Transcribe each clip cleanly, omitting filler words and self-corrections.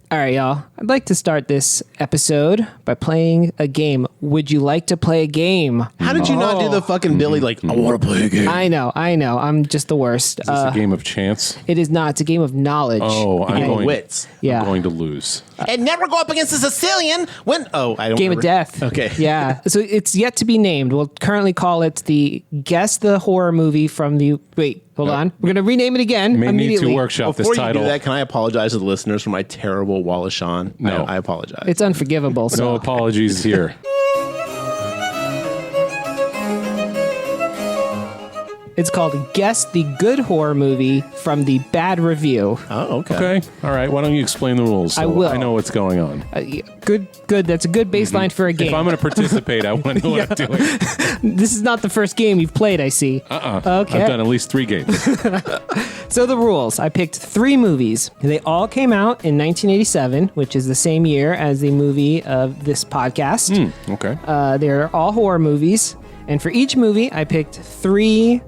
All right, y'all. I'd like to start this episode by playing a game. Would you like to play a game? How did you not do the fucking Billy, like, I want to play a game? I know. I'm just the worst. Is this a game of chance? It is not. It's a game of knowledge. Oh, I'm going wits. Yeah. I'm going to lose. And never go up against a Sicilian when... Oh, I don't Game remember. of Death. Okay. Yeah. So it's yet to be named. We'll currently call it the Guess the Horror Movie from the... Wait, hold on. We're going to rename it again May need immediately. to workshop Before this title. you do that, can I apologize to the listeners for my terrible Wallace Shawn? No. I apologize. It's unforgivable. So. No apologies here. It's called Guess the Good Horror Movie from the Bad Review. Oh, okay. Okay. All right. Why don't you explain the rules? So I will. I know what's going on. Yeah, good. That's a good baseline for a game. If I'm going to participate, I want to know what I'm doing. This is not the first game you've played, I see. Okay. I've done at least 3 games. So the rules. I picked 3 movies. They all came out in 1987, which is the same year as the movie of this podcast. Okay. They're all horror movies. And for each movie, I picked 3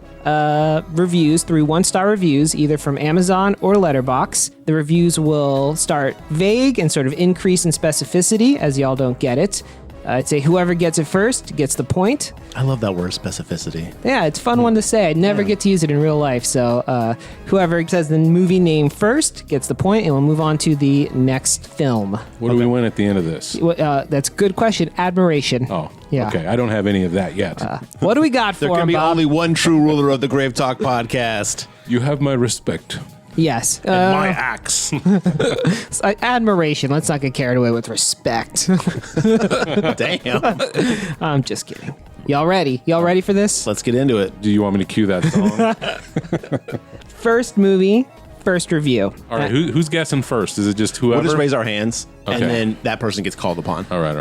reviews, 3 one-star reviews, either from Amazon or Letterboxd. The reviews will start vague and sort of increase in specificity as y'all don't get it. I'd say whoever gets it first gets the point. I love that word, specificity. Yeah, it's a fun one to say. I never get to use it in real life. So whoever says the movie name first gets the point, and we'll move on to the next film. What do we win at the end of this? That's a good question. Admiration. Oh, Yeah. okay. I don't have any of that yet. What do we got There for can him, be Bob? only one true ruler of the GraveTalk Podcast. You have my respect. Yes. And my axe. Admiration. Let's not get carried away with respect. Damn. I'm just kidding. Y'all ready? Y'all ready for this? Let's get into it. Do you want me to cue that song? First movie, first review. All right. Who's guessing first? Is it just whoever? We'll just raise our hands, and Okay. then that person gets called upon. All right.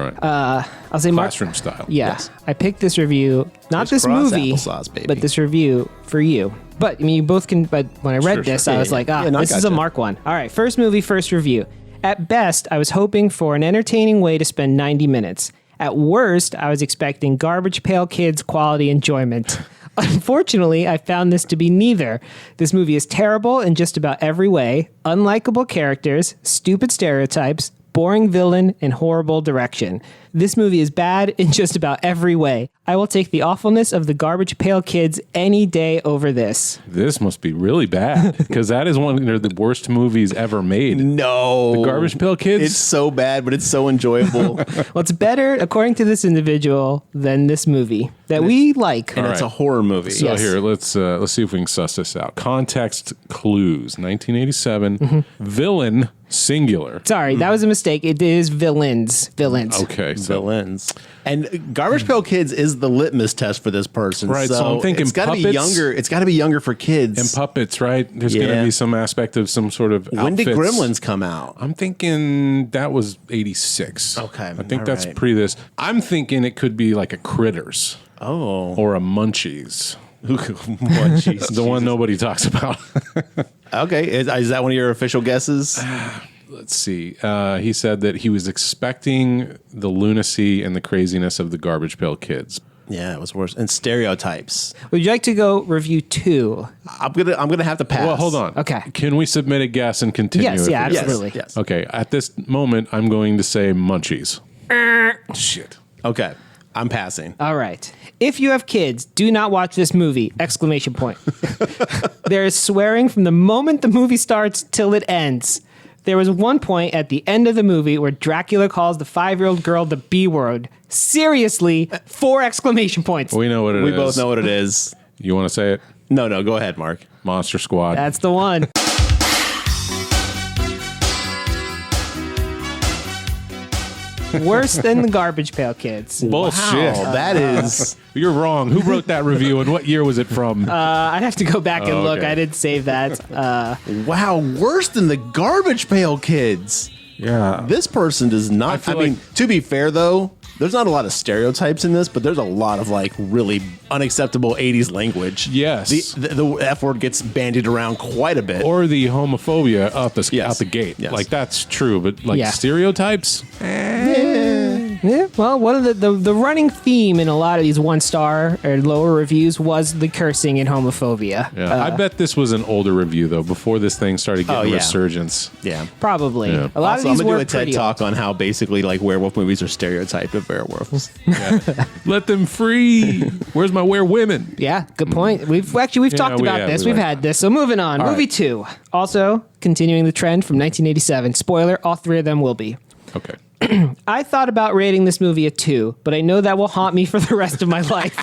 I'll say Mark. Classroom style. Yeah. Yes. I picked this review, not this Crisscross movie, applesauce, baby. but this review for you. But I mean, you both can. But when I read Sure, this, sure. I was like, Yeah, no, I this is a gotcha. Mark one. All right, first movie, first review. At best, I was hoping for an entertaining way to spend 90 minutes. At worst, I was expecting Garbage Pail Kids quality enjoyment. Unfortunately, I found this to be neither. This movie is terrible in just about every way. Unlikable characters, stupid stereotypes, boring villain, and horrible direction. This movie is bad in just about every way. I will take the awfulness of the Garbage Pail Kids any day over this. This must be really bad because that is one of the worst movies ever made. No. The Garbage Pail Kids? It's so bad, but it's so enjoyable. Well, it's better, according to this individual, than this movie that we like. And it's a horror movie. So Yes. here, let's see if we can suss this out. Context clues. 1987. Villain, singular. Sorry, that was a mistake. It is villains. Villains. Okay. So, Villains. And Garbage Pail Kids is the litmus test for this person. Right, so I'm thinking it's got to be puppets. younger. It's got to be younger for kids. and puppets, right? There's going Yeah. to be some aspect of some sort of When did outfits. Gremlins come out? I'm thinking that was 86. Okay, I think all that's right. pre this. I'm thinking it could be like a Critters Oh, or a Munchies. Munchies. The one nobody talks about. Okay, is that one of your official guesses? Let's see. He said that he was expecting the lunacy and the craziness of the Garbage Pail Kids. Yeah, it was worse. And stereotypes. Would you like to go review 2? I'm gonna have to pass. Well, hold on. Okay. Can we submit a guess and continue? Yes, if yeah, it- Yes, absolutely. yes. Okay. At this moment, I'm going to say Munchies. Shit. Okay, I'm passing. All right. If you have kids, do not watch this movie! Exclamation point. There is swearing from the moment the movie starts till it ends. There was one point at the end of the movie where Dracula calls the 5-year-old girl the B word. Seriously, 4 exclamation points. We know what it is. We both know what it is. You want to say it? No, go ahead, Mark. Monster Squad. That's the one. Worse than the Garbage Pail Kids. Bullshit. Wow, that is. You're wrong. Who wrote that review and what year was it from? I'd have to go back and look. okay. I didn't save that. Wow, worse than the Garbage Pail Kids. yeah. This person does not. I feel mean, like- to be fair though, there's not a lot of stereotypes in this, but there's a lot of like really unacceptable 80s language. Yes. The F word gets bandied around quite a bit. Or the homophobia out the Yes. gate. Yes. Like, that's true. But, like, Yeah. stereotypes? Yeah, well, one of the running theme in a lot of these 1-star or lower reviews was the cursing and homophobia. Yeah. I bet this was an older review, though, before this thing started getting yeah. resurgence. Yeah. Probably. Yeah. A lot Also, of these I'm were going to do a TED pretty talk old. on how basically like werewolf movies are stereotyped of werewolves. Let them free. Where's my women? Yeah, good point. We've talked about this. We've had this. So moving on. Movie 2. Also, continuing the trend from 1987. Spoiler, all 3 of them will be. Okay. I thought about rating this movie a 2, but I know that will haunt me for the rest of my life.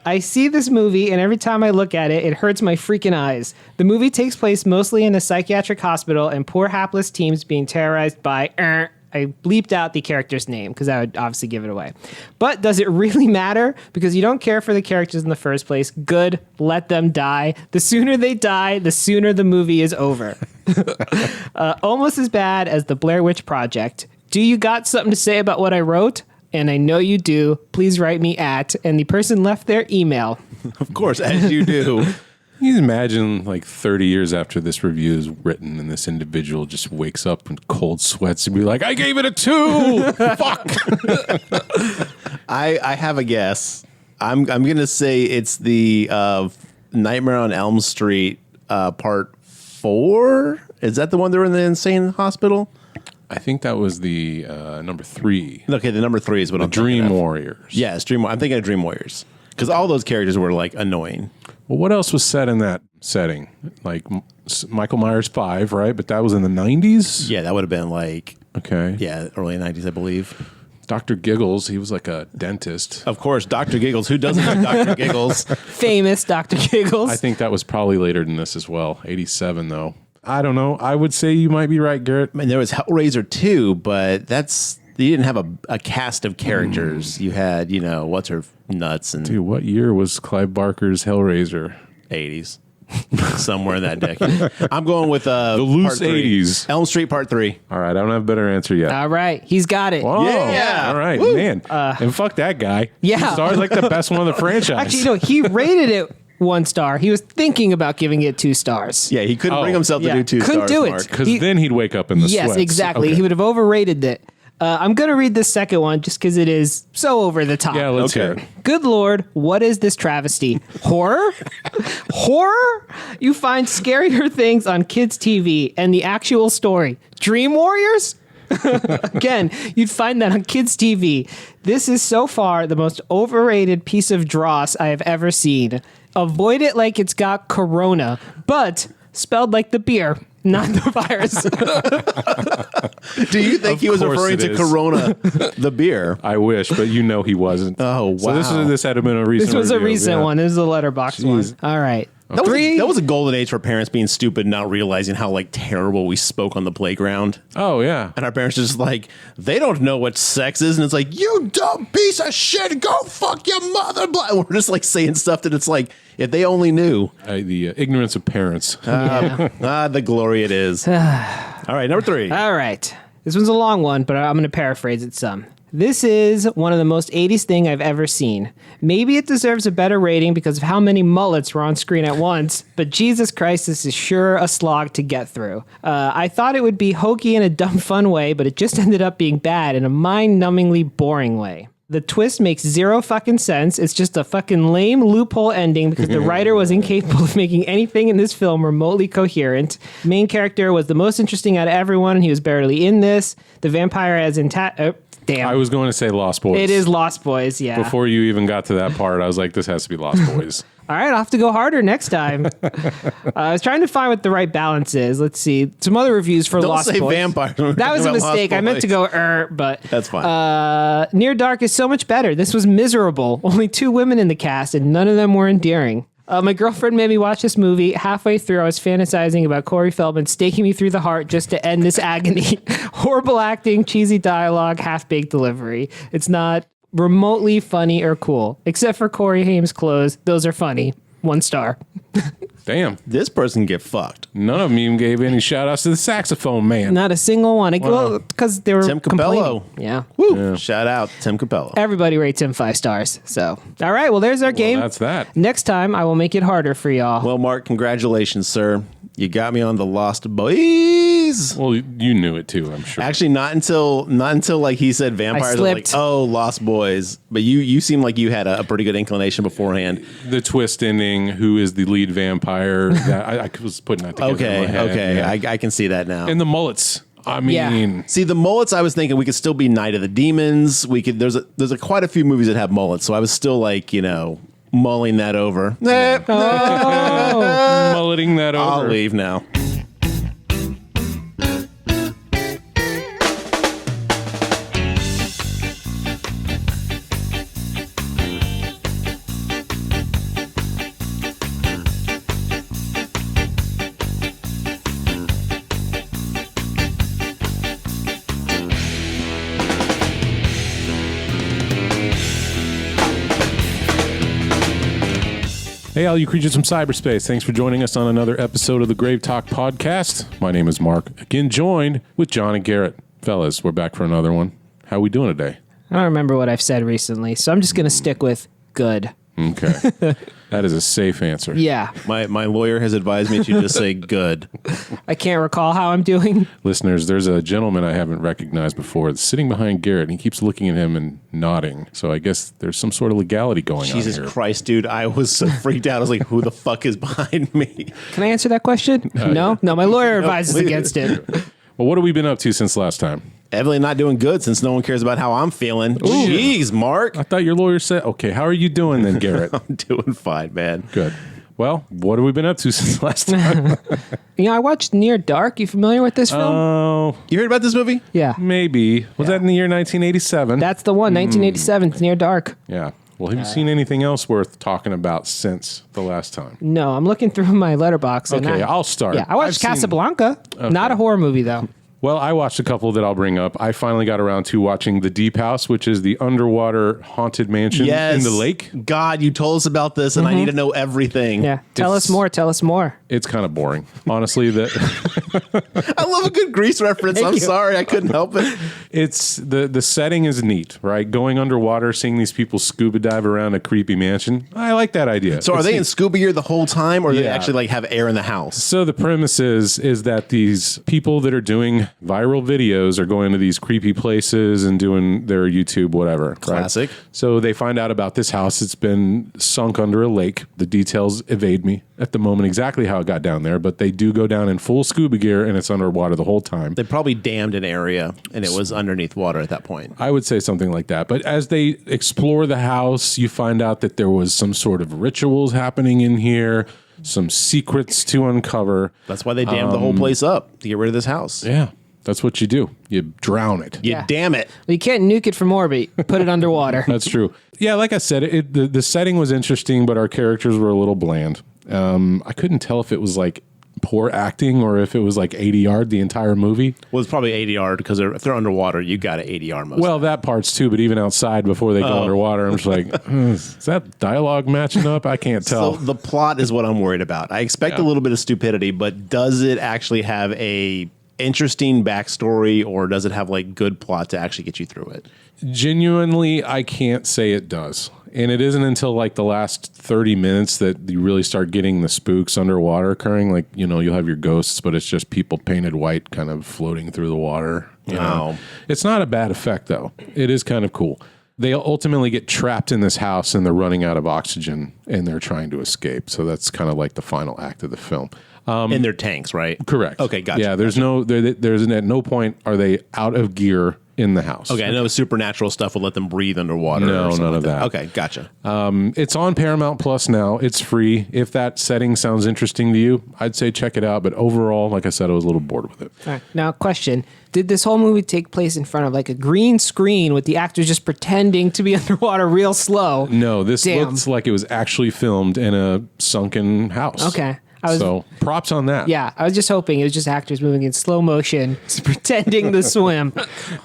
I see this movie, and every time I look at it, it hurts my freaking eyes. The movie takes place mostly in a psychiatric hospital, and poor hapless teams being terrorized by... I bleeped out the character's name because that would obviously give it away. But does it really matter? Because you don't care for the characters in the first place. Good, let them die. The sooner they die, the sooner the movie is over. Almost as bad as the Blair Witch Project. Do you got something to say about what I wrote? And I know you do. Please write me at, and the person left their email. Of course, as you do. You can imagine like 30 years after this review is written and this individual just wakes up in cold sweats and be like, I gave it a 2. Fuck. I have a guess. I'm going to say it's the Nightmare on Elm Street part 4. Is that the one that were in the insane hospital? I think that was the number 3. Okay, the number 3 is what I'm thinking Dream of. Warriors. Yes, I'm thinking of Dream Warriors. Because all those characters were like annoying. Well, what else was said in that setting? Like Michael Myers 5, right? But that was in the 90s? Yeah, that would have been like, Okay. yeah, early 90s, I believe. Dr. Giggles, he was like a dentist. Of course, Dr. Giggles. Who doesn't like Dr. Giggles? Famous Dr. Giggles. I think that was probably later than this as well. 87, though. I don't know. I would say you might be right, Garrett. I mean, there was Hellraiser 2, but you didn't have a cast of characters. You had, what's her nuts and Dude, what year was Clive Barker's Hellraiser? 80s. Somewhere in that decade. I'm going with the loose part 3. 80s. Elm Street Part 3. All right, I don't have a better answer yet. All right, he's got it. Whoa. Yeah. All right, Woo. man. And fuck that guy. Yeah. Star's like the best one of the franchise. Actually, no, he rated it 1 star. He was thinking about giving it 2 stars. Yeah, he couldn't bring himself to do 2 Couldn't stars. do it. Mark. Because He- then he'd wake up in the Yes, sweats. exactly. Okay. He would have overrated it. I'm going to read the second one just because it is so over the top. Yeah, let's hear it. Good Lord, what is this travesty? Horror? Horror? You find scarier things on kids' TV and the actual story. Dream Warriors? Again, you'd find that on kids' TV. This is so far the most overrated piece of dross I have ever seen. Avoid it like it's got corona, but spelled like the beer, not the virus. Do you think he was course referring it to is. Corona, the beer? I wish, but you know he wasn't. Oh, So this had been a recent This was a review, recent yeah. one. This is a letterbox one. All right. That was, Three. that was a golden age for parents being stupid, not realizing how like terrible we spoke on the playground. Oh, yeah. And our parents are just like, they don't know what sex is. And it's like, you dumb piece of shit, go fuck your mother. And we're just like saying stuff that it's like, if they only knew. The ignorance of parents. The glory it is. All right, number 3. All right. This one's a long one, but I'm going to paraphrase it some. This is one of the most 80s thing I've ever seen. Maybe it deserves a better rating because of how many mullets were on screen at once, but Jesus Christ, this is sure a slog to get through. I thought it would be hokey in a dumb fun way, but it just ended up being bad in a mind-numbingly boring way. The twist makes zero fucking sense. It's just a fucking lame loophole ending because the writer was incapable of making anything in this film remotely coherent. Main character was the most interesting out of everyone, and he was barely in this. The vampire as damn. I was going to say Lost Boys. It is Lost Boys, yeah. Before you even got to that part, I was like, this has to be Lost Boys. All right, I'll have to go harder next time. I was trying to find what the right balance is. Let's see. Some other reviews for Don't Lost say Boys. vampire. That was a mistake. I meant to go, but... That's fine. Near Dark is so much better. This was miserable. Only 2 women in the cast, and none of them were endearing. My girlfriend made me watch this movie. Halfway through, I was fantasizing about Corey Feldman staking me through the heart just to end this agony. Horrible acting, cheesy dialogue, half-baked delivery. It's not remotely funny or cool. Except for Corey Haim's clothes. Those are funny. 1 star. Damn. This person get fucked. None of them even gave any shout outs to the saxophone man. Not a single one. Well, because they were Tim Capello. complaining. Yeah. Woo! Shout out Tim Capello. Everybody rates him 5 stars. So, all right. Well, there's our game. That's that. Next time, I will make it harder for y'all. Well, Mark, congratulations, sir. You got me on the Lost Boys. movies? Well, you knew it too, I'm sure. Actually, not until like he said vampires. I was like, oh, Lost Boys. But you seem like you had a pretty good inclination beforehand. The twist ending, who is the lead vampire? I was putting that together. Okay, in my head. okay, Yeah. I can see that now. And the mullets. I mean, see the mullets. I was thinking we could still be Night of the Demons. We could. There's quite a few movies that have mullets. So I was still like, mulling that over. mulleting that over. I'll leave now. Hey, all you creatures from cyberspace. Thanks for joining us on another episode of the GraveTalk Podcast. My name is Mark, again joined with John and Garrett. Fellas, we're back for another one. How we doing today? I don't remember what I've said recently, so I'm just going to stick with good. Okay. That is a safe answer. Yeah. My lawyer has advised me to just say good. I can't recall how I'm doing. Listeners, there's a gentleman I haven't recognized before that's sitting behind Garrett, and he keeps looking at him and nodding. So I guess there's some sort of legality going on here. Jesus Christ, dude. I was so freaked out. I was like, who the fuck is behind me? Can I answer that question? No? No, my lawyer advises against it. Well, what have we been up to since last time? Evidently not doing good since no one cares about how I'm feeling. Jeez, Mark. I thought your lawyer said, okay, how are you doing then, Garrett? I'm doing fine, man. Good. Well, what have we been up to since last time? I watched Near Dark. You familiar with this film? Oh, You heard about this movie? Yeah. maybe. Was that in the year 1987? That's the one, 1987. It's Near Dark. Yeah. Well, have you seen anything else worth talking about since the last time? No, I'm looking through my letterbox. Okay, I'll start. Yeah, I watched I've seen- Casablanca. Not a horror movie, though. Well, I watched a couple that I'll bring up. I finally got around to watching The Deep House, which is the underwater haunted mansion in the lake. God, you told us about this, and I need to know everything. Yeah. Tell us more. Tell us more. It's kind of boring. Honestly, I love a good Grease reference. I'm sorry. I couldn't help it. it's the setting is neat, right? Going underwater, seeing these people scuba dive around a creepy mansion. I like that idea. So are they in scuba gear the whole time, or do they Yeah. actually have air in the house? So the premise is that these people that are doing viral videos are going to these creepy places and doing their YouTube whatever. Classic. Right? So they find out about this house. It's been sunk under a lake. The details evade me at the moment exactly how it got down there, but they do go down in full scuba gear and it's underwater the whole time. They probably dammed an area, and it was underneath water at that point. I would say something like that. But as they explore the house, you find out that there was some sort of rituals happening in here, some secrets to uncover. That's why they dammed the whole place up to get rid of this house. Yeah, that's what you do. You drown it. You Yeah. damn it. Well, you can't nuke it from orbit. Put it underwater. That's true. Yeah, like I said, the setting was interesting, but our characters were a little bland. I couldn't tell if it was like poor acting or if it was like ADR the entire movie. Well, it's probably ADR because if they're underwater, you got to ADR most. Well, that part's too, but even outside before they go underwater, I'm just like, is that dialogue matching up? I can't tell. So the plot is what I'm worried about. I expect a little bit of stupidity, but does it actually have a interesting backstory, or does it have like good plot to actually get you through it? Genuinely, I can't say it does. And it isn't until like the last 30 minutes that you really start getting the spooks underwater occurring. Like, you'll have your ghosts, but it's just people painted white kind of floating through the water. You know? It's not a bad effect, though. It is kind of cool. They ultimately get trapped in this house and they're running out of oxygen and they're trying to escape. So that's kind of like the final act of the film. In their tanks, right? Correct. Okay, gotcha. Yeah, there's at no point are they out of gear in the house. Okay, I know supernatural stuff will let them breathe underwater. No, or something none like of that. Okay, gotcha. It's on Paramount Plus now. It's free. If that setting sounds interesting to you, I'd say check it out. But overall, like I said, I was a little bored with it. All right. Now, question. Did this whole movie take place in front of like a green screen with the actors just pretending to be underwater real slow? No, this Damn. looks like it was actually filmed in a sunken house. Okay. So props on that. Yeah, I was just hoping it was just actors moving in slow motion, pretending to swim.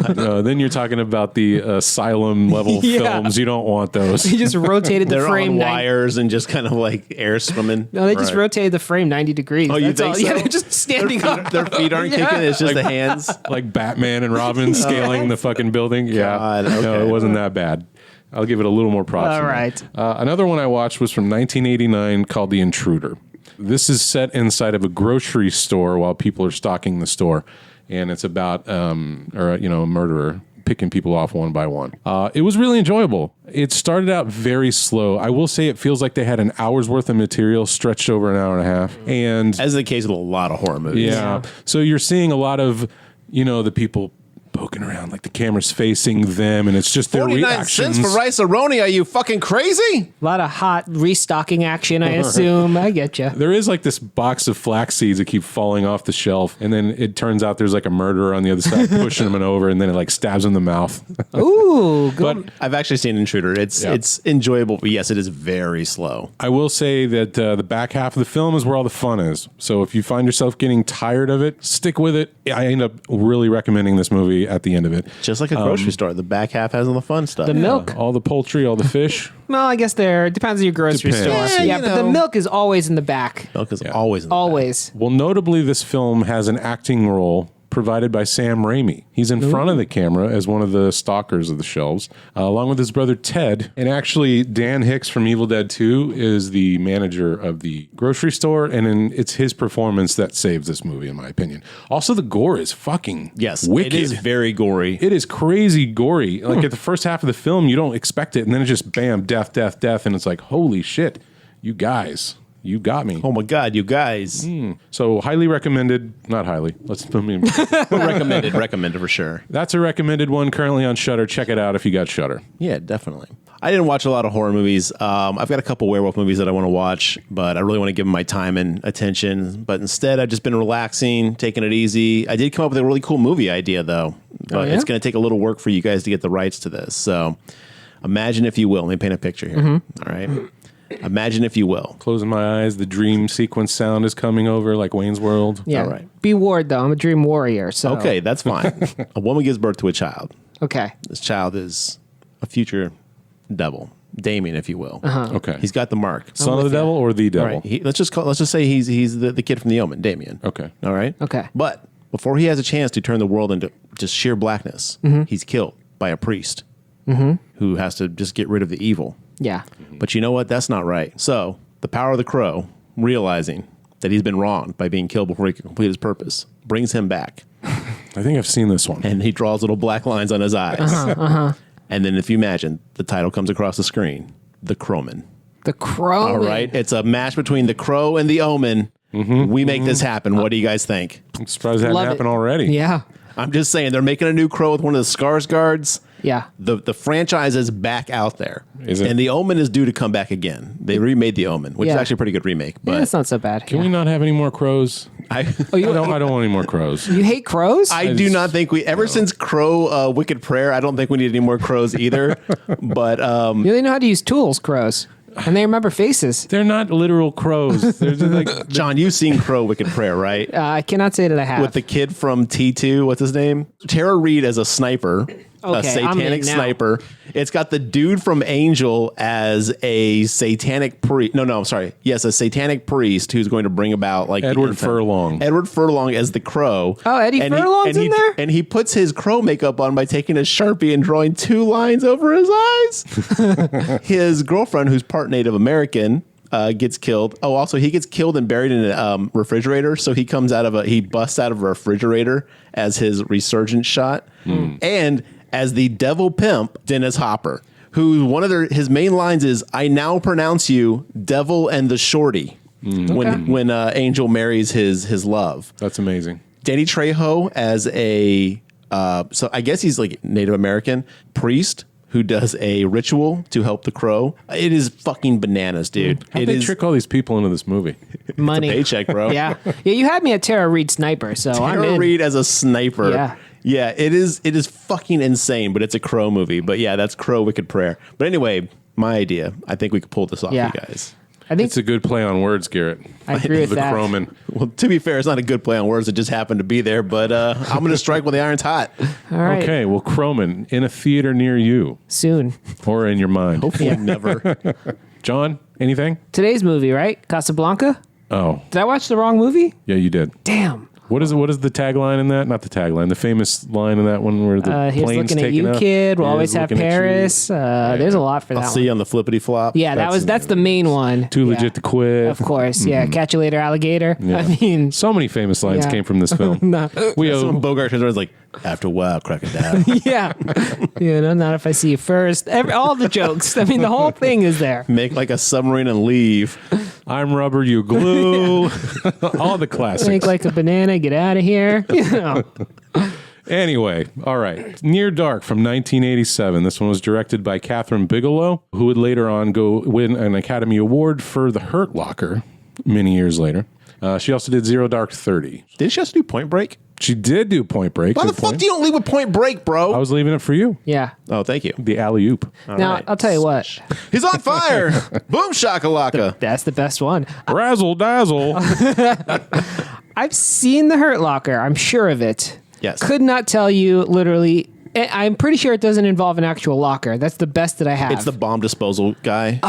Then you're talking about the asylum level Yeah. films. You don't want those. He just rotated the They're frame. on wires and just kind of like air swimming. No, they just rotated the frame 90 degrees. Oh, you That's think all. so? Yeah, they're just standing up. Their feet aren't Yeah. kicking. It's just the hands. Like Batman and Robin scaling the fucking building. Yeah. God, No, okay. it wasn't that bad. I'll give it a little more props. All than right. that. Another one I watched was from 1989 called The Intruder. This is set inside of a grocery store while people are stocking the store, and it's about a murderer picking people off one by one. It was really enjoyable. It started out very slow. I will say it feels like they had an hour's worth of material stretched over an hour and a half. And as is the case with a lot of horror movies. Yeah. So you're seeing a lot of, the people poking around, like the camera's facing them, and it's just their 49 reactions. cents for rice-a-roni? Are you fucking crazy? A lot of hot restocking action, I assume. I get you. There is like this box of flax seeds that keep falling off the shelf, and then it turns out there's like a murderer on the other side pushing them over, and then it like stabs him in the mouth. Ooh, good. But I've actually seen Intruder. It's enjoyable, but yes, it is very slow. I will say that the back half of the film is where all the fun is. So if you find yourself getting tired of it, stick with it. I end up really recommending this movie at the end of it. Just like a grocery store, the back half has all the fun stuff. The milk. All the poultry, all the fish. Well, I guess it depends on your grocery Depends. store. Yeah, But the milk is always in the back. Milk is always in the Always. Well, notably, this film has an acting role provided by Sam Raimi. He's in front of the camera as one of the stalkers of the shelves, along with his brother Ted. And actually, Dan Hicks from Evil Dead 2 is the manager of the grocery store, and it's his performance that saves this movie, in my opinion. Also, the gore is fucking wicked. It is very gory. It is crazy gory. Like at the first half of the film, you don't expect it, and then it just bam, death, death, death, and it's like, holy shit, you guys. You got me. Oh my God, you guys. So highly recommended. Not highly. Recommended for sure. That's a recommended one currently on Shudder. Check it out if you got Shudder. Yeah, definitely. I didn't watch a lot of horror movies. I've got a couple werewolf movies that I want to watch, but I really want to give them my time and attention. But instead, I've just been relaxing, taking it easy. I did come up with a really cool movie idea, though. But it's going to take a little work for you guys to get the rights to this. So imagine if you will. Let me paint a picture here. All right. Imagine if you will. Closing my eyes, the dream sequence sound is coming over like Wayne's World. Yeah. All right. Be warned, though. I'm a dream warrior. So Okay, that's fine. A woman gives birth to a child. Okay. This child is a future devil, Damien, if you will. Okay. He's got the mark. Son of the devil or the All devil? right. Let's just say he's the kid from The Omen, Damien. Okay. All right. Okay. But before he has a chance to turn the world into just sheer blackness, he's killed by a priest who has to just get rid of the evil. Yeah. But you know what? That's not right. So the power of the crow, realizing that he's been wronged by being killed before he can complete his purpose, brings him back. I think I've seen this one. And he draws little black lines on his eyes. And then if you imagine, the title comes across the screen, The Crowman. The Crow. All right. It's a match between the crow and the omen. We make this happen. What do you guys think? I'm surprised that hadn't Love happened it. already. Yeah. I'm just saying, they're making a new crow with one of the Skarsgårds. Yeah. The franchise is back out there. Is it? And The Omen is due to come back again. They remade The Omen, which is Yeah. actually a pretty good remake. Yeah, But it's not so bad. Can we not have any more crows? I I don't want any more crows. You hate crows? I do not think since Crow Wicked Prayer, I don't think we need any more crows either. But You really know how to use tools, crows. And they remember faces. They're not literal crows. They're just like John, you've seen Crow Wicked Prayer, right? I cannot say that I have. With the kid from T2, what's his name? Tara Reid as a sniper. A Okay, I'm in satanic now. sniper. It's got the dude from Angel as a satanic priest. No, I'm sorry. Yes, a satanic priest who's going to bring about like Edward Furlong. Edward Furlong as the crow. Oh, Eddie Furlong's in there? And he puts his crow makeup on by taking a Sharpie and drawing 2 lines over his eyes. His girlfriend, who's part Native American, gets killed. Oh, also he gets killed and buried in a refrigerator. So he busts out of a refrigerator as his resurgence shot. And as the devil pimp, Dennis Hopper, who his main lines is, "I now pronounce you devil and the shorty." When Angel marries his love. That's amazing. Danny Trejo as so I guess he's like Native American priest who does a ritual to help the crow. It is fucking bananas, dude. How'd they trick all these people into this movie? Money. Paycheck, bro. Yeah. Yeah, you had me at Tara Reid sniper, so I'm Tara in. Reid as a sniper. Yeah. Yeah, it is fucking insane, but it's a crow movie. But yeah, that's Crow Wicked Prayer. But anyway, my idea. I think we could pull this off, Yeah. you guys. I think It's a good play on words, Garrett. I agree with The that. Crowman. Well, to be fair, it's not a good play on words. It just happened to be there. But I'm going to strike while the iron's hot. All right. Okay, well, Crowman in a theater near you Soon. or in your mind. Hopefully never. John, anything? Today's movie, right? Casablanca? Oh, Did I watch the wrong movie? yeah, you did. Damn. What is the tagline in that? Not the tagline. The famous line in that one where the He's plane's looking at taken you, up. kid. We'll He always is have looking at you. Paris. There's a lot for that I'll one. see you on the flippity flop. Yeah, that's the main one. Too Yeah. legit to quit. Of course, yeah. Catch you later, alligator. Yeah. I mean, So many famous lines Yeah. came from this film. no. We Someone owe, Bogart turns around and is like, after a while, crocodile. Yeah. Not if I see you first. All the jokes. I mean, the whole thing is there. Make like a submarine and leave. I'm rubber, you glue. All the classics. Make like a banana, get out of here. Anyway, all right. Near Dark from 1987. This one was directed by Kathryn Bigelow, who would later on go win an Academy Award for The Hurt Locker many years later. She also did Zero Dark 30. Did she also do Point Break? She did do Point Break. Why the Good fuck point. do you don't leave with Point Break, bro? I was leaving it for you. Yeah. Oh, thank you. The alley-oop. Now, right. I'll tell you what. He's on fire. Boom shakalaka. That's the best one. Razzle dazzle. I've seen The Hurt Locker. I'm sure of it. Yes. Could not tell you literally. I'm pretty sure it doesn't involve an actual locker. That's the best that I have. It's the bomb disposal guy. Oh,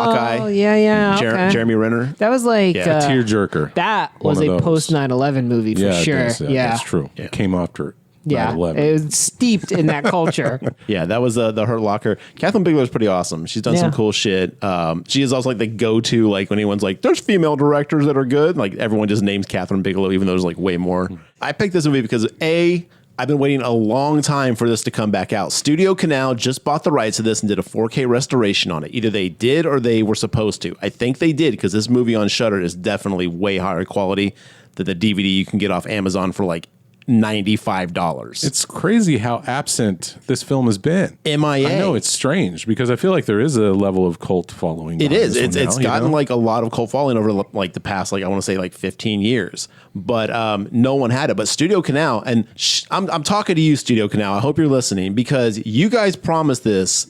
Hawkeye. Yeah. Okay. Jeremy Renner. That was like Yeah, Tearjerker. that One was of a those. post 9/11 movie for Yeah, sure. it does, Yeah, that's true. It came after Yeah, 9/11. it was steeped in that culture. Yeah, that was the Hurt Locker. Kathryn Bigelow is pretty awesome. She's done some Yeah. cool shit. She is also like the go-to, like when anyone's like, there's female directors that are good. Like everyone just names Kathryn Bigelow, even though there's like way more. I picked this movie because I've been waiting a long time for this to come back out. Studio Canal just bought the rights to this and did a 4K restoration on it. Either they did or they were supposed to. I think they did because this movie on Shudder is definitely way higher quality than the DVD you can get off Amazon for like $95. It's crazy how absent this film has been. MIA. I know it's strange because I feel like there is a level of cult following. It behind is. this one It's now, gotten you know? like a lot of cult following over like the past, like I want to say like 15 years. But no one had it. But Studio Canal, and I'm talking to you, Studio Canal. I hope you're listening because you guys promised this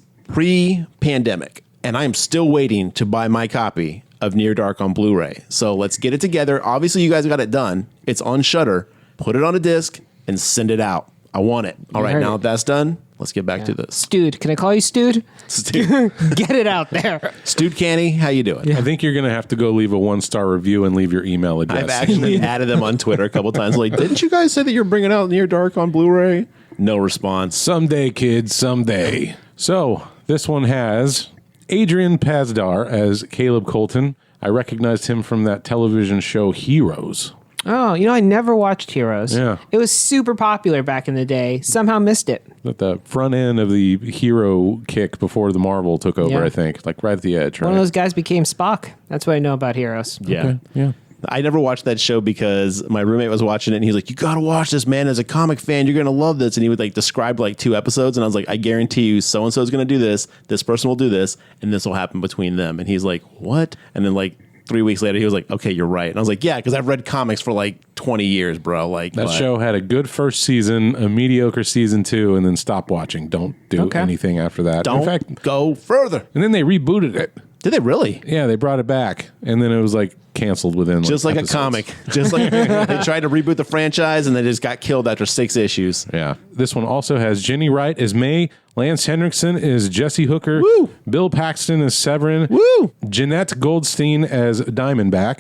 pre-pandemic, and I am still waiting to buy my copy of Near Dark on Blu-ray. So let's get it together. Obviously, you guys got it done. It's on Shudder. Put it on a disc and send it out. I want it. All right, heard now it. that that's done, let's get back to this. Stewed. Can I call you Stewed? Stewed, Get it out there. Stewed Canny, how you doing? I think you're going to have to go leave a 1-star review and leave your email address. I've actually added them on Twitter a couple times. Like, didn't you guys say that you're bringing out Near Dark on Blu-ray? No response. Someday, kids, someday. So this one has Adrian Pazdar as Caleb Colton. I recognized him from that television show Heroes. Oh, I never watched Heroes. Yeah. It was super popular back in the day. Somehow missed it. At the front end of the hero kick before the Marvel took over, Yeah. I think. Like right at the edge, right? One of those guys became Spock. That's what I know about Heroes. Yeah. Okay, yeah. I never watched that show because my roommate was watching it and he was like, you got to watch this, man. As a comic fan, you're going to love this. And he would like describe like 2 episodes. And I was like, I guarantee you so-and-so is going to do this. This person will do this. And this will happen between them. And he's like, what? And then like 3 weeks later, he was like, okay, you're right. And I was like, yeah, because I've read comics for like 20 years, bro. Like That but- show had a good first season, a mediocre season 2, and then stop watching. Don't do Okay. anything after that. Don't In fact, go further. and then they rebooted it. Did they really? Yeah, they brought it back, and then it was like canceled within Just like episodes. a comic. Just like they tried to reboot the franchise and they just got killed after 6 issues. Yeah. This one also has Jenny Wright as May, Lance Henriksen as Jesse Hooker, Woo! Bill Paxton as Severin, Woo! Jenette Goldstein as Diamondback,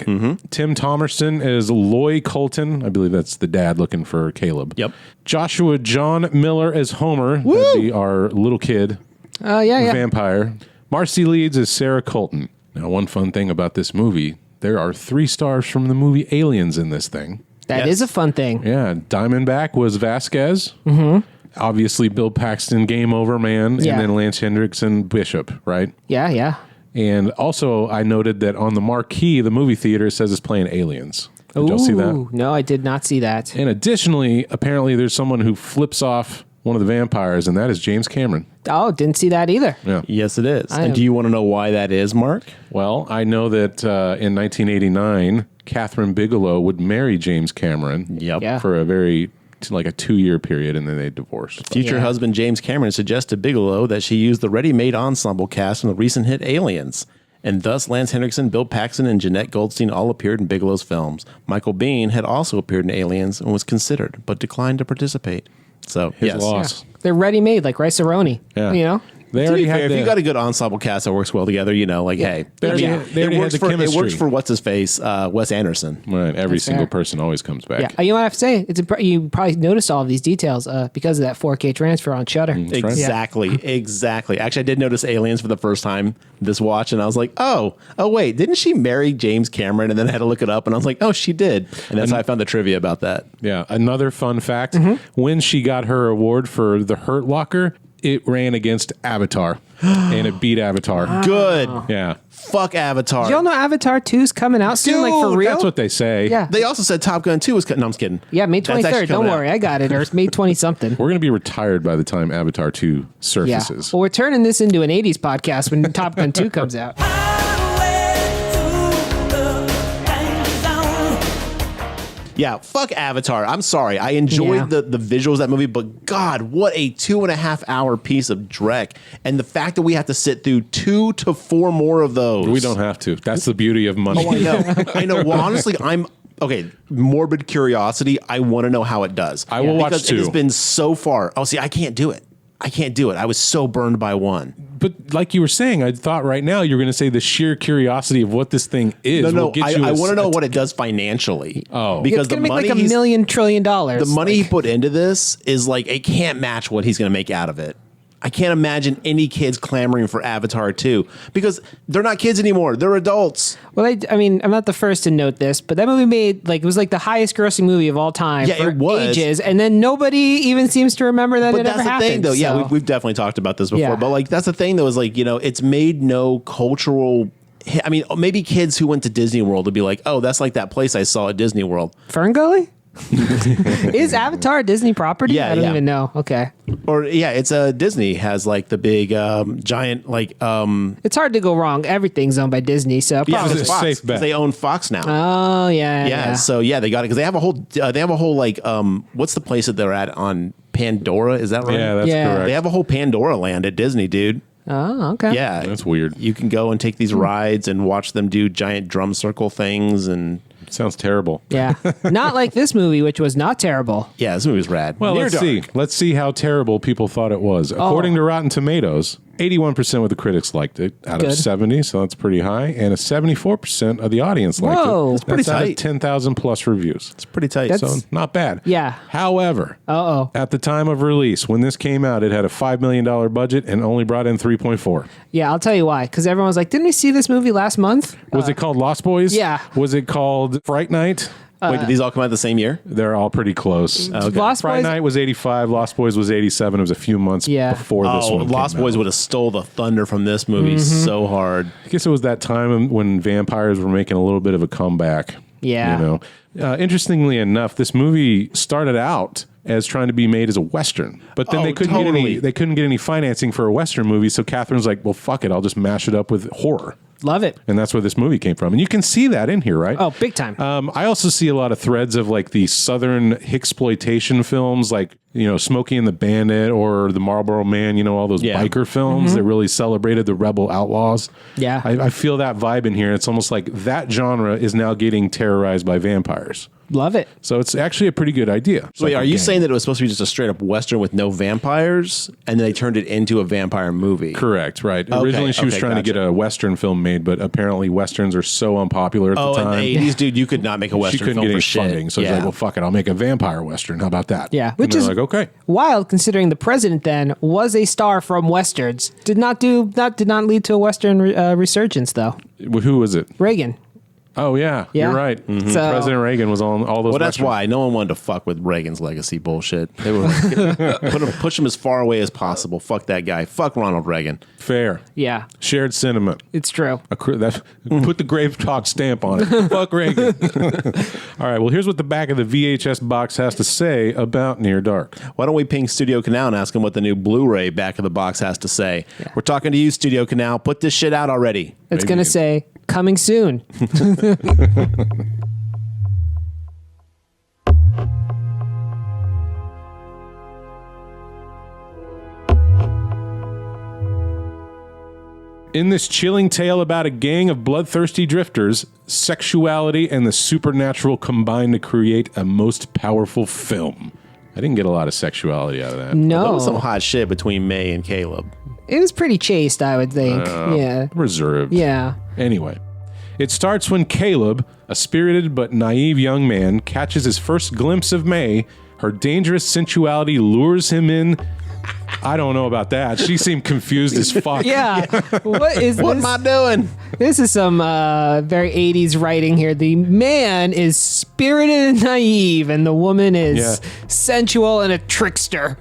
Tim Thomerson as Loy Colton. I believe that's the dad looking for Caleb. Yep. Joshua John Miller as Homer. Woo! That'd be our little kid Oh, yeah. vampire. Marcy Leeds as Sarah Colton. Now, one fun thing about this movie, there are 3 stars from the movie Aliens in this thing. That Yes. is a fun thing. Yeah, Diamondback was Vasquez. Obviously, Bill Paxton, Game Over Man, Yeah. and then Lance Henriksen, Bishop, right? Yeah. And also, I noted that on the marquee, the movie theater says it's playing Aliens. Did y'all see that? Ooh, no, I did not see that. And additionally, apparently, there's someone who flips off one of the vampires, and that is James Cameron. Oh, didn't see that either. Yeah. Yes, it is. I And am- do you want to know why that is, Mark? Well, I know that in 1989, Kathryn Bigelow would marry James Cameron. Yep. Yeah. For a like a 2-year period, and then they divorced. Future Yeah. husband James Cameron suggested Bigelow that she use the ready-made ensemble cast from the recent hit Aliens. And thus, Lance Henriksen, Bill Paxton, and Jenette Goldstein all appeared in Bigelow's films. Michael Biehn had also appeared in Aliens and was considered, but declined to participate. So, His yes. loss. They're ready made, like rice-a-roni. Yeah. They To already be fair, had if you got a good ensemble cast that works well together, hey, They already had the it works chemistry. for what's his face, Wes Anderson. Right, every That's single fair. person always comes back. Yeah, you know what I have to say? You probably noticed all of these details because of that 4K transfer on Shudder. That's right. Exactly. Actually, I did notice Aliens for the first time this watch, and I was like, oh, wait, didn't she marry James Cameron? And then I had to look it up, and I was like, oh, she did. And that's how I found the trivia about that. Yeah, another fun fact, when she got her award for The Hurt Locker, it ran against Avatar, and it beat Avatar. Good. Yeah. Fuck Avatar. Did y'all know Avatar 2's coming out soon? Like for Dude, real? That's what they say. Yeah. They also said Top Gun 2 was no, I'm just kidding. Yeah, May That's actually 23rd. Don't coming out. worry. I got it. Or it's May 20 something. We're going to be retired by the time Avatar 2 Yeah. surfaces. Well, we're turning this into an 80s podcast when Top Gun 2 comes out. Yeah, fuck Avatar. I'm sorry. I enjoyed the visuals of that movie, but God, what a 2.5 hour piece of dreck. And the fact that we have to sit through 2 to 4 more of those. We don't have to. That's the beauty of money. Oh, I know. I know. Well, honestly, morbid curiosity. I want to know how it does. I will watch because 2. it has been so far. Oh, see, I can't do it. I was so burned by 1. But like you were saying, I thought right now you were going to say the sheer curiosity of what this thing is. No, will get you I want to know what it does financially. Oh. because It's going the to make money like $1 million trillion. the money he put into this is like it can't match what he's going to make out of it. I can't imagine any kids clamoring for Avatar 2 because they're not kids anymore. They're adults. Well, I mean, I'm not the first to note this, but that movie it was like the highest grossing movie of all time Yeah, for it was. ages, and then nobody even seems to remember that But it that's ever the happened. thing, though. Yeah, so- we've definitely talked about this before. Yeah. But like, that's the thing, though, is like, it's made no cultural. I mean, maybe kids who went to Disney World would be like, oh, that's like that place I saw at Disney World. Fern Gully? Is Avatar a Disney property? Yeah, I don't yeah. even know. Okay. Or yeah, it's Disney has like the big giant like It's hard to go wrong. Everything's owned by Disney, so yeah, probably. it's a Fox, safe 'cause bet. they own Fox now. Oh, yeah. yeah, so yeah, they got it because they have a whole like what's the place that they're at on Pandora? Is that right? Yeah, that's Yeah. correct. They have a whole Pandora land at Disney, dude. Oh, okay. Yeah, That's weird. You can go and take these rides and watch them do giant drum circle things, and Sounds terrible. Yeah. Not like this movie, which was not terrible. yeah, this movie was rad. Well, Near let's Dark. see. Let's see how terrible people thought it was. According to Rotten Tomatoes, 81% of the critics liked it out of Good. 70, so that's pretty high, and a 74% of the audience liked Whoa. it. That's pretty out of tight. 10,000 plus reviews. It's pretty tight. That's- So not bad. Yeah. However, Uh-oh. at the time of release, when this came out, it had a $5 million budget and only brought in 3.4. Yeah, I'll tell you why. Because everyone was like, didn't we see this movie last month? Was it called Lost Boys? yeah. Was it called Fright Night? Wait, did these all come out the same year? They're all pretty close. Lost Fright Boys? Night was 85. Lost Boys was 87. It was a few months Yeah. before this Oh, one. Lost came Boys out. would have stole the thunder from this movie so hard. I guess it was that time when vampires were making a little bit of a comeback. Yeah. You know, interestingly enough, this movie started out as trying to be made as a Western, but then Oh, they couldn't totally. get any financing for a Western movie. So Kathryn's like, well, fuck it. I'll just mash it up with horror. Love it. And that's where this movie came from. And you can see that in here, right? Oh, big time. I also see a lot of threads of like the Southern exploitation films, like, Smokey and the Bandit or The Marlboro Man, all those Yeah. biker films that really celebrated the rebel outlaws. Yeah. I feel that vibe in here. It's almost like that genre is now getting terrorized by vampires. Love it. So it's actually a pretty good idea. It's Wait, like are a you gang. saying that it was supposed to be just a straight up Western with no vampires, and then they turned it into a vampire movie? Correct, right. Originally, she was trying to get a Western film made, but apparently Westerns are so unpopular at the Oh, in time. the 80s, dude, you could not make a She Western couldn't film get for any shit. funding, so she's like, well, fuck it, I'll make a vampire Western. How about that? Yeah, And which they're is- like, okay. Wild, considering the president then was a star from westerns. Did not lead to a Western resurgence though. Who was it? Reagan. Oh, yeah. Yeah. You're right. So- President Reagan was on all those Well, that's Westerns. why no one wanted to fuck with Reagan's legacy bullshit. They were push him as far away as possible. Fuck that guy. Fuck Ronald Reagan. Fair. Yeah, Shared sentiment. it's true. Put the GraveTalk stamp on it. Fuck Reagan. All right. Well, here's what the back of the VHS box has to say about Near Dark. Why don't we ping Studio Canal and ask him what the new Blu-ray back of the box has to say? We're talking to you, Studio Canal. Put this shit out already. It's Maybe going to you- say coming soon. In this chilling tale about a gang of bloodthirsty drifters, sexuality and the supernatural combine to create a most powerful film. I didn't get a lot of sexuality out of that. That was some No. hot shit between May and Caleb. It was pretty chaste, I would think. Yeah. Reserved. Yeah. Anyway, it starts when Caleb, a spirited but naive young man, catches his first glimpse of May. Her dangerous sensuality lures him in. I don't know about that. She seemed confused as fuck. Yeah. What is What this? am I doing? This is some very 80s writing here. The man is spirited and naive, and the woman is sensual and a trickster.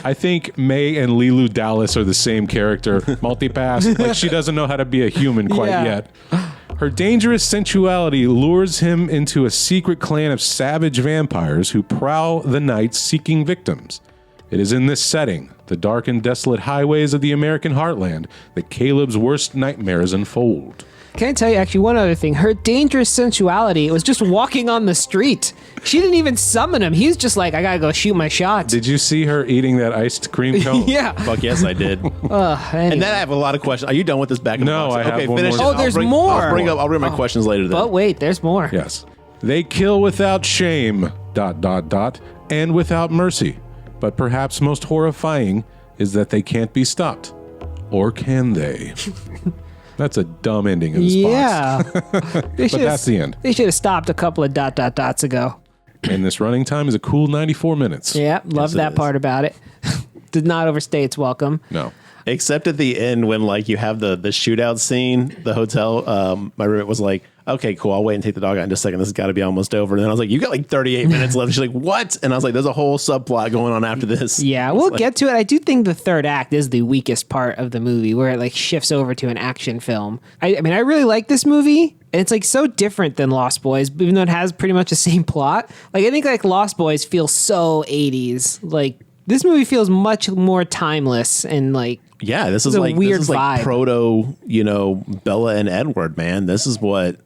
I think May and Lilu Dallas are the same character. Multipass. Like, she doesn't know how to be a human quite yet. Her dangerous sensuality lures him into a secret clan of savage vampires who prowl the night seeking victims. It is in this setting, the dark and desolate highways of the American heartland, that Caleb's worst nightmares unfold. Can I tell you actually one other thing? Her dangerous sensuality was just walking on the street. She didn't even summon him. He was just like, I gotta go shoot my shot. Did you see her eating that iced cream cone? Yeah. Fuck yes, I did. Anyway. And then I have a lot of questions. Are you done with this back in No, the box? I have one finish more. it. Oh, there's I'll more. I'll bring my questions later then. But wait, there's more. Yes. They kill without shame, ... and without mercy. But perhaps most horrifying is that they can't be stopped. Or can they? That's a dumb ending of this box. Yeah. But that's the end. They should have stopped a couple of ... ago. And this running time is a cool 94 minutes. Yeah, love it that is. part about it. Did not overstay its welcome. No. Except at the end when like you have the shootout scene, the hotel. My roommate was like, "Okay, cool. I'll wait and take the dog out in just a second. This has got to be almost over." And then I was like, "You got like 38 minutes left." She's like, "What?" And I was like, "There's a whole subplot going on after this." Yeah, we'll get to it. I do think the third act is the weakest part of the movie, where it like shifts over to an action film. I mean, I really like this movie. And it's like so different than Lost Boys, even though it has pretty much the same plot. Like I think like Lost Boys feels so 80s. Like this movie feels much more timeless and like Yeah, this is a like weird this is like vibe. proto, Bella and Edward, man. This is what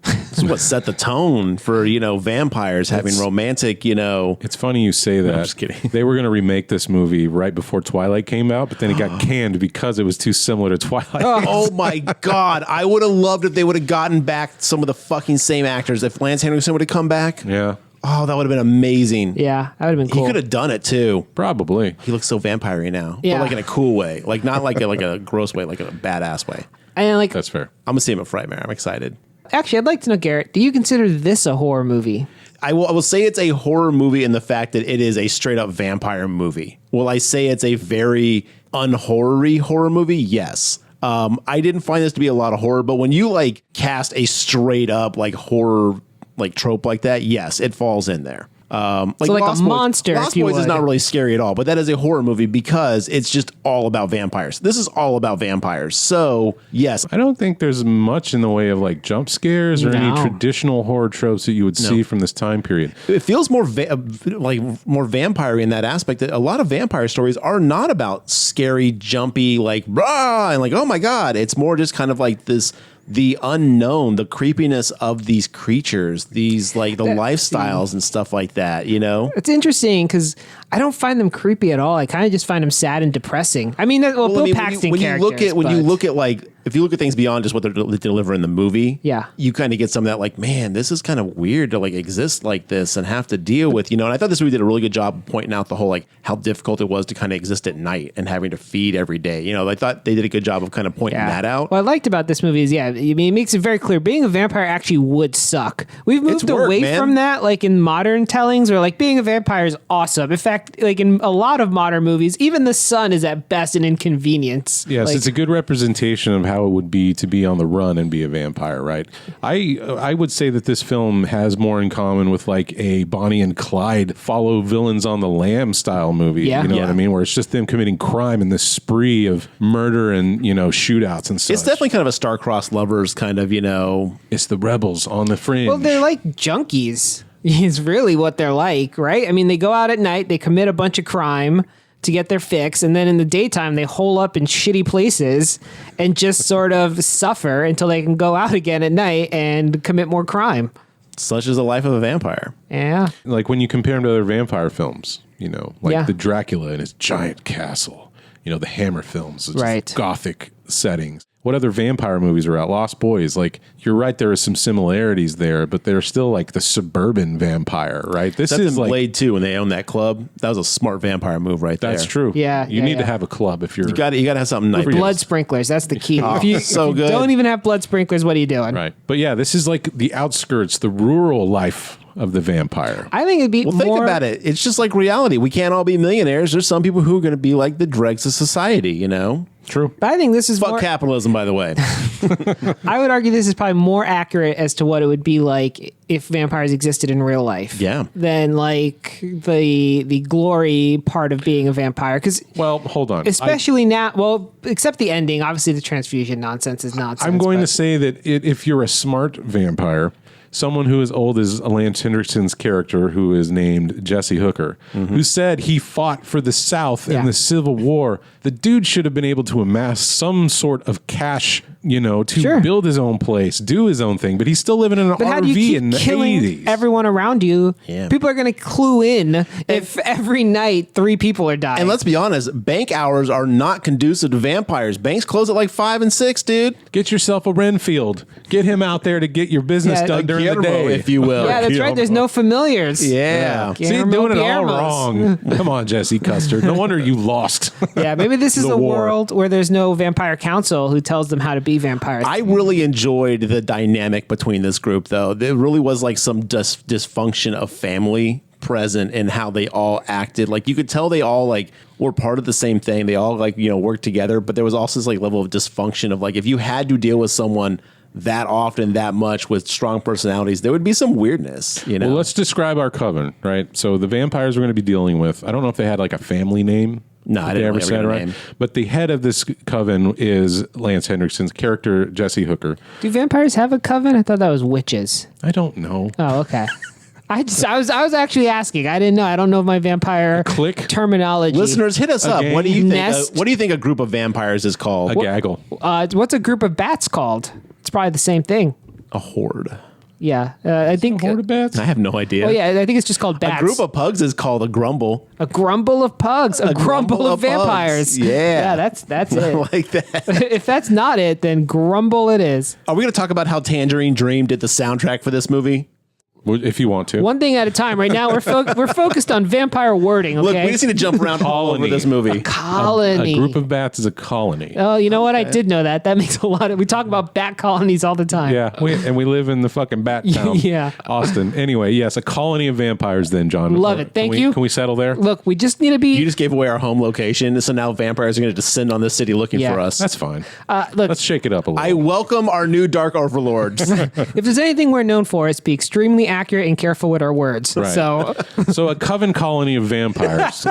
set the tone for, vampires having romantic, It's funny you say that. I'm just kidding. They were going to remake this movie right before Twilight came out, but then it got canned because it was too similar to Twilight. Oh my God. I would have loved if they would have gotten back some of the fucking same actors. If Lance Henriksen would have come back. Yeah, Oh, that would have been amazing. yeah, that would have been cool. He could have done it too. probably. He looks so vampire-y now. Yeah. But like in a cool way. Like not like a gross way, like in a badass way. And like That's fair. I'm gonna see him at Frightmare. I'm excited. actually, I'd like to know, Garrett, do you consider this a horror movie? I will say it's a horror movie in the fact that it is a straight up vampire movie. Will I say it's a very unhorror-y horror movie? Yes. I didn't find this to be a lot of horror, but when you like cast a straight up like horror like trope like that, yes, it falls in there. So like Lost a Boys- monster, if Lost you Boys is would. not really scary at all, but that is a horror movie because it's just all about vampires. This is all about vampires. So yes, I don't think there's much in the way of like jump scares or any No. traditional horror tropes that you would see from this time period. it feels more more vampire in that aspect. That a lot of vampire stories are not about scary, jumpy, like rah, and like oh my god. It's more just kind of like the unknown, the creepiness of these creatures, these like the lifestyles and stuff like that. It's interesting because I don't find them creepy at all. I kind of just find them sad and depressing. I mean, Bill Paxton when characters. you look at like if you look at things beyond just what they deliver in the movie, Yeah. you kind of get some of that like, man, this is kind of weird to like exist like this and have to deal with, And I thought this movie did a really good job of pointing out the whole like how difficult it was to kind of exist at night and having to feed every day. I thought they did a good job of kind of pointing that out. What I liked about this movie is, I mean, it makes it very clear being a vampire actually would suck. We've moved work, away man. from that, like in modern tellings, where like being a vampire is awesome. In fact, like in a lot of modern movies, even the sun is at best an inconvenience. Yes, Like, it's a good representation of how it would be to be on the run and be a vampire, right? I would say that this film has more in common with like a Bonnie and Clyde follow villains on the lamb style movie. Yeah. You know what Yeah. I mean? Where it's just them committing crime and this spree of murder and, shootouts and stuff. It's definitely kind of a star-crossed lovers kind of, It's the rebels on the fringe. well, they're like junkies. Is really what they're like, right? I mean, they go out at night, they commit a bunch of crime to get their fix, and then in the daytime they hole up in shitty places and just sort of suffer until they can go out again at night and commit more crime. such is the life of a vampire. Yeah. Like when you compare them to other vampire films, like Yeah. the Dracula and his giant castle, the Hammer films, it's just Right. Gothic settings. what other vampire movies are out? Lost Boys. Like, you're right, there are some similarities there, but they're still like the suburban vampire, right? This That's is in like Blade 2 when they own that club. That was a smart vampire move right there. that's true. Yeah, you yeah, need yeah. to have a club if you're You got to have something nice. Blood sprinklers. That's the key. If you so good. don't even have blood sprinklers, what are you doing? right. But yeah, this is like the outskirts, the rural life of the vampire. I think it'd be Well, more. think about it. It's just like reality. We can't all be millionaires. There's some people who are going to be like the dregs of society, you know? True. But I think this is Fuck more. capitalism, by the way. I would argue this is probably more accurate as to what it would be like if vampires existed in real life. Yeah. Than like the glory part of being a vampire. Because Well, hold on. especially now, well, except the ending, obviously the transfusion nonsense is nonsense. I'm going but- to say that if you're a smart vampire, someone who is old as Lance Henriksen's character, who is named Jesse Hooker, who said he fought for the South Yeah. in the Civil War, the dude should have been able to amass some sort of cash, to Sure. build his own place, do his own thing. But he's still living in an But how do you RV keep in the killing 80s. everyone around you? Yeah. People are going to clue in if every night 3 people are dying. And let's be honest, bank hours are not conducive to vampires. Banks close at like 5 and 6, dude. Get yourself a Renfield. Get him out there to get your business Yeah, done a during the Guillermo, day. if you will. yeah, that's right. There's no familiars. Yeah. See, Guillermo doing it all Guillermo's. wrong. Come on, Jesse Custer. No wonder you lost. Yeah, maybe this is The a war. world where there's no vampire council who tells them how to be vampires. I really enjoyed the dynamic between this group, though. There really was like some dysfunction of family present in how they all acted. Like you could tell they all like were part of the same thing. They all like, worked together, but there was also this like level of dysfunction of like, if you had to deal with someone that often, that much with strong personalities, there would be some weirdness, Well, let's describe our coven, right? So the vampires we're going to be dealing with, I don't know if they had like a family name. No, I if didn't they really ever said ever right. name. But the head of this coven is Lance Henriksen's character, Jesse Hooker. Do vampires have a coven? I thought that was witches. I don't know. Oh, okay. I was actually asking. I didn't know. I don't know my vampire clique? terminology. Listeners, hit us up. gang? What do you think? Nest? What do you think a group of vampires is called? A gaggle. What's a group of bats called? It's probably the same thing. A horde. Yeah, I think. Horde of bats? I have no idea. Oh yeah, I think it's just called A bats. group of pugs is called a grumble. A grumble of pugs. A grumble of pugs. vampires. Yeah. that's I it. like that. If that's not it, then grumble it is. Are we going to talk about how Tangerine Dream did the soundtrack for this movie? If you want to. One thing at a time. Right now, we're focused on vampire wording. Okay. Look, we just need to jump around all over Colony. this movie. Colony. A group of bats is a colony. Oh, you know what? I did know that. That makes a lot of. We talk about bat colonies all the time. Yeah, we live in the fucking bat town. Yeah. Austin. Anyway, yes, a colony of vampires then, John. Love it. Thank you. Can we settle there? Look, we just need to be. You just gave away our home location, so now vampires are going to descend on this city looking Yeah. for us. That's fine. Look, Let's shake it up a little. I welcome our new dark overlords. if there's anything we're known for, it's be extremely accurate and careful with our words. Right. So, So a coven colony of vampires.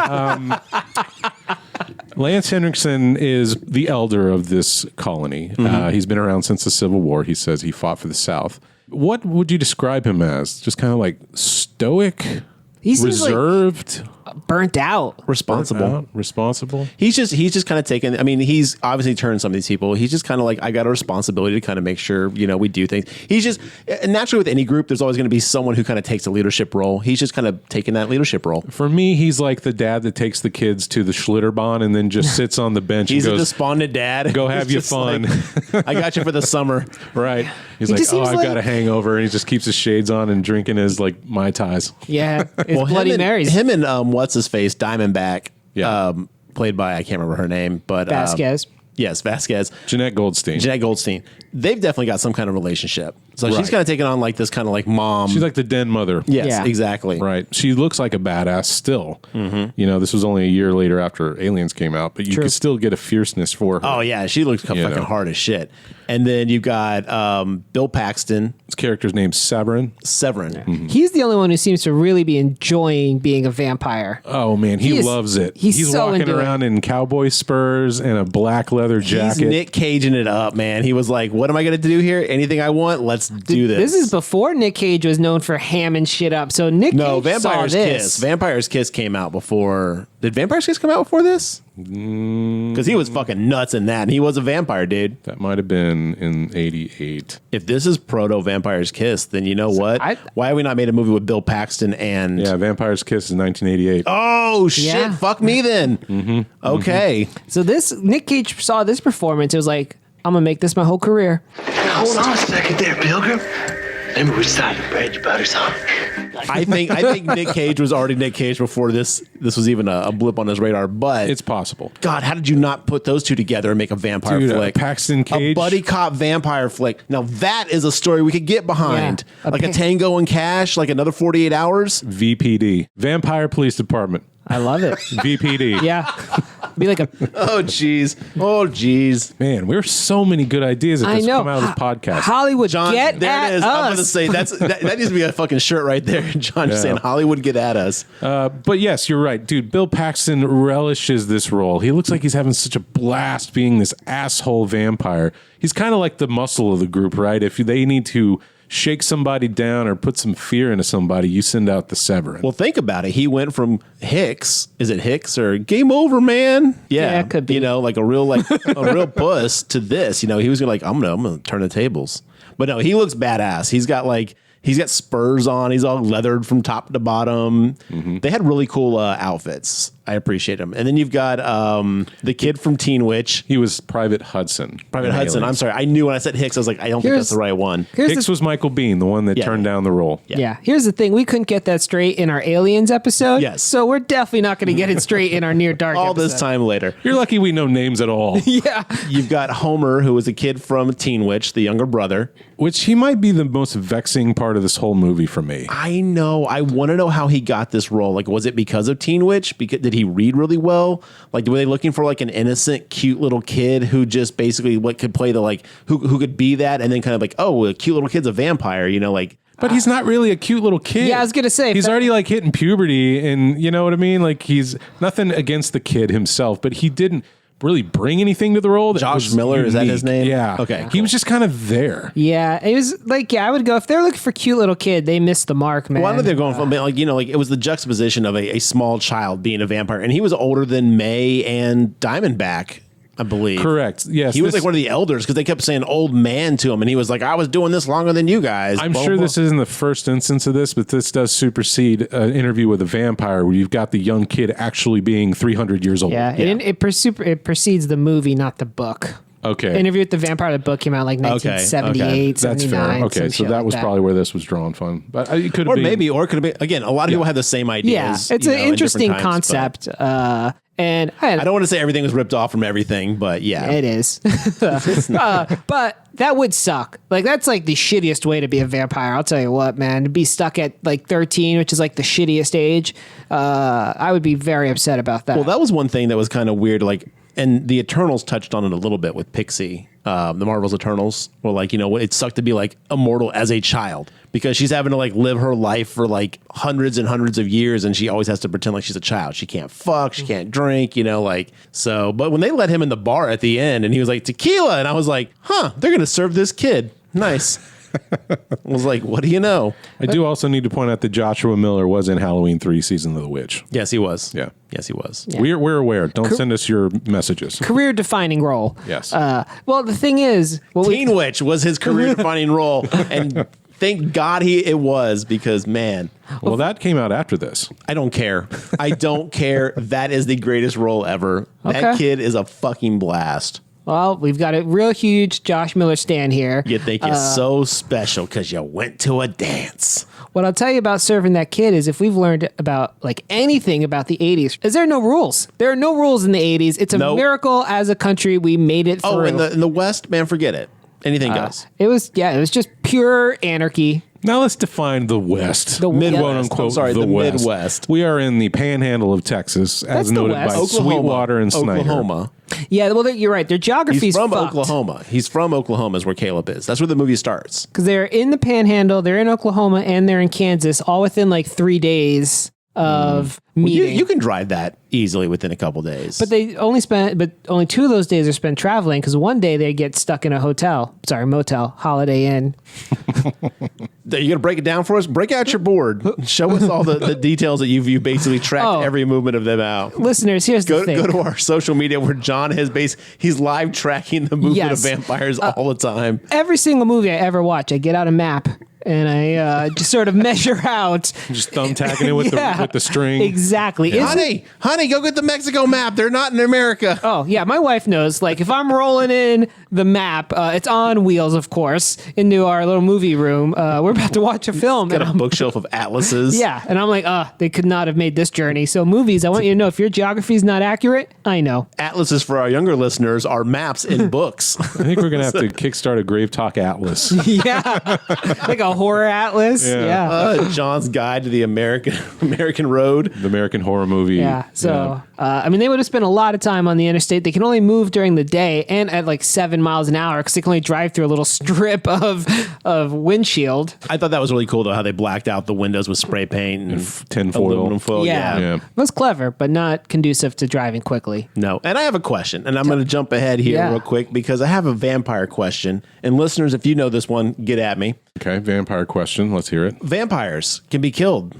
Lance Henriksen is the elder of this colony. He's been around since the Civil War. He says he fought for the South. What would you describe him as? Just kind of like stoic, he seems reserved, burnt out. Responsible. responsible. He's just kind of taken. I mean, he's obviously turned some of these people. He's just kind of like, I got a responsibility to kind of make sure we do things. He's just naturally with any group, there's always going to be someone who kind of takes a leadership role. He's just kind of taking that leadership role. For me, he's like the dad that takes the kids to the Schlitterbahn and then just sits on the bench He's and a goes, despondent dad. "Go have He's your just fun." like, I got you for the summer. right. He's He like, just "Oh, seems I've like- got a hangover," and he just keeps his shades on and drinking his like Mai Tais. Yeah, it's Bloody him and, Marys. Him and what's his face, Diamondback, Yeah. played by I can't remember her name, but Vasquez. Yes, Vasquez. Jenette Goldstein. Jenette Goldstein. They've definitely got some kind of relationship. So Right. she's kind of taking on like this kind of like mom. She's like the den mother. yes, Yeah. exactly. Right. She looks like a badass still. Mm-hmm. This was only a year later after Aliens came out, but you True. could still get a fierceness for her. Oh yeah, she looks fucking know. hard as shit. And then you've got Bill Paxton, His character's name's Severin. Severin. He's the only one who seems to really be enjoying being a vampire. Oh man, he He is- loves it. he's so walking into it. around in cowboy spurs and a black leather He's jacket. Nick Caging it up, man. He was like, "What am I going to do here? Anything I want, let's do this." This is before Nick Cage was known for hamming shit up. So Nick no Cage saw Vampire's this. Kiss. Vampire's Kiss came out before. Did Vampire's Kiss come out before this? Because he was fucking nuts in that, and he was a vampire, dude. That might have been in '88. If this is proto Vampire's Kiss, then you know what? Why have we not made a movie with Bill Paxton and? Yeah, Vampire's Kiss is 1988. Oh shit! Yeah. Fuck me then. Okay. So this Nick Cage saw this performance. It was like, I'm going to make this my whole career. Hold on a second there, Pilgrim. Remember which side you bread your butter's on. I think Nick Cage was already Nick Cage before this was even a blip on his radar. But It's possible. God, how did you not put those two together and make a vampire flick? Paxton Cage. A buddy cop vampire flick. Now that is a story we could get behind. Yeah. Like a Tango and Cash, like another 48 Hours. VPD. Vampire Police Department. I love it. VPD. Yeah. Be like a... Oh, jeez. Man, we're so many good ideas that I just know. come out of this podcast. Hollywood, John, get there at it is. us. I'm going to say that needs to be a fucking shirt right there. John just saying Hollywood, get at us. But yes, you're right. Dude, Bill Paxton relishes this role. He looks like he's having such a blast being this asshole vampire. He's kind of like the muscle of the group, right? If they need to shake somebody down or put some fear into somebody, you send out the Severin. Well, think about it. He went from Hicks. Is it Hicks or game over, man? Yeah, it could be. You know, like a real puss to this. You know, he was gonna I'm gonna turn the tables. But no, he looks badass. He's got spurs on. He's all leathered from top to bottom. Mm-hmm. They had really cool outfits. I appreciate them. And then you've got the kid from Teen Witch. He was Private Hudson. Private Hudson. I'm sorry. I knew when I said Hicks, I was like, I don't think that's the right one. Hicks was Michael Bean, the one that turned down the role. Yeah. Here's the thing. We couldn't get that straight in our Aliens episode. Yes. So we're definitely not going to get it straight in our Near Dark All episode. this time later. You're lucky we know names at all. Yeah. You've got Homer, who was a kid from Teen Witch, the younger brother. Which he might be the most vexing part of this whole movie for me. I know. I want to know how he got this role. Like, was it because of Teen Witch? Did he read really well? Like, were they looking for like an innocent, cute little kid who just basically could play the who could be that, and then kind of like, oh, a cute little kid's a vampire, you know, like. But he's not really a cute little kid. Yeah, I was gonna say, he's already like hitting puberty, and you know what I mean. Like, he's nothing against the kid himself, but he didn't really bring anything to the role. That Josh was Miller, unique. is that his name? Yeah. Okay, He cool. was just kind of there. Yeah. It was like, I would go, if they're looking for cute little kid, they missed the mark, man. Well, I know they're going from it was the juxtaposition of a small child being a vampire, and he was older than May and Diamondback, I believe. Correct. Yes. He was like one of the elders because they kept saying old man to him, and he was like, I was doing this longer than you guys. I'm Blah, sure blah, this isn't the first instance of this, but this does supersede an interview with a vampire where you've got the young kid actually being 300 years old. Yeah. It precedes the movie, not the book. Okay. Interview with the Vampire, the book came out like 1978, That's 79. fair. Okay, some so shit that like was probably where this was drawn from. But it could have Or been. maybe, or it could have been, again, a lot of people have the same ideas. Yeah, it's an in interesting different times, concept. And I don't want to say everything was ripped off from everything, but yeah. it is. But that would suck. Like, that's like the shittiest way to be a vampire. I'll tell you what, man. To be stuck at like 13, which is like the shittiest age, I would be very upset about that. Well, that was one thing that was kind of weird. Like, and the Eternals touched on it a little bit with Pixie, the Marvel's Eternals. Well, like, you know, it sucked to be like immortal as a child because she's having to like live her life for like hundreds and hundreds of years, and she always has to pretend like she's a child. She can't fuck, she can't drink, you know, like so. But when they let him in the bar at the end, and he was like tequila, and I was like, huh, they're gonna serve this kid. Nice. I was like, what do you know? I do also need to point out that Joshua Miller was in Halloween 3 Season of the Witch. Yes, he was. Yeah. Yes, he was. Yeah. We're aware. Don't send us your messages. Career defining role. Yes. Well, the thing is, Teen Witch was his career defining role, and thank God it was, because man, Well, that came out after this. I don't care. I don't care. That is the greatest role ever. That Okay. kid is a fucking blast. well, we've got a real huge Josh Miller stand here. You think you're so special because you went to a dance. What I'll tell you about serving that kid is if we've learned about like anything about the 80s, is there are no rules. There are no rules in the 80s. It's a Nope. miracle as a country we made it through. Oh, in the West, man, forget it. Anything goes. It was just pure anarchy. Now let's define the West. The Mid, West. quote unquote, I'm sorry, the West. Midwest. We are in the panhandle of Texas, That's as the noted West. by Sweetwater and Snyder. Oklahoma. Yeah, well, you're right. Their geography's He's from fucked. Oklahoma. He's from Oklahoma is where Caleb is. That's where the movie starts. Because they're in the Panhandle, they're in Oklahoma, and they're in Kansas, all within like 3 days of meeting. You can drive that easily within a couple days. But only 2 of those days are spent traveling because one day they get stuck in a motel, Holiday Inn. You're going to break it down for us? Break out your board. Show us all the details that you basically tracked every movement of them out. Listeners, here's the thing. Go to our social media where John he's live tracking the movement Yes. of vampires all the time. Every single movie I ever watch, I get out a map and I just sort of measure out. Just thumbtacking it with the string. Exactly. Honey, go get the Mexico map. They're not in America. Oh, yeah. My wife knows. Like, if I'm rolling in the map, it's on wheels, of course, into our little movie room. We're about to watch a film. Got a bookshelf of atlases. Yeah. And I'm like, they could not have made this journey. So movies, I want you to know, if your geography is not accurate, I know. Atlases for our younger listeners are maps in books. I think we're going to have to kickstart a GraveTalk Atlas. Yeah. Like a horror atlas. Yeah. John's Guide to the American Road. The American horror movie. Yeah. So, I mean, they would have spent a lot of time on the interstate. They can only move during the day and at like 7 miles an hour because they can only drive through a little strip of windshield. I thought that was really cool, though, how they blacked out the windows with spray paint and tinfoil. Aluminum foil. Yeah. It was clever, but not conducive to driving quickly. No. And I have a question, and I'm going to jump ahead here real quick because I have a vampire question. And listeners, if you know this one, get at me. Okay, vampire question. Let's hear it. Vampires can be killed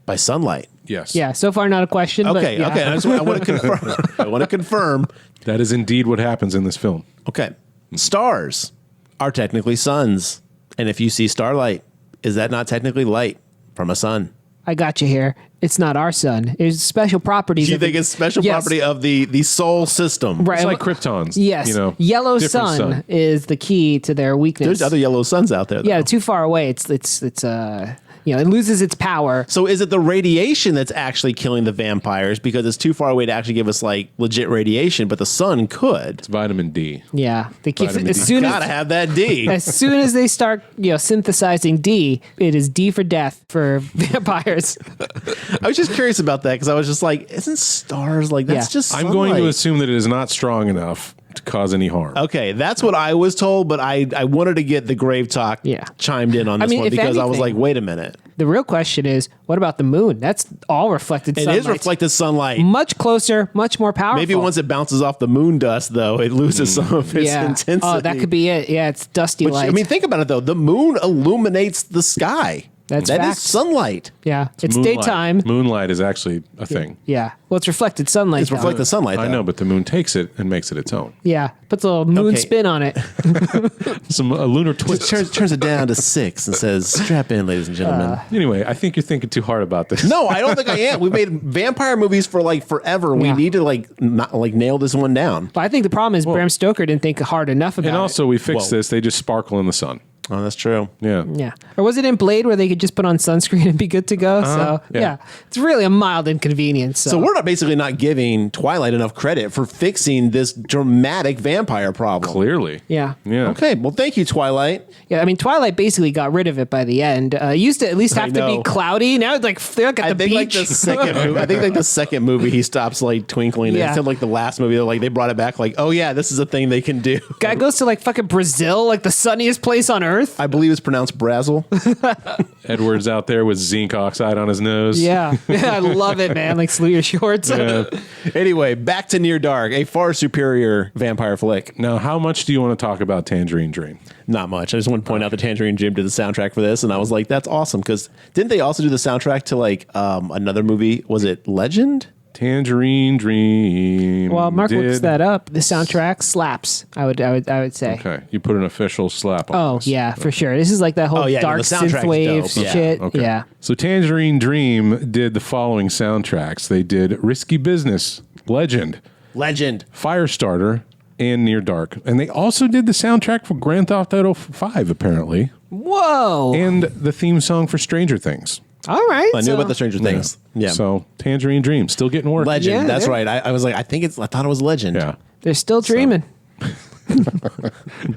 by sunlight. Yes. Yeah, so far not a question. Okay, but yeah. okay. I want to confirm. I want to confirm. That is indeed what happens in this film. Okay. Stars are technically suns. And if you see starlight, is that not technically light from a sun? I got you here. It's not our sun. It's special properties. Do you think it's special property of the solar system? Right. It's like Kryptons. Yes. You know, yellow sun is the key to their weakness. There's other yellow suns out there, though. Yeah, too far away. It's it loses its power. So is it the radiation that's actually killing the vampires because it's too far away to actually give us like legit radiation, but the sun could? It's vitamin D. Yeah. They keep Vitamin as D. soon Gotta as have that D. as soon as they start, synthesizing D, it is D for death for vampires. I was just curious about that because I was just like, isn't stars like that's just sunlight? I'm going to assume that it is not strong enough to cause any harm. Okay, that's what I was told, but I wanted to get the GraveTalk chimed in on this one because I was like, wait a minute. The real question is, what about the moon? That's all reflected sunlight. It is reflected sunlight. Much closer, much more powerful. Maybe once it bounces off the moon dust, though, it loses some of its intensity. Oh, that could be it. Yeah, it's dusty light. I mean, think about it, though. The moon illuminates the sky. That fact. is sunlight. Yeah, it's Moonlight. daytime. Moonlight is actually a thing. Yeah. Well, it's reflected sunlight. It's reflected sunlight, though. I know, but the moon takes it and makes it its own. Yeah, puts a little moon spin on it. A lunar twist. Turns it down to 6 and says, strap in, ladies and gentlemen. Anyway, I think you're thinking too hard about this. No, I don't think I am. We've made vampire movies for like forever. We need to not nail this one down. But I think the problem is Bram Stoker didn't think hard enough about it. And also, we fixed this. They just sparkle in the sun. Oh, that's true. Yeah. Yeah. Or was it in Blade where they could just put on sunscreen and be good to go? So, yeah. It's really a mild inconvenience. So we're basically not giving Twilight enough credit for fixing this dramatic vampire problem. Clearly. Yeah. Yeah. Okay. Well, thank you, Twilight. Yeah. I mean, Twilight basically got rid of it by the end. It used to at least have to be cloudy. Now it's like they're like at the beach. Like the second movie, I think like the second movie, he stops like twinkling. Yeah. Instead of like the last movie, they brought it back like, oh yeah, this is a thing they can do. Guy goes to like fucking Brazil, like the sunniest place on earth. I believe it's pronounced Brazil. Edward's out there with zinc oxide on his nose. Yeah. I love it, man. Like salute your shorts. Yeah. Anyway, back to Near Dark, a far superior vampire flick. Now, how much do you want to talk about Tangerine Dream? Not much. I just want to point out that Tangerine Dream did the soundtrack for this, and I was like, that's awesome. Because didn't they also do the soundtrack to like another movie? Was it Legend? Tangerine Dream. Well, Mark looks that up. The soundtrack slaps. I would say. Okay, you put an official slap on. Oh this. yeah, for sure. This is like that whole dark the soundtrack's synthwave dope. shit. Okay. Yeah. So Tangerine Dream did the following soundtracks. They did Risky Business, Legend, Firestarter, and Near Dark. And they also did the soundtrack for Grand Theft Auto 5, apparently. Whoa. And the theme song for Stranger Things. All right. I knew about the Stranger Things. Yeah. So Tangerine Dream still getting work. Legend. Yeah, that's yeah. right. I was like, I thought it was Legend. Yeah. They're still dreaming.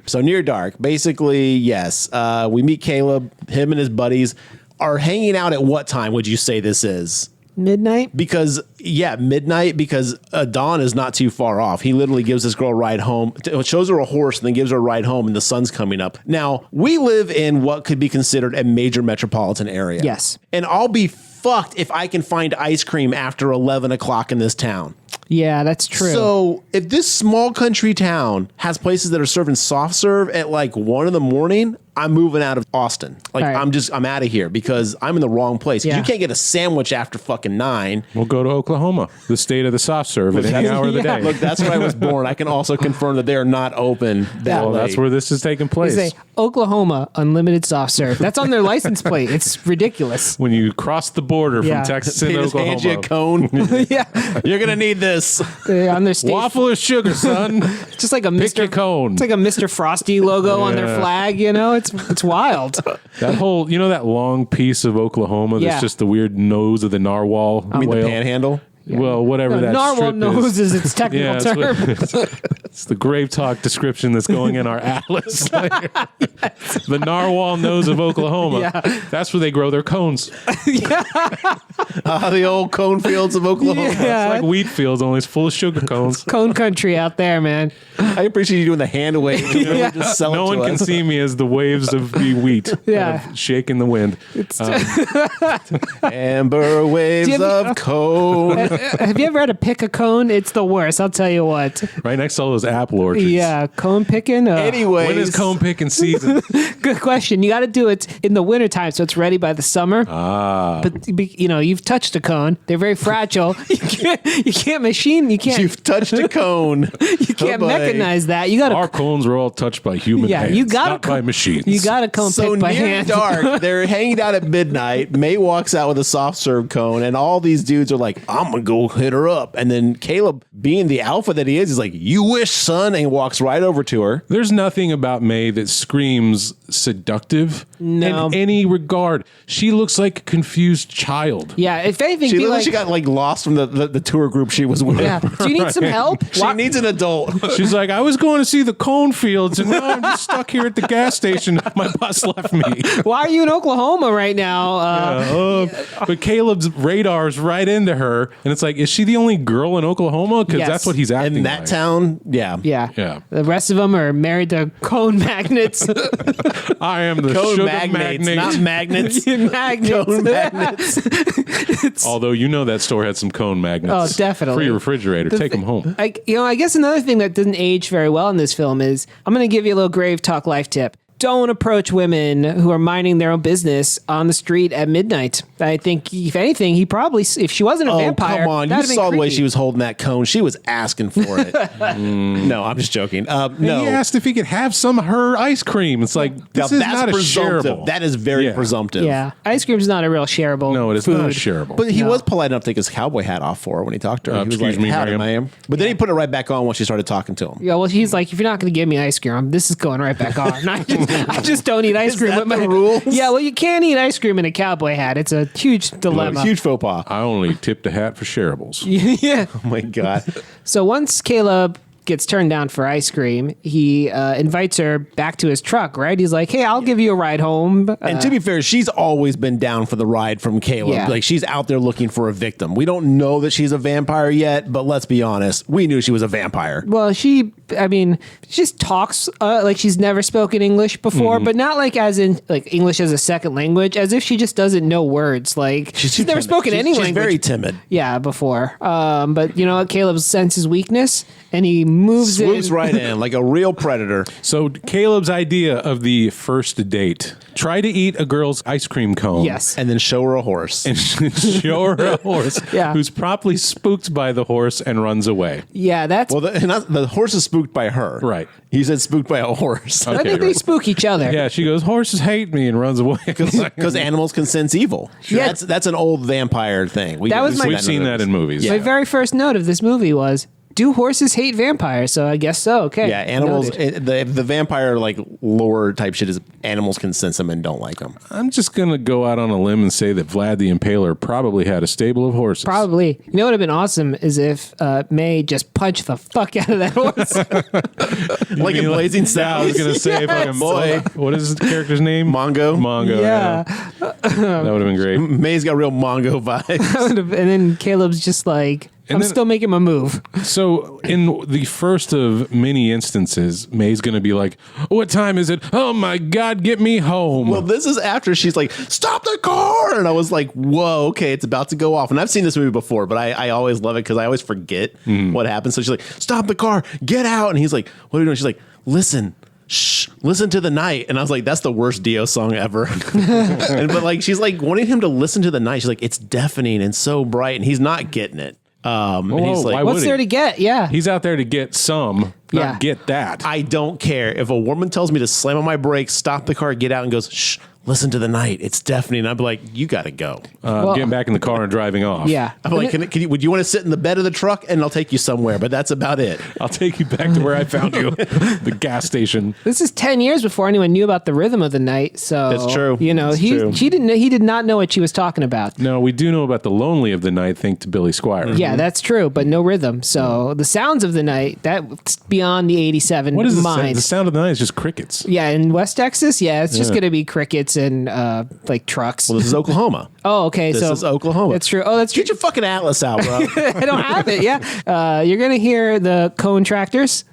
So Near Dark, basically, yes. We meet Caleb. Him and his buddies are hanging out at what time would you say this is? Midnight? Because, midnight, because dawn is not too far off. He literally gives this girl a ride home, shows her a horse, and then gives her a ride home, and the sun's coming up. Now, we live in what could be considered a major metropolitan area. Yes. And I'll be fucked if I can find ice cream after 11 o'clock in this town. Yeah, that's true. So if this small country town has places that are serving soft serve at like 1 in the morning, I'm moving out of Austin. Like, Right. I'm out of here because I'm in the wrong place. Yeah. You can't get a sandwich after fucking 9. We'll go to Oklahoma, the state of the soft serve, at any hour of the day. Look, that's where I was born. I can also confirm that they are not open that Well, late. that's where this is taking place. They say Oklahoma unlimited soft serve. That's on their license plate. It's ridiculous. When you cross the border Yeah. from Texas They into just hand you a Oklahoma. cone. Yeah, You're gonna need this. on their state. Waffle or sugar, son? It's just like a Pick your Mr. cone. It's like a Mr. Frosty logo on their Yeah. flag. You know, it's wild. That whole, that long piece of Oklahoma that's Yeah. just the weird nose of the narwhal I mean, the whale. panhandle. Well, whatever that Narwhal strip nose is. is its technical it's term. it's the GraveTalk description that's going in our atlas. Later. The narwhal nose of Oklahoma. Yeah. That's where they grow their cones. The old cone fields of Oklahoma. Yeah. It's like wheat fields, only it's full of sugar cones. Cone country out there, man. I appreciate you doing the hand wave. Yeah. Just sell No it to one can us. see me as the waves of the wheat Yeah. that have shaken the wind. Amber waves Do you have- of cone. Have you ever had to pick a cone? It's the worst. I'll tell you what. Right next to all those apple orchards. Yeah, cone picking. Anyways, When is cone picking season? Good question. You got to do it in the wintertime so it's ready by the summer. But you've touched a cone. They're very fragile. You can't machine. You can't. you've touched a cone. You can't mechanize that. You got Our to. cones were all touched by human Yeah, hands, you got not by machines. You got to cone So pick by near hand. dark, they're hanging out at midnight. May walks out with a soft serve cone, and all these dudes are like, "I'm gonna go hit her up." And then Caleb, being the alpha that he is like, "You wish, son," and walks right over to her. There's nothing about May that screams seductive No. in any regard. She looks like a confused child. Yeah, if anything, She be looks like, like she got like lost from the tour group she was with. yeah. Do you need some help? She needs an adult. She's like, I was going to see the cone fields, and now I'm just stuck here at the gas station. My bus left me. Why are you in Oklahoma right now? But Caleb's radar's right into her, and it's like, is she the only girl in Oklahoma? Because Yes. that's what he's acting In that like. town, yeah. Yeah. Yeah. The rest of them are married to cone magnets. I am the Cone sugar magnates, magnate. not magnets. Magnets. Cone magnets. Although that store had some cone magnets. Oh, definitely. For your refrigerator. Take them home. I guess another thing that didn't age very well in this film is I'm going to give you a little grave talk life tip. Don't approach women who are minding their own business on the street at midnight. I think, if anything, he probably, if she wasn't a Oh, vampire, come on. You that'd have been saw the way creepy. she was holding that cone. She was asking for it. No, I'm just joking. And No. he asked if he could have some of her ice cream. It's like, Now, this is that's not a presumptive. shareable. That is very Yeah. presumptive. Yeah. Ice cream's not a real shareable No, it is food. not a shareable. But he was polite enough to take his cowboy hat off for her when he talked to her. He was excuse like, me, "Howdy, ma'am." ma'am." But then he put it right back on when she started talking to him. Yeah, well, he's like, if you're not going to give me ice cream, this is going right back on. I just don't eat ice cream that with the my rules? Yeah, well, you can't eat ice cream in a cowboy hat. It's a huge dilemma. Huge faux pas. I only tipped a hat for shareables. Yeah. Oh my God. So once Caleb gets turned down for ice cream, he invites her back to his truck, right? He's like, hey, I'll give you a ride home. And to be fair, she's always been down for the ride from Caleb. Yeah. Like, she's out there looking for a victim. We don't know that she's a vampire yet, but let's be honest. We knew she was a vampire. Well, she just talks like she's never spoken English before, but not like as in like English as a second language, as if she just doesn't know words. Like she's too never timid. spoken any She's language. very timid. Yeah, before. But you know what? Caleb senses weakness and he moves Swoops in. right in like a real predator. So Caleb's idea of the first date: try to eat a girl's ice cream cone. Yes. And then show her a horse. And show her a horse Yeah. who's promptly spooked by the horse and runs away. Yeah, that's. Well, the horse is spooked by her. Right. He said spooked by a horse. I Okay, think they right. spook each other. Yeah, she goes, horses hate me, and runs away. Because animals can sense evil. Yeah. That's an old vampire thing. That was my- We've seen that in movies. My very first note of this movie was, do horses hate vampires? So I guess so. Okay. Yeah, animals. Noted. The vampire like lore type shit is animals can sense them and don't like them. I'm just going to go out on a limb and say that Vlad the Impaler probably had a stable of horses. Probably. You know what would have been awesome is if May just punched the fuck out of that horse. Like in Blazing Yeah, I was Saddles. going to say, fucking Boy. what is the character's name? Mongo. Mongo. Yeah. That would have been great. May's got real Mongo vibes. And then Caleb's just like, I'm then- still making my move. So, in the first of many instances, May's going to be like, what time is it? Oh my God, get me home. Well, this is after she's like, stop the car. And I was like, whoa, okay, it's about to go off. And I've seen this movie before, but I always love it because I always forget what happens. So she's like, stop the car, get out. And he's like, what are you doing? She's like, listen, shh, listen to the night. And I was like, that's the worst Dio song ever. But like, she's like wanting him to listen to the night. She's like, it's deafening and so bright, and he's not getting it. And he's like, what's there to get? Yeah. He's out there to get some, not get that. I don't care. If a woman tells me to slam on my brakes, stop the car, get out, and goes, shh, listen to the night. It's deafening. I'd be like, you got to go. Getting back in the car and driving off. Yeah. I'm like, would you want to sit in the bed of the truck? And I'll take you somewhere, but that's about it. I'll take you back to where I found you, the gas station. This is 10 years before anyone knew about the rhythm of the night. So That's true. You know, That's true. he did not know what she was talking about. No, we do know about the lonely of the night, thanks to Billy Squier. Yeah, that's true, but no rhythm. So the sounds of the night, that's beyond the 87 What is mind. the sound of the night is just crickets. Yeah, in West Texas, it's just going to be crickets and like trucks. Well, this is Oklahoma. Oh, okay. This so is Oklahoma. That's true. Oh, that's true. Get your fucking atlas out, bro. I don't have it. Yeah. You're going to hear the cone tractors.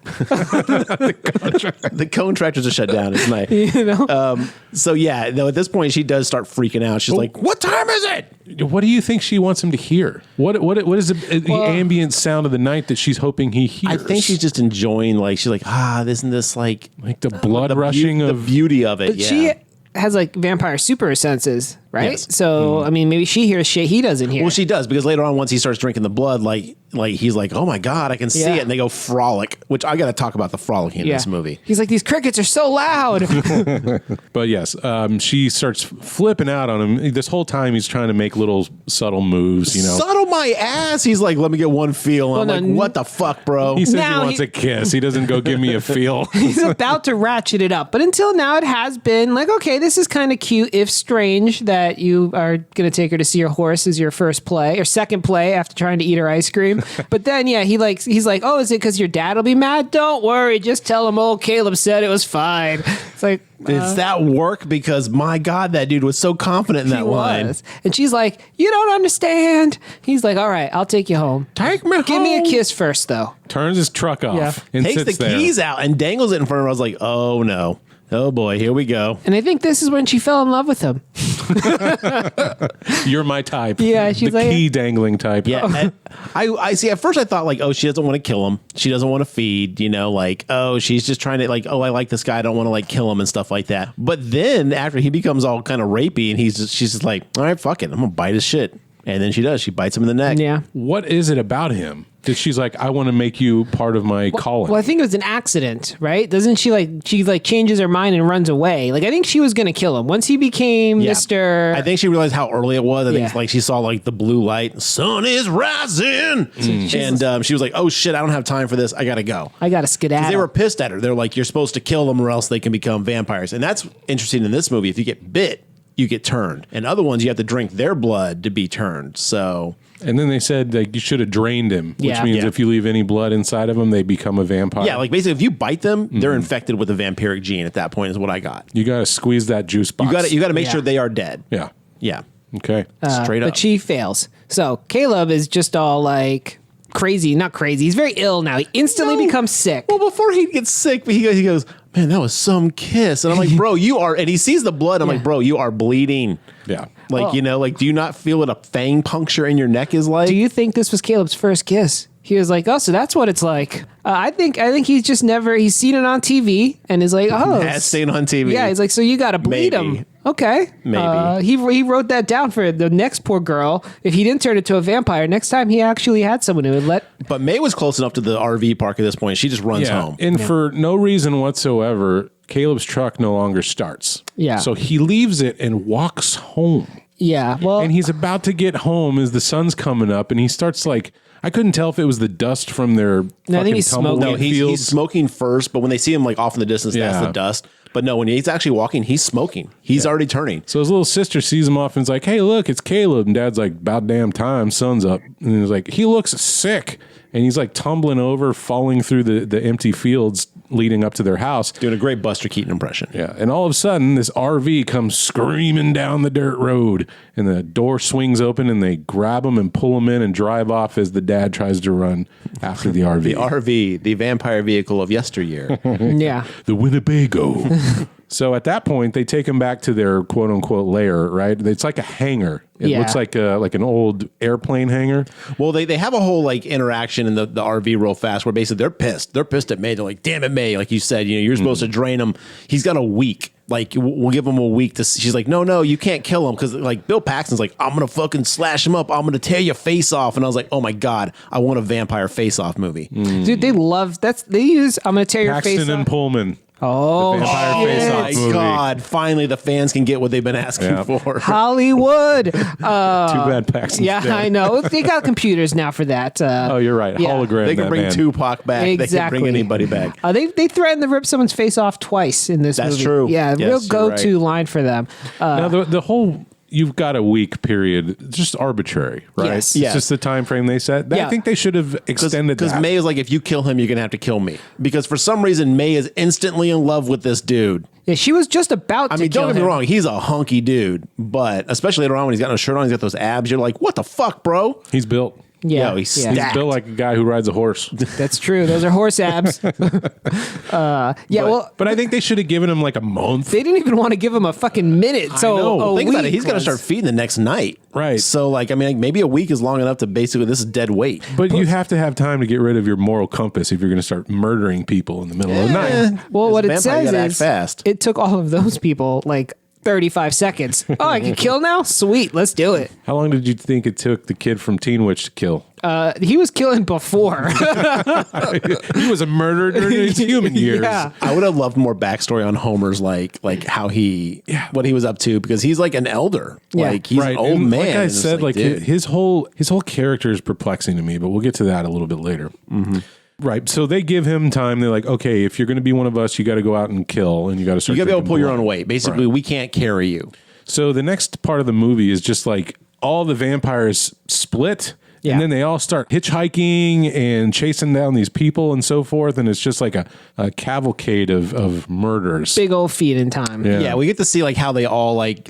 The cone tractors are shut down at night. You know? So yeah, though at this point she does start freaking out. She's like, "What time is it?" What do you think she wants him to hear? What is the ambient sound of the night that she's hoping he hears? I think she's just enjoying, like, she's like, isn't this like the blood rushing the of beauty of it? But she has like vampire super senses, right? Yes. So, I mean, maybe she hears shit he doesn't hear. Well, she does, because later on, once he starts drinking the blood, like he's like, oh my God, I can see it. And they go frolic, which I got to talk about the frolicking in this movie. He's like, these crickets are so loud. But yes, she starts flipping out on him. This whole time he's trying to make little subtle moves, you know. Subtle my ass. He's like, let me get one feel. And I'm like, what the fuck, bro? He says Now he wants a kiss. He doesn't go give me a feel. He's about to ratchet it up. But until now, it has been like, okay, this is kind of cute, if strange, that you are going to take her to see your horse as your first play or second play after trying to eat her ice cream. But then, he's like, oh, is it because your dad will be mad? Don't worry. Just tell him old Caleb said it was fine. It's like, It's that work, because my God, that dude was so confident in that line. And she's like, you don't understand. He's like, all right, I'll take you home. Take me Give me a home. kiss first, though. Turns his truck off Yeah. and Takes sits the there. keys out and dangles it in front of her. I was like, oh no. Oh boy, here we go. And I think this is when she fell in love with him. You're my type. Yeah, she's the like- key dangling type. Yeah, and I see. At first, I thought like, oh, she doesn't want to kill him. She doesn't want to feed. You know, like, oh, she's just trying to like, oh, I like this guy. I don't want to like kill him and stuff like that. But then after he becomes all kind of rapey, and she's just like, all right, fuck it, I'm gonna bite his shit. And then she does. She bites him in the neck. Yeah. What is it about him that she's like, I want to make you part of my calling? Well, I think it was an accident, right? Doesn't she changes her mind and runs away? Like, I think she was going to kill him. Once he became Yeah. Mr. I think she realized how early it was. I think Yeah. it's like she saw like the blue light. Sun is rising. And she was like, oh shit, I don't have time for this. I gotta go. I got to skedaddle. They were pissed at her. They're like, you're supposed to kill them or else they can become vampires. And that's interesting in this movie. If you get bit, you get turned. And other ones, you have to drink their blood to be turned. So And then they said like you should have drained him, which Yeah. means Yeah. if you leave any blood inside of them, they become a vampire. yeah, like basically if you bite them, they're infected with a vampiric gene at that point is what I got. You got to squeeze that juice box. You got to make Yeah. sure they are dead. Yeah. Yeah. Okay. Straight up. But she fails. So Caleb is just all like crazy. Not crazy. He's very ill now. He instantly becomes sick. Well, before he gets sick, he goes, man, that was some kiss. And I'm like, bro, you are, and he sees the blood. I'm like, bro, you are bleeding. Yeah. Like, you know, like, do you not feel what a fang puncture in your neck is like? Do you think this was Caleb's first kiss? He was like, oh, so that's what it's like. I think he's just he's seen it on TV and is like, oh. Has seen on TV. Yeah, he's like, so you got to bleed Maybe. him. Okay. Maybe. He wrote that down for the next poor girl. If he didn't turn into a vampire, next time he actually had someone who would let. But May was close enough to the RV park at this point. She just runs Yeah. home. And for no reason whatsoever, Caleb's truck no longer starts. Yeah. So he leaves it and walks home. Yeah. Well, And he's about to get home as the sun's coming up, and he starts like, I couldn't tell if it was the dust from their No, I think fucking he's smoking. tumbleweed No, he's fields. smoking first, but when they see him like off in the distance, Yeah. that's the dust. But no, when he's actually walking, he's smoking. He's already turning. So his little sister sees him off and is like, hey, look, it's Caleb. And Dad's like, about damn time, sun's up. And he's like, he looks sick. And he's like tumbling over, falling through the empty fields leading up to their house. Doing a great Buster Keaton impression. Yeah. And all of a sudden, this RV comes screaming down the dirt road. And the door swings open and they grab him and pull him in and drive off as the dad tries to run after the RV. The RV, the vampire vehicle of yesteryear. yeah. The Winnebago. So at that point, they take him back to their quote unquote lair, right? It's like a hangar. It looks like an old airplane hangar. Well, they have a whole like interaction in the RV real fast where basically they're pissed. They're pissed at May. They're like, damn it, May. Like you said, you're supposed to drain him. He's got a week. Like, we'll give him a week to. She's like, no, you can't kill him because like Bill Paxton's like, I'm gonna fucking slash him up. I'm gonna tear your face off. And I was like, oh my god, I want a vampire face off movie. Dude, they love they use I'm gonna tear your face off. Paxton and Pullman. Oh, the vampire face off movie. God! Finally, the fans can get what they've been asking for. Hollywood. Too bad Paxton's dead. I know. They got computers now for that. You're right. Yeah. Hologram. They can bring Tupac back. Exactly. They can bring anybody back. They threatened to rip someone's face off twice in this movie. That's true. Yeah, Yes, real you're go-to right. line for them. Now the whole. You've got a week period, it's just arbitrary, right? Yes. It's just the time frame they set. I think they should have extended Because that. May is like, if you kill him, you're gonna have to kill me. Because for some reason, May is instantly in love with this dude. Yeah, she was just about to kill don't get me him. wrong, he's a hunky dude, but especially later on when he's got no shirt on, he's got those abs. You're like, what the fuck, bro? He's built. Yeah, Yo, he's yeah. stacked. He's built like a guy who rides a horse. That's true. Those are horse abs. But I think they should have given him like a month. They didn't even want to give him a fucking minute. So Think about it. week He's gonna was- start feeding the next night. Right. So like, I mean, like, maybe a week is long enough to basically this is dead weight. But you have to have time to get rid of your moral compass if you're going to start murdering people in the middle of the night. Well, As what a it vampire, says you gotta act is fast. it took all of those people like 35 seconds. Oh, I can kill now? Sweet, let's do it. How long did you think it took the kid from Teen Witch to kill? He was killing before. He was a murderer during his human years. Yeah. I would have loved more backstory on Homer's like how he what he was up to, because he's like an elder. Yeah. Like he's an old And man. Like I and it's said, like dude. his whole character is perplexing to me, but we'll get to that a little bit later. Mm-hmm. Right. So they give him time. They're like, okay, if you're going to be one of us, you got to go out and kill, and you got to start. you gotta be able to drinking pull your blood. own weight. Basically, we can't carry you. So the next part of the movie is just like all the vampires split. Yeah. And then they all start hitchhiking and chasing down these people and so forth. And it's just like a cavalcade of murders. Big old feet in time. Yeah, we get to see like how they all like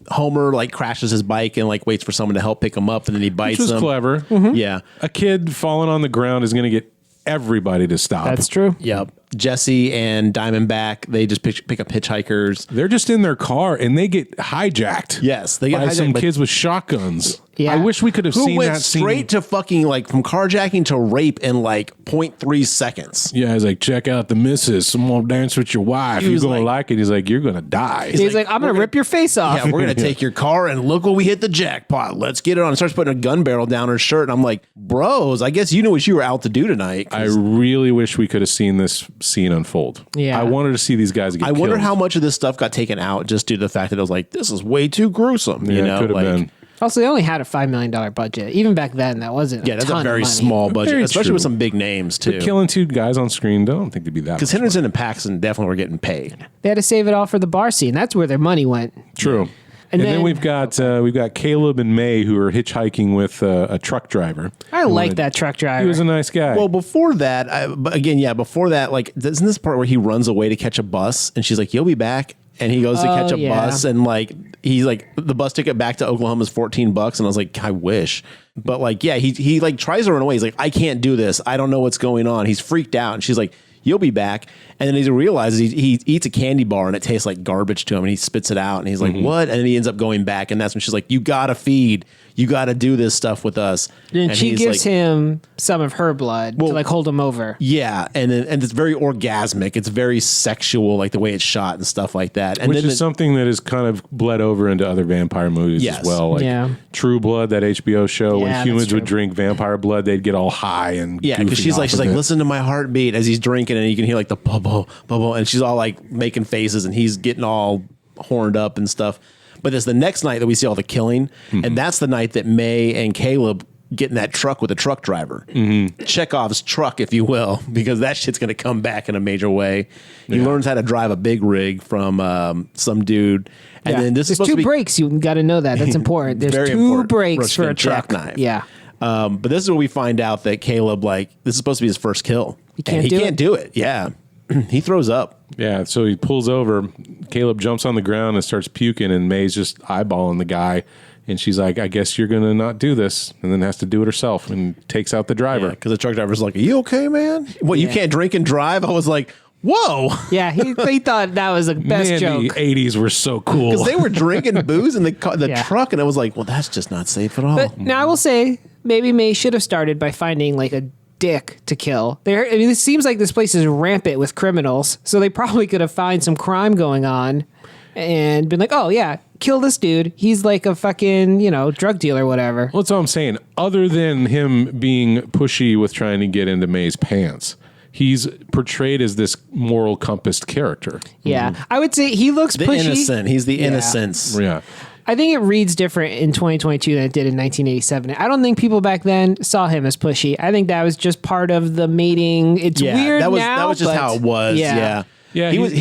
Homer like crashes his bike and like waits for someone to help pick him up, and then he bites Which was him. clever. Mm-hmm. Yeah. A kid falling on the ground is going to get everybody to stop. That's true. Yep. Jesse and Diamondback, they just pick up hitchhikers. They're just in their car and they get hijacked. Yes, they get by hijacked, some but- kids with shotguns. Yeah. I wish we could have Who seen went that scene. straight to fucking like from carjacking to rape in like 0.3 seconds. Yeah, he's like, check out the missus. Someone dance with your wife. He You're was going to like- like it. He's like, you're going to die. He's like, I'm going to rip your face off. Yeah, we're gonna take your car and look what we hit the jackpot. Let's get it on. And starts putting a gun barrel down her shirt, and I'm like, bros, I guess you knew what you were out to do tonight. I really wish we could have seen this scene unfold. Yeah. I wanted to see these guys get I wonder killed. how much of this stuff got taken out just due to the fact that it was like, this is way too gruesome. Yeah, You it know, could have like, been. Also, they only had a $5 million budget. Even back then, that wasn't yeah, that's ton a of very money. small budget, Very especially true. with some big names too. Killing two guys on screen, I don't think they'd be that Because much Henderson and Paxton definitely were getting paid. They had to save it all for the bar scene. That's where their money went. True. And then we've got Caleb and May who are hitchhiking with a truck driver. I like that truck driver. He was a nice guy. Well, before that, before that, like, isn't this part where he runs away to catch a bus, and she's like, "You'll be back," and he goes to catch a yeah. bus, and like, he's like, the bus ticket back to Oklahoma is $14, and I was like, I wish, but like, yeah, he like tries to run away. He's like, I can't do this. I don't know what's going on. He's freaked out, and she's like, you'll be back. And then he realizes he eats a candy bar and it tastes like garbage to him, and he spits it out, and he's like, what? And then he ends up going back, and that's when she's like, you gotta feed, you gotta do this stuff with us. and she he's gives like, him some of her blood to like hold him over. yeah, and it's very orgasmic. It's very sexual, like the way it's shot and stuff like that. And which then is something that has kind of bled over into other vampire movies Yes. as well. Like Yeah. True Blood, that HBO show, Yeah, when that's humans would true. drink vampire blood, they'd get all high and yeah, because goofy she's off like, of it. listen to my heartbeat as he's drinking, and you can hear like the bubble, bubble, and she's all like making faces, and he's getting all horned up and stuff. But it's the next night that we see all the killing, and that's the night that May and Caleb get in that truck with the truck driver. Chekhov's truck, if you will, because that shit's going to come back in a major way. He learns how to drive a big rig from some dude. And then this is There's supposed two to be brakes. You got to know that. That's important. There's Very two important. brakes for a Roasting truck. jackknife. Yeah. But this is where we find out that Caleb, like, this is supposed to be his first kill. can't he do can't it? do it. Yeah. He throws up. Yeah, so he pulls over. Caleb jumps on the ground and starts puking, and May's just eyeballing the guy. And she's like, I guess you're going to not do this. And then has to do it herself and takes out the driver. Because the truck driver's like, are you okay, man? What, you can't drink and drive? I was like, Whoa. Yeah, he thought that was the best Man, joke. the 80s were so cool. Because they were drinking booze in the Yeah. truck, and I was like, well, that's just not safe at all. But now I will say, maybe May should have started by finding like a dick to kill. It seems like this place is rampant with criminals, so they probably could have found some crime going on and been like, oh yeah, kill this dude. He's like a fucking, drug dealer or whatever. Well, that's all I'm saying. Other than him being pushy with trying to get into May's pants, he's portrayed as this moral compassed character. Yeah. I would say he looks the pushy. innocent. He's the Yeah. innocence. Yeah. I think it reads different in 2022 than it did in 1987. I don't think people back then saw him as pushy. I think that was just part of the mating. It's weird that was now. that was just but how it was. Yeah. Yeah, he was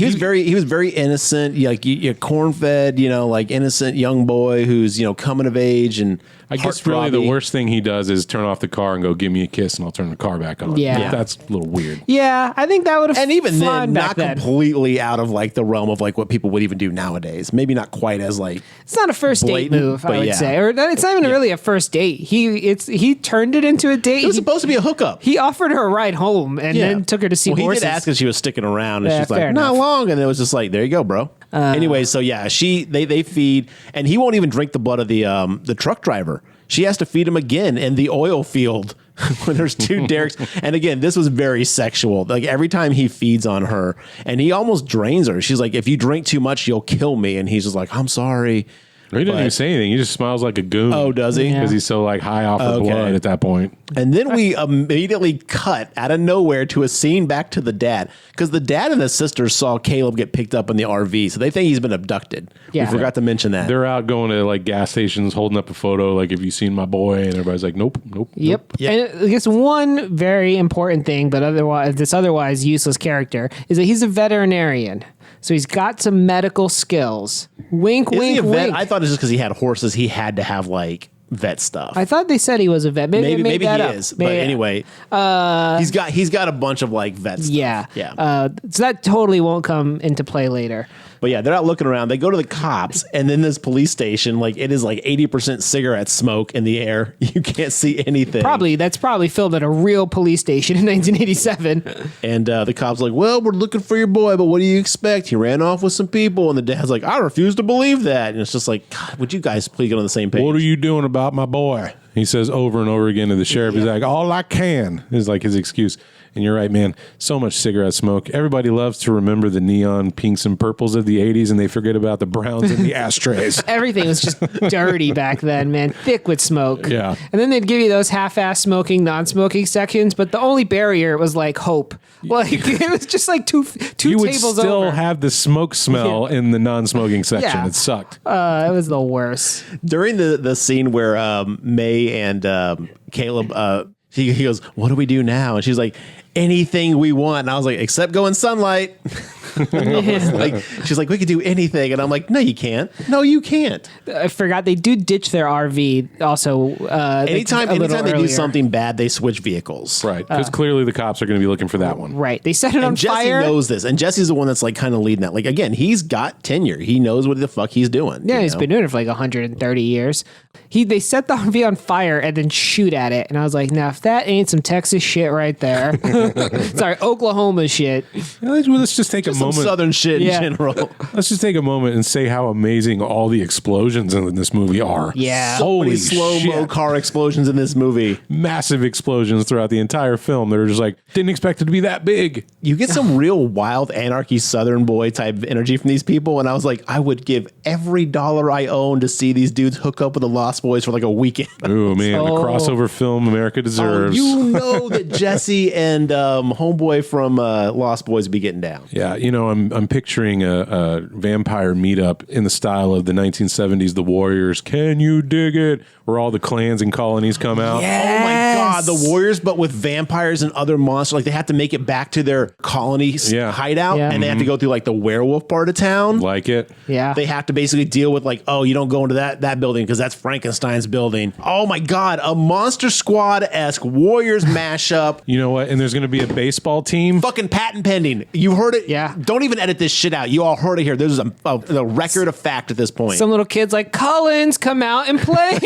very innocent, like you corn fed, like innocent young boy who's coming of age, and I guess really the worst thing he does is turn off the car and go, give me a kiss and I'll turn the car back on. Yeah. That's a little weird. Yeah, I think that would have. And even fun then, back not then. completely out of like the realm of like what people would even do nowadays. Maybe not quite as like It's not a first date blatant, move, I but would yeah. say, or it's not even really a first date. He turned it into a date. it was supposed to be a hookup. He offered her a ride home and then took her to see well, horses. He did ask if she was sticking around, and Yeah, she's fair like, not enough. long, and it was just like, there you go, bro. Anyway, so yeah, they feed, and he won't even drink the blood of the truck driver. She has to feed him again in the oil field when there's two derricks. And again, this was very sexual. Like every time he feeds on her, and he almost drains her. She's like, if you drink too much, you'll kill me. And he's just like, I'm sorry. He doesn't even say anything. He just smiles like a goon. Oh, does he? Because he's so like high off the blood at that point. And then we immediately cut out of nowhere to a scene back to the dad, because the dad and the sister saw Caleb get picked up in the RV, so they think he's been abducted. Yeah. We forgot to mention that. They're out going to like gas stations holding up a photo like, have you seen my boy? And everybody's like, nope. Yep. And I guess one very important thing, but otherwise useless character, is that he's a veterinarian. So he's got some medical skills. Wink, Is he wink, a vet? wink. I thought it was just because he had horses, he had to have like vet stuff. I thought they said he was a vet. Maybe Maybe that he up. is. Maybe- But anyway, he's got a bunch of like vet stuff. Yeah. Yeah. So that totally won't come into play later. But yeah, they're out looking around. They go to the cops, and then this police station, like it is like 80% cigarette smoke in the air. You can't see anything. That's probably filmed at a real police station in 1987. And the cop's like, well, we're looking for your boy, but what do you expect? He ran off with some people. And the dad's like, I refuse to believe that. And it's just like, God, would you guys please get on the same page? What are you doing about my boy? He says over and over again to the sheriff. He's like, all I can is like his excuse. And you're right, man. So much cigarette smoke. Everybody loves to remember the neon pinks and purples of the 80s, and they forget about the browns and the ashtrays. Everything was just dirty back then, man. Thick with smoke. Yeah. And then they'd give you those half-ass smoking, non-smoking sections, but the only barrier was like hope. Like it was just like two You would tables still over. have the smoke smell in the non-smoking section. Yeah. It sucked. It was the worst. During the scene where May and Caleb, he goes, what do we do now? And she's like, anything we want. And I was like, except go in sunlight. She's like, we could do anything. And I'm like, no, you can't. No, you can't. I forgot they do ditch their RV also. Anytime they do something bad, they switch vehicles. Right. Because clearly the cops are going to be looking for that one. Right. They set it on And Jesse fire. knows this. And Jesse's the one that's like kind of leading that. Like, again, he's got tenure. He knows what the fuck he's doing. Yeah, you he's know? been doing it for like 130 years. They set the RV on fire and then shoot at it. And I was like, now, if that ain't some Texas shit right there. Sorry, Oklahoma shit. Let's just take a Some moment. southern shit Yeah. in general. Let's just take a moment and say how amazing all the explosions in this movie are. Yeah. So many Holy slow-mo shit. car explosions in this movie. Massive explosions throughout the entire film that are just like, didn't expect it to be that big. You get some real wild anarchy southern boy type energy from these people. And I was like, I would give every dollar I own to see these dudes hook up with the Lost Boys for like a weekend. Oh, man. The Oh. crossover film America deserves. You know that Jesse and homeboy from Lost Boys be getting down. Yeah, I'm picturing a vampire meetup in the style of the 1970s, The Warriors. Can you dig it? Where all the clans and colonies come out. Oh my God, the Warriors, but with vampires and other monsters. Like they have to make it back to their colony hideout, Yeah. and they have to go through like the werewolf part of town. Like it. Yeah. They have to basically deal with like, oh, you don't go into that building because that's Frankenstein's building. Oh my God, a Monster Squad-esque Warriors mashup. You know what? And there's going to be a baseball team. Fucking patent pending. You heard it. Yeah. don't even edit this shit out. You all heard it here. There's a record of fact at this point. Some little kids like, Collins, come out and play.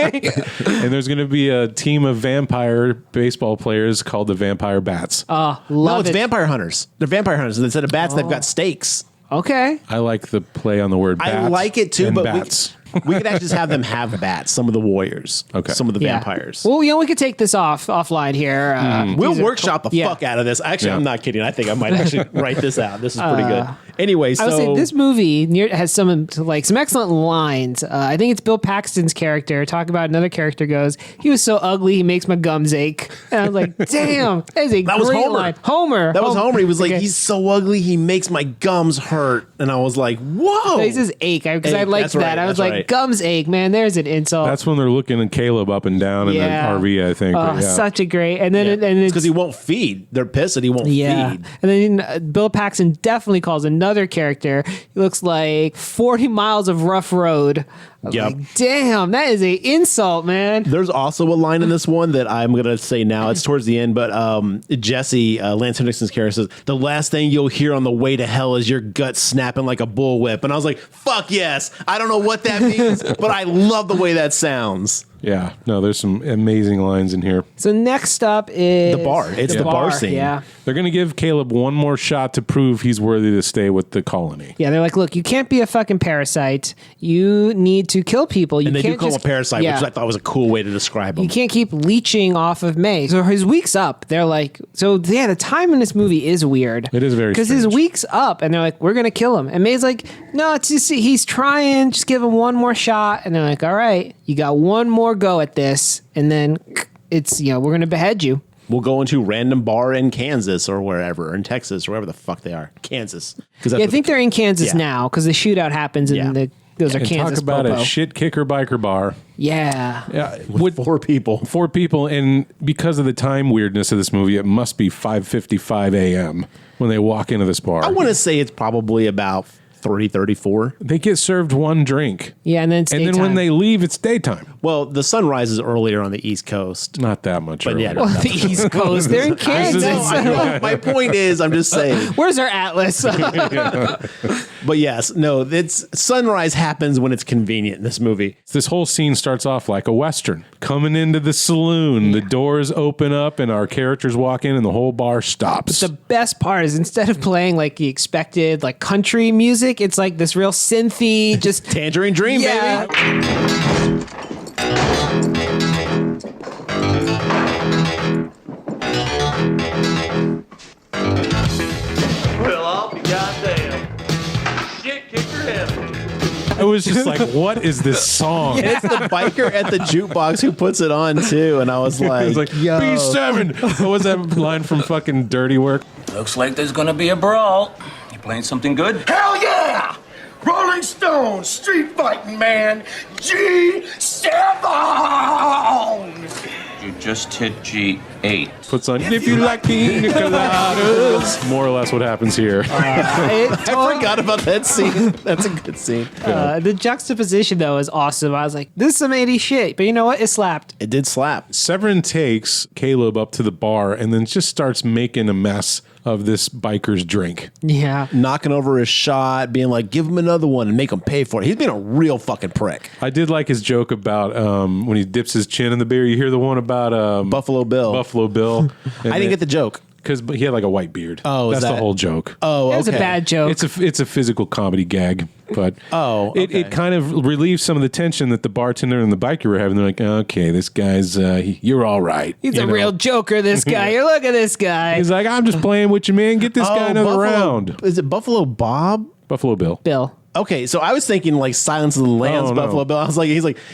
And there's going to be a team of vampire baseball players called the Vampire Bats. No, it's vampire hunters. They're vampire hunters. Instead of bats, they've got stakes. Okay. I like the play on the word bats. I like it too, and but bats. we could actually just have them have bats. Some of the warriors. Okay. Some of the Yeah. vampires. Well, we could take this offline here. We'll these are workshop the yeah. fuck out of this. Actually, Yeah. I'm not kidding. I think I might actually write this out. This is pretty good. Anyway, I would say so this movie has some excellent lines. I think it's Bill Paxton's character. Talk about another character goes, he was so ugly, he makes my gums ache. And I was like, damn, that is a That great was Homer. line. Homer. That was Homer. He was like, Okay. he's so ugly, he makes my gums hurt. And I was like, whoa. No, he says ache because I Ache, liked that's that. right, I was that's like, right. gums ache, man. There's an insult. That's when they're looking at Caleb up and down in the RV, I think. Oh, But yeah. such a great. And then and it's because he won't feed. They're pissed that he won't yeah. feed. And then Bill Paxton definitely calls another character. He looks like 40 miles of rough road. I was Yep. like, damn, that is a insult, man. There's also a line in this one that I'm going to say now. It's towards the end, but Jesse, Lance Henriksen's character says, the last thing you'll hear on the way to hell is your gut snapping like a bullwhip. And I was like, fuck yes. I don't know what that means, but I love the way that sounds. Yeah. No, there's some amazing lines in here. So next up is The bar. It's the bar scene. Yeah. They're going to give Caleb one more shot to prove he's worthy to stay with the colony. Yeah, they're like, look, you can't be a fucking parasite. You need to kill people. You And they can't do call him just, a parasite, yeah. which I thought was a cool way to describe him. You can't keep leeching off of May. So his week's up. They're like, so yeah, the time in this movie is weird. It is very because his strange. week's up, and they're like, we're gonna kill him. And May's like, no, it's just he's trying. Just give him one more shot. And they're like, all right, you got one more go at this, and then it's we're gonna behead you. We'll go into random bar in Kansas or wherever, in Texas, or wherever the fuck they are. Kansas. Yeah, I think they're in Kansas Yeah. now because the shootout happens Yeah. in those are And Kansas. talk about popo. a shit kicker biker bar. Yeah. Yeah, with 4 people. 4 people, and because of the time weirdness of this movie, it must be 5:55 a.m. when they walk into this bar. I want to say it's probably about 3:34. They get served one drink. Yeah, and then it's And then daytime. when they leave, it's daytime. Well, the sun rises earlier on the East Coast. Not that much. But yeah, earlier. Well, the East Coast, they're in Kansas. I know. My point is, I'm just saying. Where's our atlas? But yes, no, it's sunrise happens when it's convenient in this movie. This whole scene starts off like a Western. Coming into the saloon, the doors open up and our characters walk in and the whole bar stops. The best part is instead of playing like the expected like country music, it's like this real synthy, just Tangerine Dream, yeah. baby. Well, I'll be goddamn. Shit kicker heaven. I was just like, what is this song? It's the biker at the jukebox who puts it on too, and I was It like, was like, yo. B7. What was that line from fucking Dirty Work? Looks like there's gonna be a brawl. You playing something good? Hell yeah! Rolling Stone, street fighting man, G7! You just hit G8. Puts on, if you like pina coladas. More or less what happens here. I forgot about that scene. That's a good scene. The juxtaposition though is awesome. I was like, this is some 80s shit, but you know what? It slapped. It did slap. Severin takes Caleb up to the bar and then just starts making a mess of this biker's drink. Yeah. Knocking over his shot, being like, give him another one and make him pay for it. He's being a real fucking prick. I did like his joke about when he dips his chin in the beer. You hear the one about Buffalo Bill. Buffalo Bill. I didn't get the joke. because he had like a white beard. Oh, is that's the that- whole joke. Oh, That was a okay. bad joke. It's a physical comedy gag, but Oh, it okay. kind of relieves some of the tension that the bartender and the biker were having. They're like, okay, this guy's you're all right. He's You a know? real joker, this guy. You look at this guy. He's like, I'm just playing with you, man. Get this guy another round. Is it Buffalo Bob? Buffalo Bill. Bill. Okay, so I was thinking like Silence of the Lambs, Oh, no. Buffalo Bill. I was like,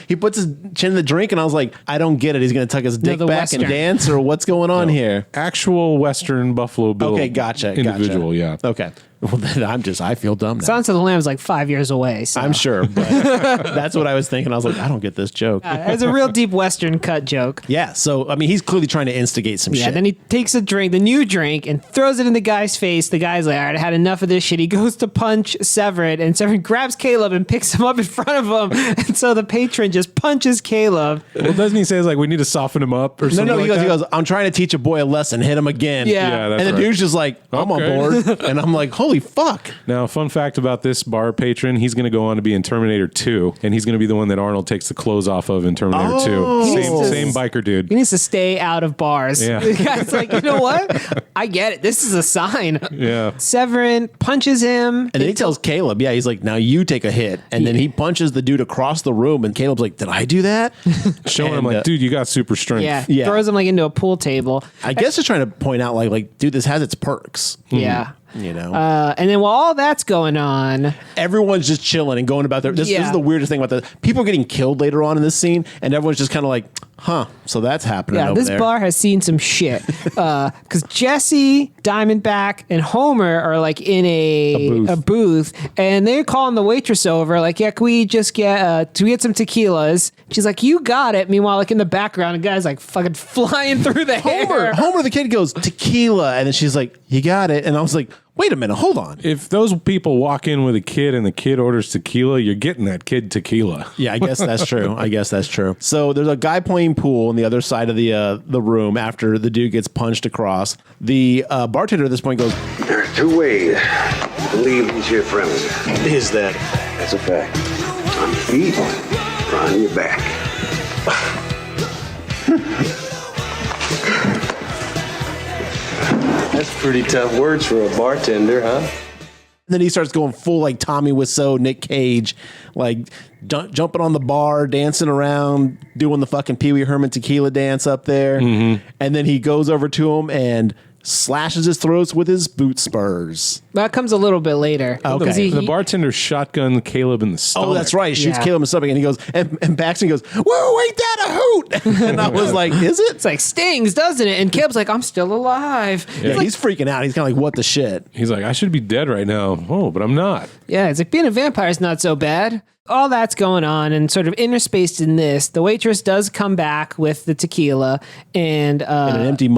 he puts his chin in the drink, and I was like, I don't get it. He's gonna tuck his dick the back Western. and dance, or what's going on here? Actual Western Buffalo Bill. Okay, gotcha. Individual, gotcha. yeah. Okay. Well, then I feel dumb now. Silence of the Lambs is like 5 years away. So. I'm sure, but that's what I was thinking. I was like, I don't get this joke. It's a real deep Western cut joke. Yeah, so I mean, he's clearly trying to instigate some Yeah, shit. then he takes a drink, the new drink, and throws it in the guy's face. The guy's like, all right, I had enough of this shit. He goes to punch Severin, and Severin grabs Caleb and picks him up in front of him. And so the patron just punches Caleb. Well, doesn't he say it's like we need to soften him up or no, something? he like goes, I'm trying to teach a boy a lesson. Hit him again. Yeah. Yeah, that's and the right. dude's just like, I'm Okay. on board. And I'm like, holy Holy fuck. Now, fun fact about this bar patron, he's going to go on to be in Terminator 2, and he's going to be the one that Arnold takes the clothes off of in Terminator 2. Same biker dude. He needs to stay out of bars. Yeah. The guy's like, you know what? I get it. This is a sign. Yeah. Severin punches him. And then he tells Caleb, he's like, now you take a hit. And then he punches the dude across the room, and Caleb's like, did I do that? Showing him like, dude, you got super strength. Yeah. Throws him like into a pool table. I guess they're trying to point out like, dude, this has its perks. Yeah. You know, and then while all that's going on, everyone's just chilling and going about their. This is the weirdest thing about the people are getting killed later on in this scene, and everyone's just kind of like, "Huh." So that's happening. Yeah, over this there. bar has seen some shit. Because Jesse, Diamondback, and Homer are like in a booth, and they're calling the waitress over, like, "Yeah, can we just get some tequilas?" She's like, "You got it." Meanwhile, like in the background, a guy's like fucking flying through the hair. Homer, the kid goes tequila, and then she's like, "You got it," and I was like, wait a minute, hold on. If those people walk in with a kid and the kid orders tequila, you're getting that kid tequila. Yeah, I guess that's true. So there's a guy playing pool on the other side of the room after the dude gets punched across. The bartender at this point goes, There are two ways to leave these here friendly. is that? That's a fact. On your feet or on your back. That's pretty tough words for a bartender, huh? And then he starts going full like Tommy Wiseau, Nick Cage, like jumping on the bar, dancing around, doing the fucking Pee Wee Herman tequila dance up there. Mm-hmm. And then he goes over to him and slashes his throats with his boot spurs. That comes a little bit later. Okay. The bartender shotgun Caleb in the stomach. Oh, that's right. Shoots Yeah. Caleb in the stomach, and he goes, and Paxton goes, "Whoa, ain't that a hoot?" And I was like, "Is it?" It's like stings, doesn't it? And Caleb's like, "I'm still alive." Yeah, he's freaking out. He's kind of like, "What the shit?" He's like, I should be dead right now. Oh, but I'm not. Yeah, it's like being a vampire is not so bad. All that's going on, and sort of interspaced in this, the waitress does come back with the tequila and In an empty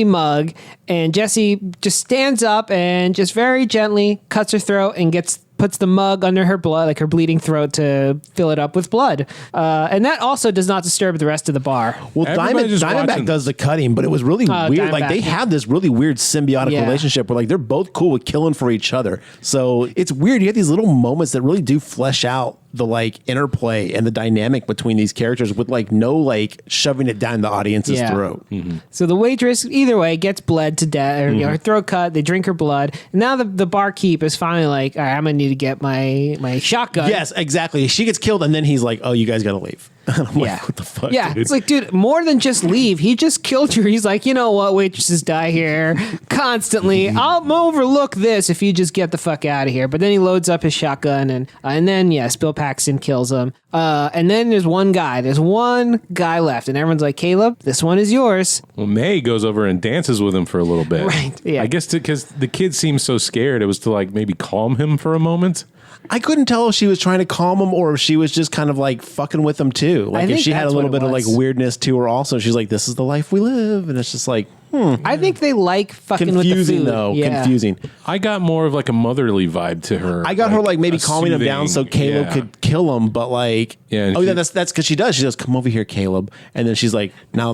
mug. and Jesse just stands up and just very gently cuts her throat and puts the mug under her blood, like her bleeding throat, to fill it up with blood. And that also does not disturb the rest of the bar. Well, Everybody just Diamondback watching. does the cutting, but it was really weird. Like they Diamondback, have this really weird symbiotic Yeah. relationship where like they're both cool with killing for each other. So it's weird. You have these little moments that really do flesh out the like interplay and the dynamic between these characters with like no like shoving it down the audience's Yeah. throat. So the waitress, either way, gets bled to death, or her throat cut. They drink her blood. And now the barkeep is finally like, all right, I'm gonna need to get my shotgun. Yes, exactly. She gets killed, and then he's like, "Oh, you guys got to leave." I'm like, "What the fuck?" Yeah, dude? it's like, dude, more than just leave. He just killed you. He's like, you know what? Waitresses die here constantly. I'll overlook this if you just get the fuck out of here. But then he loads up his shotgun, and then yes, Bill Paxton kills him. And then there's one guy. There's one guy left, and everyone's like, Caleb, this one is yours. Well, May goes over and dances with him for a little bit. Right, yeah. I guess because the kid seems so scared, it was to like maybe calm him for a moment. I couldn't tell if she was trying to calm him or if she was just kind of like fucking with him too. Like if think she had a that's little what bit it of like was. weirdness to her also. She's like, "This is the life we live." And it's just like I think they like fucking with the confusing food. though. Yeah. Confusing. I got more of like a motherly vibe to her. I got her like maybe a calming him down so soothing- Caleb yeah. could kill him, but like, Yeah, and oh yeah, she- that's because she does. She goes, "Come over here, Caleb," and then she's like, "Now,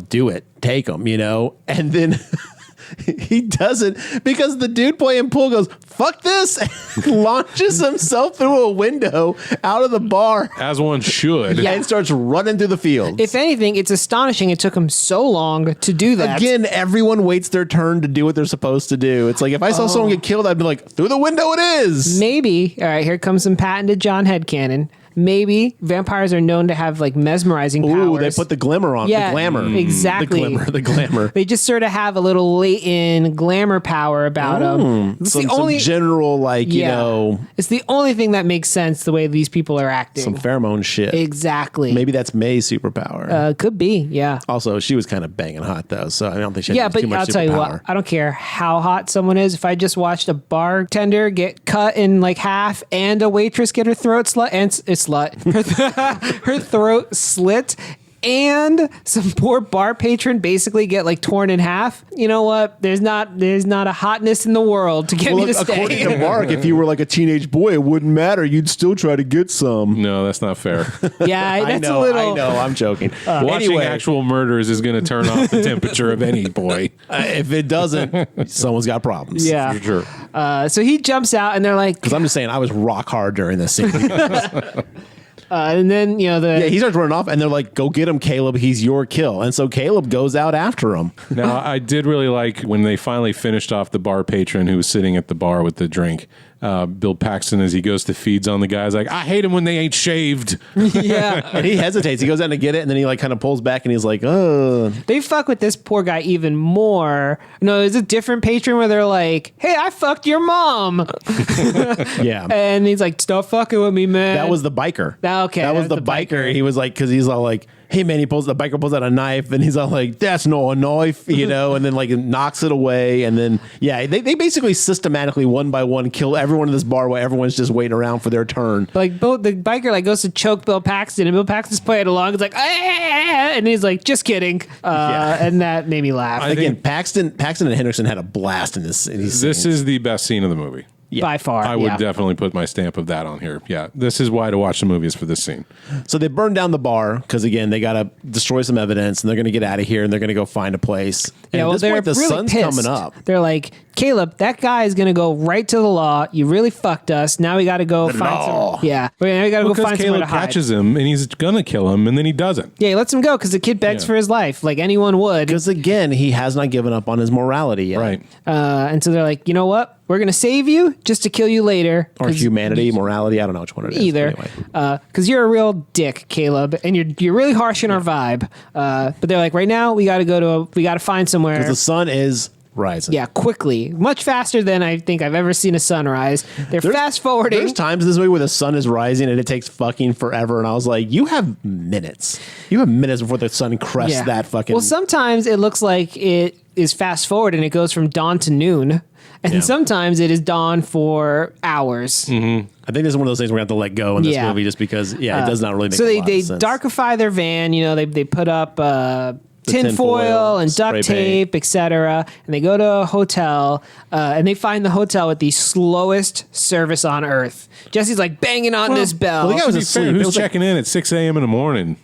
do it, take him," you know, and then. He doesn't because the dude playing pool goes, "Fuck this," and launches himself through a window out of the bar As one should. Yeah. and starts running through the field. If anything, it's astonishing it took him so long to do that. Again, everyone waits their turn to do what they're supposed to do. It's like if I saw someone get killed, I'd be like, "Through the window it is." Maybe, all right, here comes some patented John headcanon. Maybe vampires are known to have like mesmerizing powers. Ooh, they put the glimmer on. Yeah, the glamour. exactly. The glamour. They just sort of have a little latent glamour power about them. It's Some general, like, you know, it's the only thing that makes sense the way these people are acting. some pheromone shit. Exactly. Maybe that's May's superpower. Could be, yeah. Also, she was kind of banging hot, though, so I don't think she had Yeah, too but much I'll tell you superpower. what, I don't care how hot someone is. If I just watched a bartender get cut in like half and a waitress get her throat slit, her throat slit, and some poor bar patron basically get like torn in half. You know what? There's not a hotness in the world to get me to stay. According to Mark, if you were like a teenage boy, it wouldn't matter. You'd still try to get some. No, that's not fair. Yeah, that's I a little. I know. I'm joking. Watching Anyway, actual murders is going to turn off the temperature of any boy. if it doesn't, someone's got problems. Yeah. For sure. So he jumps out, and they're like, Because I'm just saying, I was rock hard during this scene. and then he starts running off, and they're like, "Go get him, Caleb. He's your kill." And so Caleb goes out after him. Now, I did really like when they finally finished off the bar patron who was sitting at the bar with the drink. Bill Paxton, as he goes to feeds on the guys, like, I hate them when they ain't shaved. yeah. And he hesitates. He goes out to get it, and then he like kind of pulls back, and he's like, "Oh." They fuck with this poor guy even more. No, there's a different patron where they're like, "Hey, I fucked your mom," Yeah. and he's like, "Stop fucking with me, man." That was the biker. Okay, That was the biker. He was like, because he's all like, "Hey man," the biker pulls out a knife, and he's all like, "That's not a knife," and then like knocks it away, and then they basically systematically one by one kill everyone in this bar while everyone's just waiting around for their turn. Like the biker like goes to choke Bill Paxton, and Bill Paxton's playing along. It's like, and he's like, "Just kidding," and that made me laugh. Again, Paxton and Henriksen had a blast in this. This is the best scene of the movie. By far, I would definitely put my stamp of that on here. Yeah, this is why to watch the movie is for this scene. So they burn down the bar because, again, they got to destroy some evidence, and they're going to get out of here, and they're going to go find a place. And at this point, the really sun's pissed. coming up. They're like, "Caleb, that guy is going to go right to the law. You really fucked us. Now we got to go find law. some. Yeah, now we got to go find somewhere Caleb to hide." catches him, and he's gonna kill him, and then he doesn't. Yeah, he lets him go because the kid begs for his life, like anyone would. Because, again, he has not given up on his morality yet. Right. And so they're like, "You know what? We're going to save you just to kill you later." Or humanity, morality, I don't know which one it is. Either, Anyway. because you're a real dick, Caleb, and you're really harsh in our vibe. But they're like, right now we got to find somewhere. Because the sun is rising. Yeah, quickly, much faster than I think I've ever seen a sunrise. They're fast forwarding. There's times in this movie where the sun is rising and it takes fucking forever, and I was like, you have minutes. You have minutes before the sun crests that fucking. Well, sometimes it looks like it is fast forward and it goes from dawn to noon. And sometimes it is dawn for hours. Mm-hmm. I think this is one of those things we're going to have to let go in this movie just because, it does not really make a lot of sense. So they darkify their van. They put up tinfoil and duct tape, etc. And they go to a hotel and they find the hotel with the slowest service on earth. Jesse's like banging on this bell. Well, the guy was asleep. Who's checking in at 6 a.m. in the morning?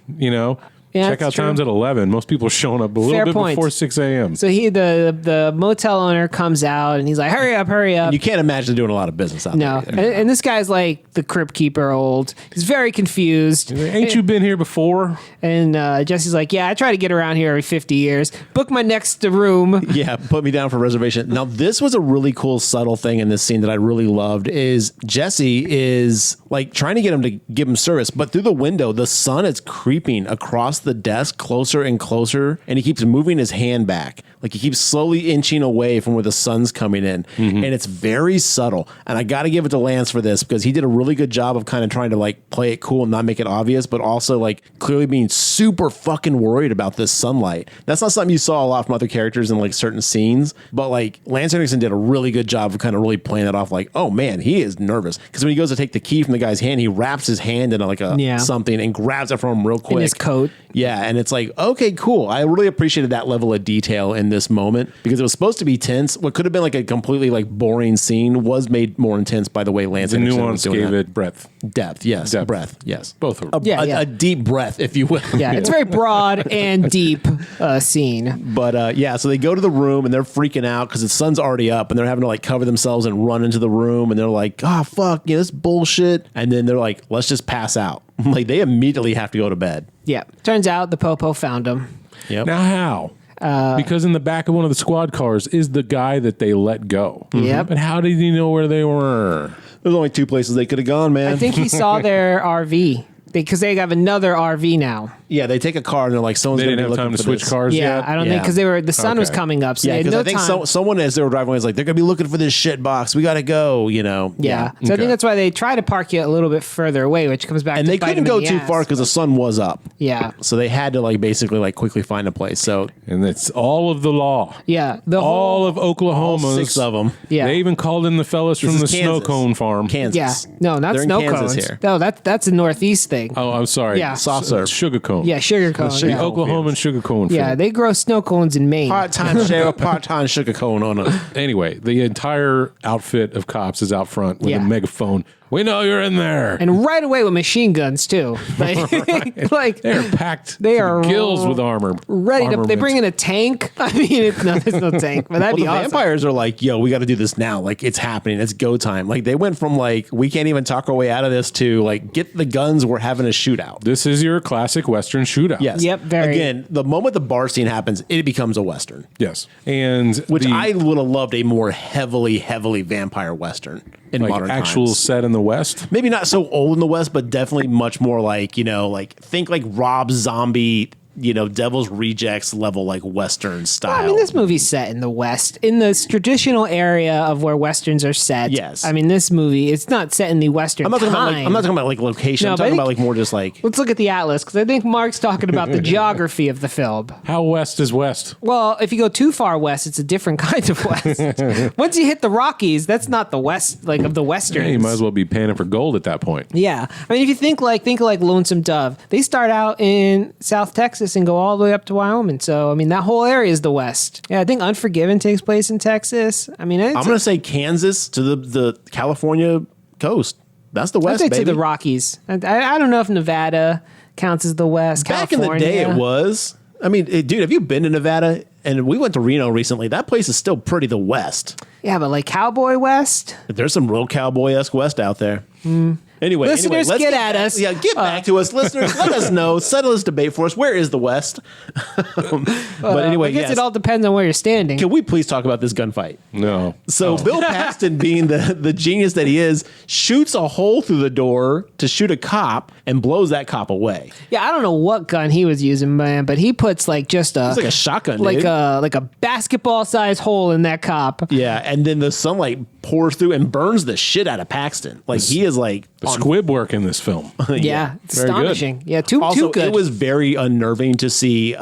Yeah, Checkout that's true. time's at 11. Most people showing up a little bit before 6 a.m. So the motel owner comes out and he's like, hurry up. You can't imagine doing a lot of business out there. No. And this guy's like the crypt keeper old. He's very confused. Ain't you been here before? And Jesse's like, yeah, I try to get around here every 50 years. Book my next room. Yeah, put me down for reservation. Now, this was a really cool, subtle thing in this scene that I really loved is Jesse is like trying to get him to give him service, but through the window, the sun is creeping across the desk closer and closer, and he keeps moving his hand back. Like he keeps slowly inching away from where the sun's coming in. And it's very subtle. And I got to give it to Lance for this because he did a really good job of kind of trying to like play it cool and not make it obvious, but also like clearly being super fucking worried about this sunlight. That's not something you saw a lot from other characters in like certain scenes, but like Lance Henriksen did a really good job of kind of really playing that off like, oh man, he is nervous. Because when he goes to take the key from the guy's hand, he wraps his hand in like a something and grabs it from him real quick. In his coat. Yeah, and it's like, okay, cool. I really appreciated that level of detail in this moment because it was supposed to be tense. What could have been like a completely like boring scene was made more intense by the way Lance Henriksen was doing gave that. it breadth. Depth, yes. Depth. Breath, yes. Both of them. A deep breath, if you will. Yeah, it's very broad and deep scene. But so they go to the room and they're freaking out because the sun's already up and they're having to like cover themselves and run into the room and they're like, oh, fuck, this bullshit. And then they're like, let's just pass out. Like they immediately have to go to bed. Yeah. Turns out the Popo found him. Yep. Now how? Because in the back of one of the squad cars is the guy that they let go. Yep. But how did he know where they were? There's only two places they could have gone, man. I think he saw their RV because they have another RV now. Yeah, they take a car and they're like, someone's They going didn't to be have looking time to for switch this. cars Yeah, yet? I don't think because the sun was coming up. So Yeah, they had because no I think time. someone as they were driving away was like, they're going to be looking for this shit box. We got to go, Yeah. So I Okay. think that's why they try to park you a little bit further away, which comes back And to they bite couldn't them go in the too ass. far because the sun was up. Yeah. So they had to like basically like quickly find a place. So And it's all of the law. Yeah. All of Oklahoma. all 6 of them. Yeah. They even called in the fellas from is the snow Kansas. cone farm. Kansas. Yeah. No, not They're in snow Kansas cones. here. No, that's a Northeast thing. thing. Oh, I'm sorry. Yeah. Soft serve. Sugar cone. Yeah, sugar cone. The Yeah. Oklahoman sugar cone. Yeah, film. they grow snow cones in Maine. Part-time sheriff, part-time sugar cone on it. Anyway, the entire outfit of cops is out front with Yeah. a megaphone. We know you're in there. And right away with machine guns too. Like They're packed They to are the gills with armor. ready to. They armament. bring in a tank. I mean, no, there's no tank, but that'd Well, be the awesome. vampires are like, yo, we got to do this now. Like, it's happening. It's go time. Like, they went from like, we can't even talk our way out of this to like, get the guns. We're having a shootout. This is your classic Western shootout. Yes. Yep, very. Again, the moment the bar scene happens, it becomes a Western. Yes. And Which the, I would have loved a more heavily vampire Western in like modern actual times. set in the West. Maybe not so old in the West, but definitely much more like, like think like Rob Zombie, Devil's Rejects level, like Western style. I mean, this movie's set in the West, in this traditional area of where Westerns are set. Yes. I mean, this movie, it's not set in the Western I'm not talking time. about I'm not talking about like location. No, I'm but I talking about think- like more just like Let's look at the atlas, because I think Mark's talking about the geography of the film. How west is west? Well, if you go too far west, it's a different kind of west. Once you hit the Rockies, that's not the west, like of the Westerns. Yeah, you might as well be panning for gold at that point. Yeah. I mean, if you think like Lonesome Dove, they start out in South Texas and go all the way up to Wyoming. So, I mean, that whole area is the West. Yeah, I think Unforgiven takes place in Texas. I mean, I'm gonna say Kansas to the California coast. That's the I'd West, say baby. to the Rockies. I don't know if Nevada counts as the West. Back in the day, it was. I mean, dude, have you been to Nevada? And we went to Reno recently. That place is still pretty the West. Yeah, but like Cowboy West? There's some real cowboy-esque West out there. Anyway, Listeners, let's get at us. Yeah, get back to us, listeners. Let us know. Settle this debate for us. Where is the West? But anyway, I guess yes. it all depends on where you're standing. Can we please talk about this gunfight? No. So Bill Paxton, being the genius that he is, shoots a hole through the door to shoot a cop and blows that cop away. Yeah, I don't know what gun he was using, man, but he puts like just a It's like a shotgun, like dude. a basketball sized hole in that cop. Yeah, and then the sunlight pours through and burns the shit out of Paxton. Like he is like The squib work in this film. Yeah, it's Very good. astonishing. Yeah, too Also, good. it was very unnerving to see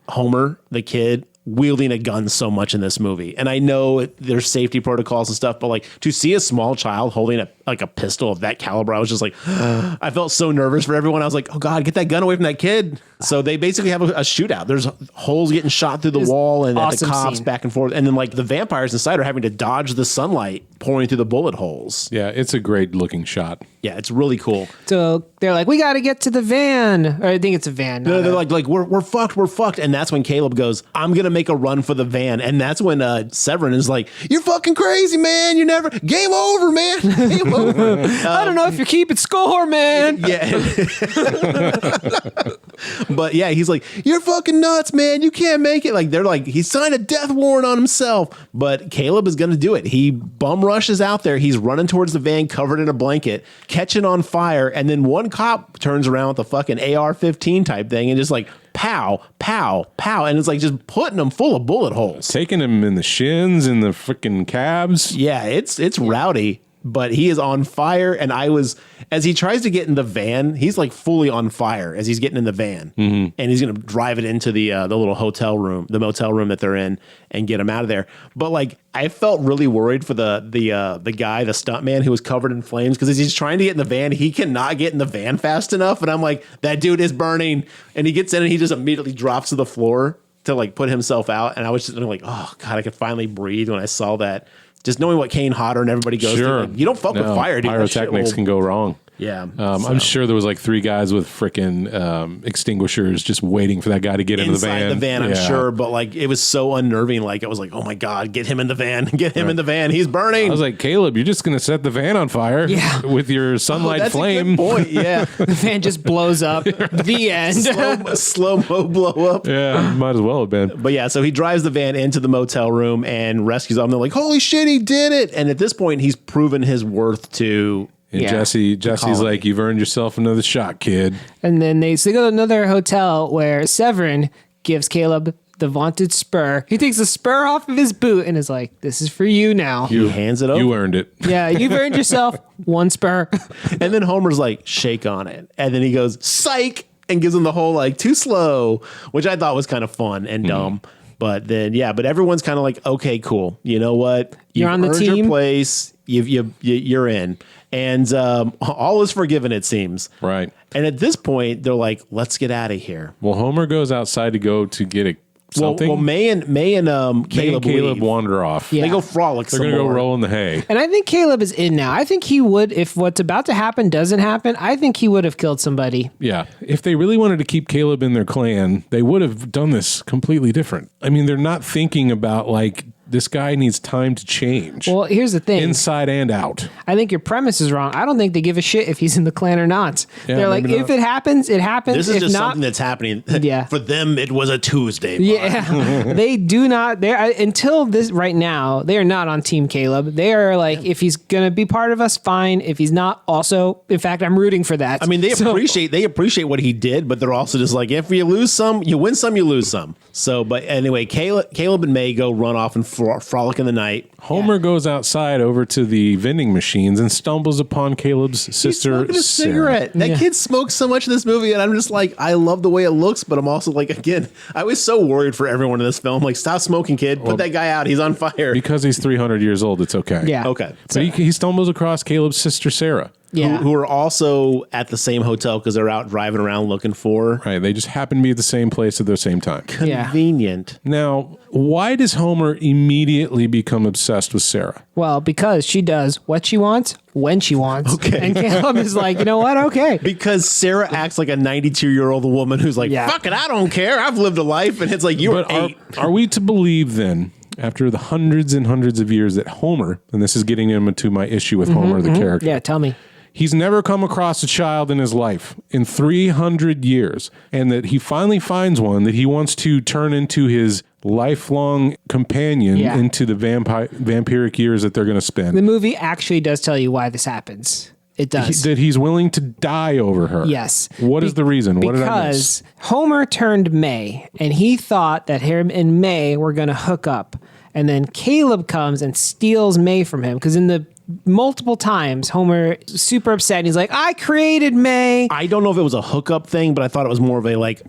Homer, the kid, wielding a gun so much in this movie. And I know there's safety protocols and stuff, but like to see a small child holding a pistol of that caliber, I was just like, I felt so nervous for everyone. I was like, oh God, get that gun away from that kid. So they basically have a shootout. There's holes getting shot through the wall and at the awesome cops scene. back and forth. And then like the vampires inside are having to dodge the sunlight pouring through the bullet holes. Yeah, it's a great looking shot. Yeah, it's really cool. So they're like, we got to get to the van. Or I think it's a van. No, not they're a- like we're fucked. And that's when Caleb goes, I'm gonna make a run for the van. And that's when Severin is like, you're fucking crazy, man. You never game over, man. Game over. I don't know if you're keeping score, man. Yeah. But yeah, he's like, you're fucking nuts, man. You can't make it. Like they're like, he signed a death warrant on himself. But Caleb is gonna do it. He bum rushes out there. He's running towards the van covered in a blanket, catching on fire, and then one cop turns around with a fucking AR-15 type thing and just like pow, pow, pow, and it's like just putting them full of bullet holes. Taking him in the shins and the freaking calves. Yeah, it's rowdy, but he is on fire. And as he tries to get in the van, he's like fully on fire as he's getting in the van, and he's gonna drive it into the little hotel room, the motel room that they're in, and get him out of there. But like, I felt really worried for the guy, the stunt man who was covered in flames, because as he's trying to get in the van, he cannot get in the van fast enough, and I'm like, that dude is burning, and he gets in and he just immediately drops to the floor to like put himself out, and I was just like, oh God, I could finally breathe when I saw that. Just knowing what Kane Hodder and everybody goes Sure. through. Like, you don't fuck with fire, dude. That shit Pyrotechnics will- can go wrong. Yeah. I'm sure there was like 3 guys with freaking extinguishers just waiting for that guy to get into Inside the van, I'm Yeah. sure. But like, it was so unnerving. Like, I was like, oh my God, get him in the van. Get him in the van. He's burning. I was like, Caleb, you're just going to set the van on fire with your sunlight that's flame. a good point. Yeah. The van just blows up. The end. Slow-mo blow up. Yeah, might as well have been. But yeah, so he drives the van into the motel room and rescues them. They're like, holy shit, he did it. And at this point, he's proven his worth to... And Yeah. Jesse's colony. like, you've earned yourself another shot, kid. And then they go to another hotel where Severin gives Caleb the vaunted spur. He takes the spur off of his boot and is like, this is for you now. He hands it over. You earned it. Yeah, you've earned yourself one spur. And then Homer's like, shake on it. And then he goes, psych, and gives him the whole like, too slow, which I thought was kind of fun and dumb. But then, but everyone's kind of like, okay, cool. You know what? You're on the earned team. Your place. You're in. And all is forgiven, it seems. Right. And at this point, they're like, let's get out of here. Well, Homer goes outside to go to get something. Well, May and Caleb leave. wander off. Yeah. They go frolic They're some going to go more. roll in the hay. And I think Caleb is in now. I think he would, if what's about to happen doesn't happen, I think he would have killed somebody. Yeah. If they really wanted to keep Caleb in their clan, they would have done this completely different. I mean, they're not thinking about like, this guy needs time to change. Well, here's the thing. Inside and out. I think your premise is wrong. I don't think they give a shit if he's in the clan or not. Yeah, They're like, maybe if not. it happens, it happens. This is if just not, something that's happening. Yeah. For them, it was a Tuesday. Mark. yeah, they do not. They're until this right now. They are not on Team Caleb. They are like, if he's gonna be part of us, fine. If he's not, also, in fact, I'm rooting for that. I mean, they appreciate what he did, but they're also just like, if you lose some, you win some, you lose some. So, but anyway, Caleb and May go run off and frolic in the night. Homer goes outside over to the vending machines and stumbles upon Caleb's He's sister, smoking a Sarah. cigarette. That kid smokes so much in this movie, and I'm just like, I love the way it looks, but I'm also like, again, I was so worried for everyone in this film. Like, stop smoking, kid. Put that guy out. He's on fire. Because he's 300 years old, it's okay. yeah, Okay. But he stumbles across Caleb's sister, Sarah. yeah. Who are also at the same hotel because they're out driving around looking for Right. They just happen to be at the same place at the same time. Yeah. convenient. Now, why does Homer immediately become obsessed with Sarah? Well, because she does what she wants when she wants. Okay. And Caleb is like, you know what? Okay. Because Sarah acts like a 92-year-old woman who's like, Yeah. fuck it, I don't care. I've lived a life. And it's like, you're But 8. are we to believe then, after the hundreds and hundreds of years that Homer, and this is getting into my issue with Homer, the character, Yeah, tell me. he's never come across a child in his life in 300 years, and that he finally finds one that he wants to turn into his lifelong companion Yeah. into the vampiric years that they're going to spend. The movie actually does tell you why this happens. It does. That he's willing to die over her. Yes. What is the reason? What did I miss? Because Homer turned May, and he thought that him and May were going to hook up. And then Caleb comes and steals May from him. Because in the multiple times, Homer is super upset. And he's like, I created May. I don't know if it was a hookup thing, but I thought it was more of a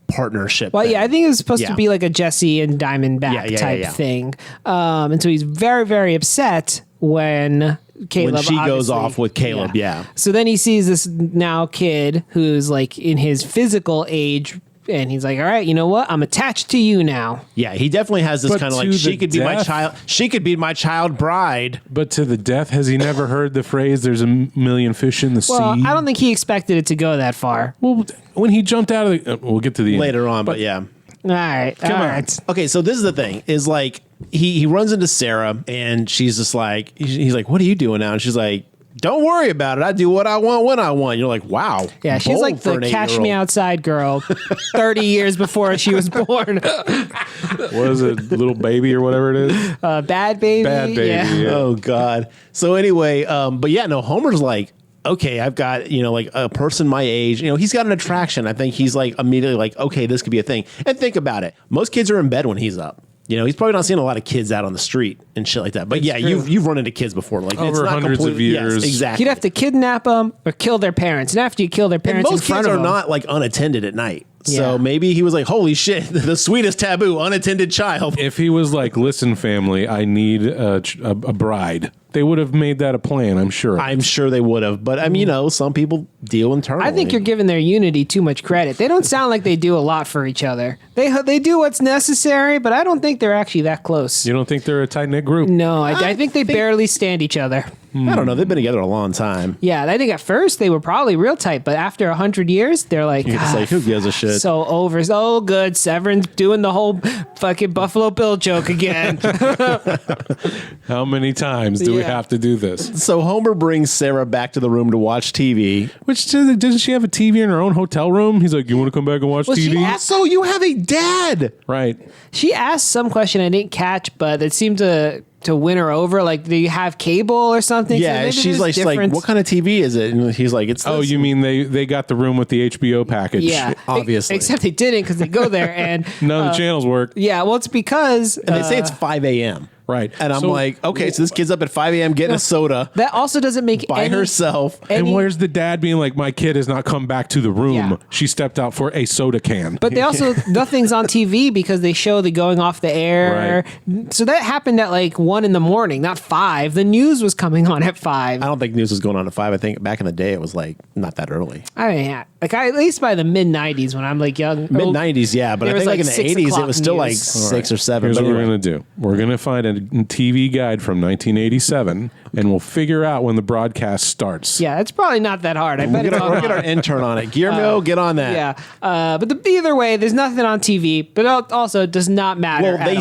partnership. Well, thing. yeah, I think it was supposed Yeah. to be like a Jesse and Diamondback type thing. And so he's very, very upset when Caleb When she goes obviously- off with Caleb, yeah. So then he sees this now kid who's like in his physical age, and he's like, all right, you know what? I'm attached to you now. Yeah, he definitely has this But kind of like, to she the could be my death. child. She could be my child bride. But to the death, has he never heard the phrase, there's a million fish in the Well, sea? I don't think he expected it to go that far. Well, when he jumped out of the... we'll get to the end. Later on, but yeah. All right. All on. right. Okay, so this is the thing: is like he runs into Sarah, and she's just like, he's like, "What are you doing now?" And she's like, "Don't worry about it. I do what I want when I want." You're like, "Wow." Yeah, she's bold like for the an Cash Me 8-year-old. Outside girl 30 years before she was born. What is it? Little baby or whatever it is? Bad Baby. Bad Baby, yeah. Oh God. So anyway, but yeah, no. Homer's like, okay, I've got, like a person my age, he's got an attraction. I think he's like immediately like, okay, this could be a thing. And think about it. Most kids are in bed when he's up. He's probably not seeing a lot of kids out on the street and shit like that. But yeah, you've run into kids before. Like Over it's not hundreds of completely- yes, years. exactly. You'd have to kidnap them or kill their parents. And after you kill their and parents most in front kids of are them, not like unattended at night. So Yeah. maybe he was like, holy shit, the sweetest taboo, unattended child. If he was like, listen, family, I need a bride, they would have made that a plan, I'm sure. I'm sure they would have. But I mean, some people deal internally. I think you're giving their unity too much credit. They don't sound like they do a lot for each other. They do what's necessary, but I don't think they're actually that close. You don't think they're a tight-knit group? No, I think they barely stand each other. I don't know. They've been together a long time. Yeah, I think at first they were probably real tight, but after 100 years, they're like, It's like, who gives a shit? so over. Oh, good. Severin's doing the whole fucking Buffalo Bill joke again. How many times do we Yeah. have to do this? So Homer brings Sarah back to the room to watch TV. Which, doesn't she have a TV in her own hotel room? He's like, you want to come back and watch Well, she TV? asked- So you have a dad. Right. She asked some question I didn't catch, but it seemed to win her over. Like, do you have cable or something? So Yeah, maybe she's there's like, difference. what kind of TV is it? And he's like, it's Oh, this. you mean they got the room with the HBO package? Yeah, Obviously. Except they didn't because they go there and None of the channels work. yeah. Well, it's because And they say it's 5 a.m. Right. And I'm like, okay, so this kid's up at 5 a.m. getting a soda That also doesn't make by any, herself. And where's the dad being like, my kid has not come back to the room. Yeah. She stepped out for a soda can. But they also, nothing's on TV because they show the going off the air. Right. So that happened at like 1 a.m, not 5. The news was coming on at 5. I don't think news was going on at 5. I think back in the day it was like not that early. I mean, at least by the mid 90s when I'm like young. Mid 90s, yeah. But there I was think like like in the 6 80s it was still like news. 6 or 7. Here's But what we're anyway. going to do. We're going to find a TV guide from 1987, and we'll figure out when the broadcast starts. Yeah, it's probably not that hard. I bet it's We'll get our online. intern on it. Guillermo, get on that. Yeah, but either way, there's nothing on TV. But also, it does not matter. Well, at they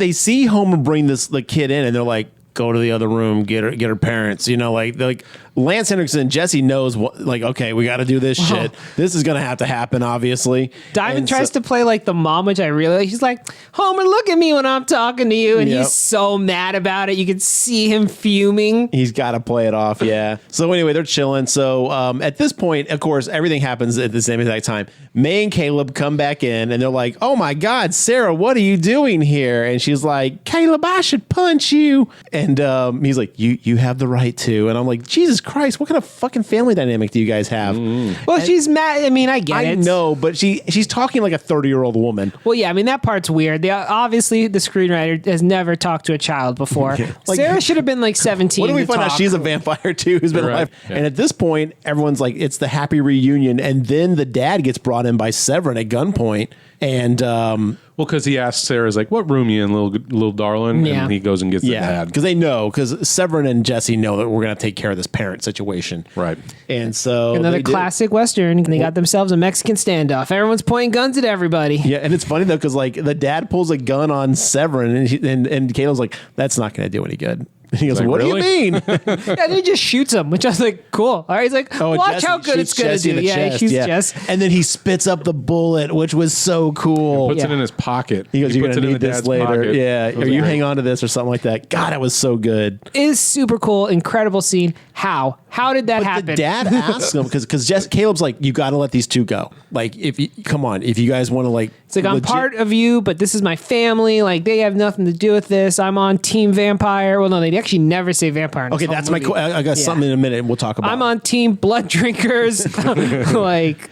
all. see Homer bring the kid in, and they're like, go to the other room, get her parents. You know, like Lance Henriksen, Jesse knows what. Like, okay, we got to do this shit. This is gonna have to happen, obviously. Diamond And tries to play like the mom, which I really like. She's like, Homer, look at me when I'm talking to you. And Yep. he's so mad about it. You can see him fuming. He's got to play it off, yeah. So anyway, they're chilling. So at this point, of course, everything happens at the same exact time. May and Caleb come back in, and they're like, "Oh my God, Sarah, what are you doing here?" And she's like, "Caleb, I should punch you." And he's like, "You have the right to." And I'm like, Jesus Christ, what kind of fucking family dynamic do you guys have? Well, she's mad. I mean, I get I it. know, but she's talking like a 30-year-old woman. Well, yeah, I mean, that part's weird. Obviously, the screenwriter has never talked to a child before. Like, Sarah should have been like 17. What do we to find out? talk. She's a vampire too, who's been Right. alive. Yeah. And at this point, everyone's like, it's the happy reunion. And then the dad gets brought in by Severin at gunpoint. And Well, because he asks Sarah's like, what room you in, little darling? Yeah. And he goes and gets the yeah, dad. because they know, because Severin and Jesse know that we're going to take care of this parent situation. Right. And so Another they do. classic Western. They got themselves a Mexican standoff. Everyone's pointing guns at everybody. Yeah, and it's funny though, because like the dad pulls a gun on Severin, and Caleb's like, that's not going to do any good. And he goes, like, what really? do you mean? Yeah, and he just shoots him, which I was like, cool. All right, he's like, Oh, watch Jesse how good shoots it's going to Jesse in do. the Yeah, chest, he shoots Jess. And then he spits up the bullet, which was so cool. Puts it Yeah. in his pocket. He goes, you're puts going to it in need the this dad's later. pocket. Yeah. It was Or you great. hang on to this or something like that. God, that was so good. It is super cool, incredible scene. How? How did that But happen? the dad asks him, because Caleb's like, you got to let these two go. Like, if you guys want to like. It's like, I'm part of you, but this is my family. Like, they have nothing to do with this. I'm on Team Vampire. Well, no, they actually never say vampire. In this Okay, whole that's movie. I got something in a minute we'll talk about. I'm on Team Blood Drinkers. Like,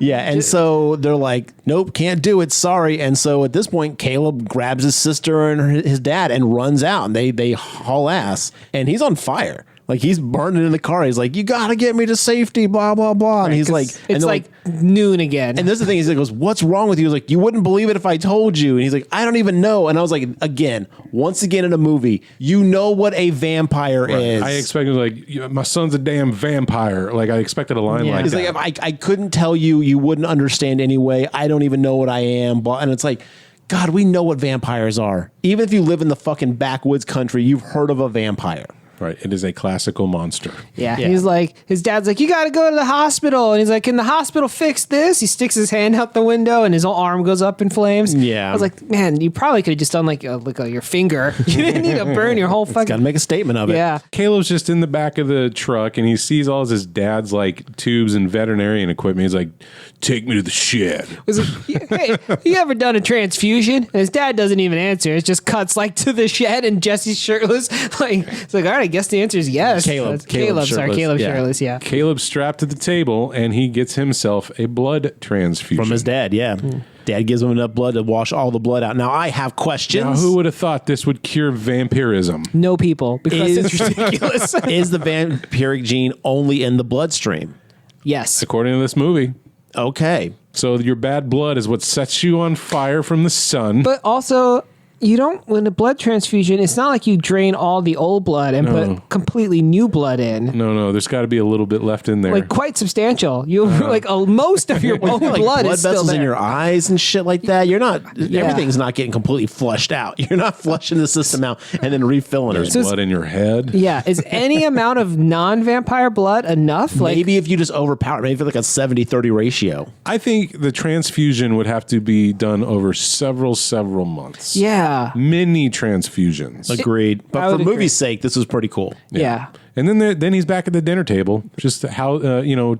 Yeah, and so they're like, nope, can't do it, sorry. And so at this point, Caleb grabs his sister and his dad and runs out, and they haul ass, and he's on fire. Like, he's burning in the car. He's like, you got to get me to safety, blah, blah, blah. And he's like, and it's they're like noon again. and this is the thing. He goes, what's wrong with you? He's like, you wouldn't believe it if I told you. And he's like, I don't even know. And I was like, once again in a movie, you know what a vampire is. I expected my son's a damn vampire. Like I expected a line Yeah. like He's that. like, if I couldn't tell you, you wouldn't understand anyway. I don't even know what I am. And it's like, God, we know what vampires are. Even if you live in the fucking backwoods country, you've heard of a vampire. Right. It is a classical monster. Yeah, Yeah. he's like, his dad's like, you got to go to the hospital. And he's like, can the hospital fix this? He sticks his hand out the window and his whole arm goes up in flames. Yeah. I was like, man, you probably could have just done like your finger. You didn't need to burn your whole Got to fucking. make a statement of it. Yeah. Caleb's just in the back of the truck and he sees all his dad's like tubes and veterinarian equipment. He's like, take me to the shed. Was like, hey, you ever done a transfusion? And his dad doesn't even answer. It just cuts like to the shed and Jesse's shirtless. Like, it's like, all right, I guess the answer is yes. Caleb Caleb shirtless. Caleb Yeah. shirtless, yeah. Caleb's strapped to the table and he gets himself a blood transfusion. From his dad, yeah. Dad gives him enough blood to wash all the blood out. Now, I have questions. Now, who would have thought this would cure vampirism? No people, because it's ridiculous. Is the vampiric gene only in the bloodstream? Yes. According to this movie. Okay. So your bad blood is what sets you on fire from the sun. But also, you don't, when a blood transfusion, it's not like you drain all the old blood and put completely new blood in. no, there's got to be a little bit left in there. Like quite substantial. You like most of your own Like blood blood is still vessels there. in your eyes and shit like that. You're not, everything's not getting completely flushed out. You're not flushing the system out and then refilling There's it. blood in your head. Yeah, is any amount of non-vampire blood enough? Like, Maybe if you just overpower, maybe like a 70-30 ratio. I think the transfusion would have to be done over several months. yeah, Many transfusions. Agreed. I But for would agree. movie's sake, this was pretty cool. yeah. And then he's back at the dinner table, just how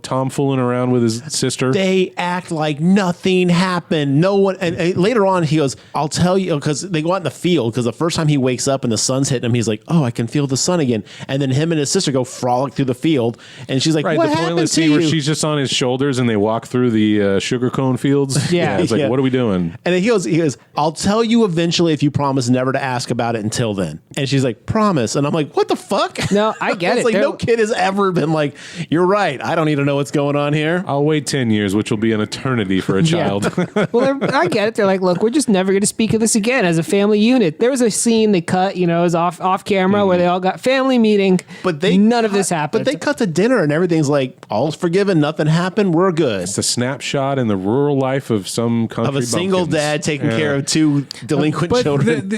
Tom fooling around with his sister. They act like nothing happened. No one. And later on, he goes, "I'll tell you," because they go out in the field. Because the first time he wakes up and the sun's hitting him, he's like, "Oh, I can feel the sun again." And then him and his sister go frolic through the field, and she's like, right, "What the happened pointless to scene you?" where she's just on his shoulders and they walk through the sugarcane fields. Yeah. It's like, Yeah. what are we doing? And then he goes, "I'll tell you eventually if you promise never to ask about it until then." And she's like, "Promise." And I'm like, "What the fuck?" No, I get It's it. like They're- no kid has ever been like, "You're right. I don't need to know what's going on here." I'll wait 10 years, which will be an eternity for a child. Well, I get it. They're like, look, we're just never going to speak of this again as a family unit. There was a scene they cut, it was off camera where they all got family meeting, But they none of this happened. But they cut to dinner and everything's like, all's forgiven, nothing happened, we're good. It's a snapshot in the rural life of some country Of a single bumpkins. dad taking Yeah. care of two delinquent But children.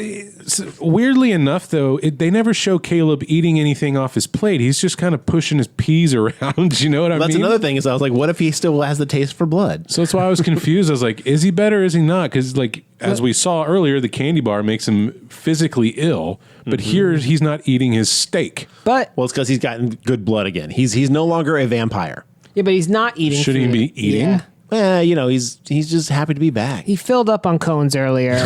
weirdly enough, though, they never show Caleb eating anything off his plate. He's just kind of pushing his peas around. You know what I That's mean? another thing is I was like, what if he still has the taste for blood? So that's why I was confused. I was like, is he better or is he not? Because, like, as we saw earlier, the candy bar makes him physically ill. But here, he's not eating his steak. but Well, it's because he's gotten good blood again. He's no longer a vampire. yeah, but he's not eating. Should he food. be eating? Yeah. He's just happy to be back. He filled up on cones earlier.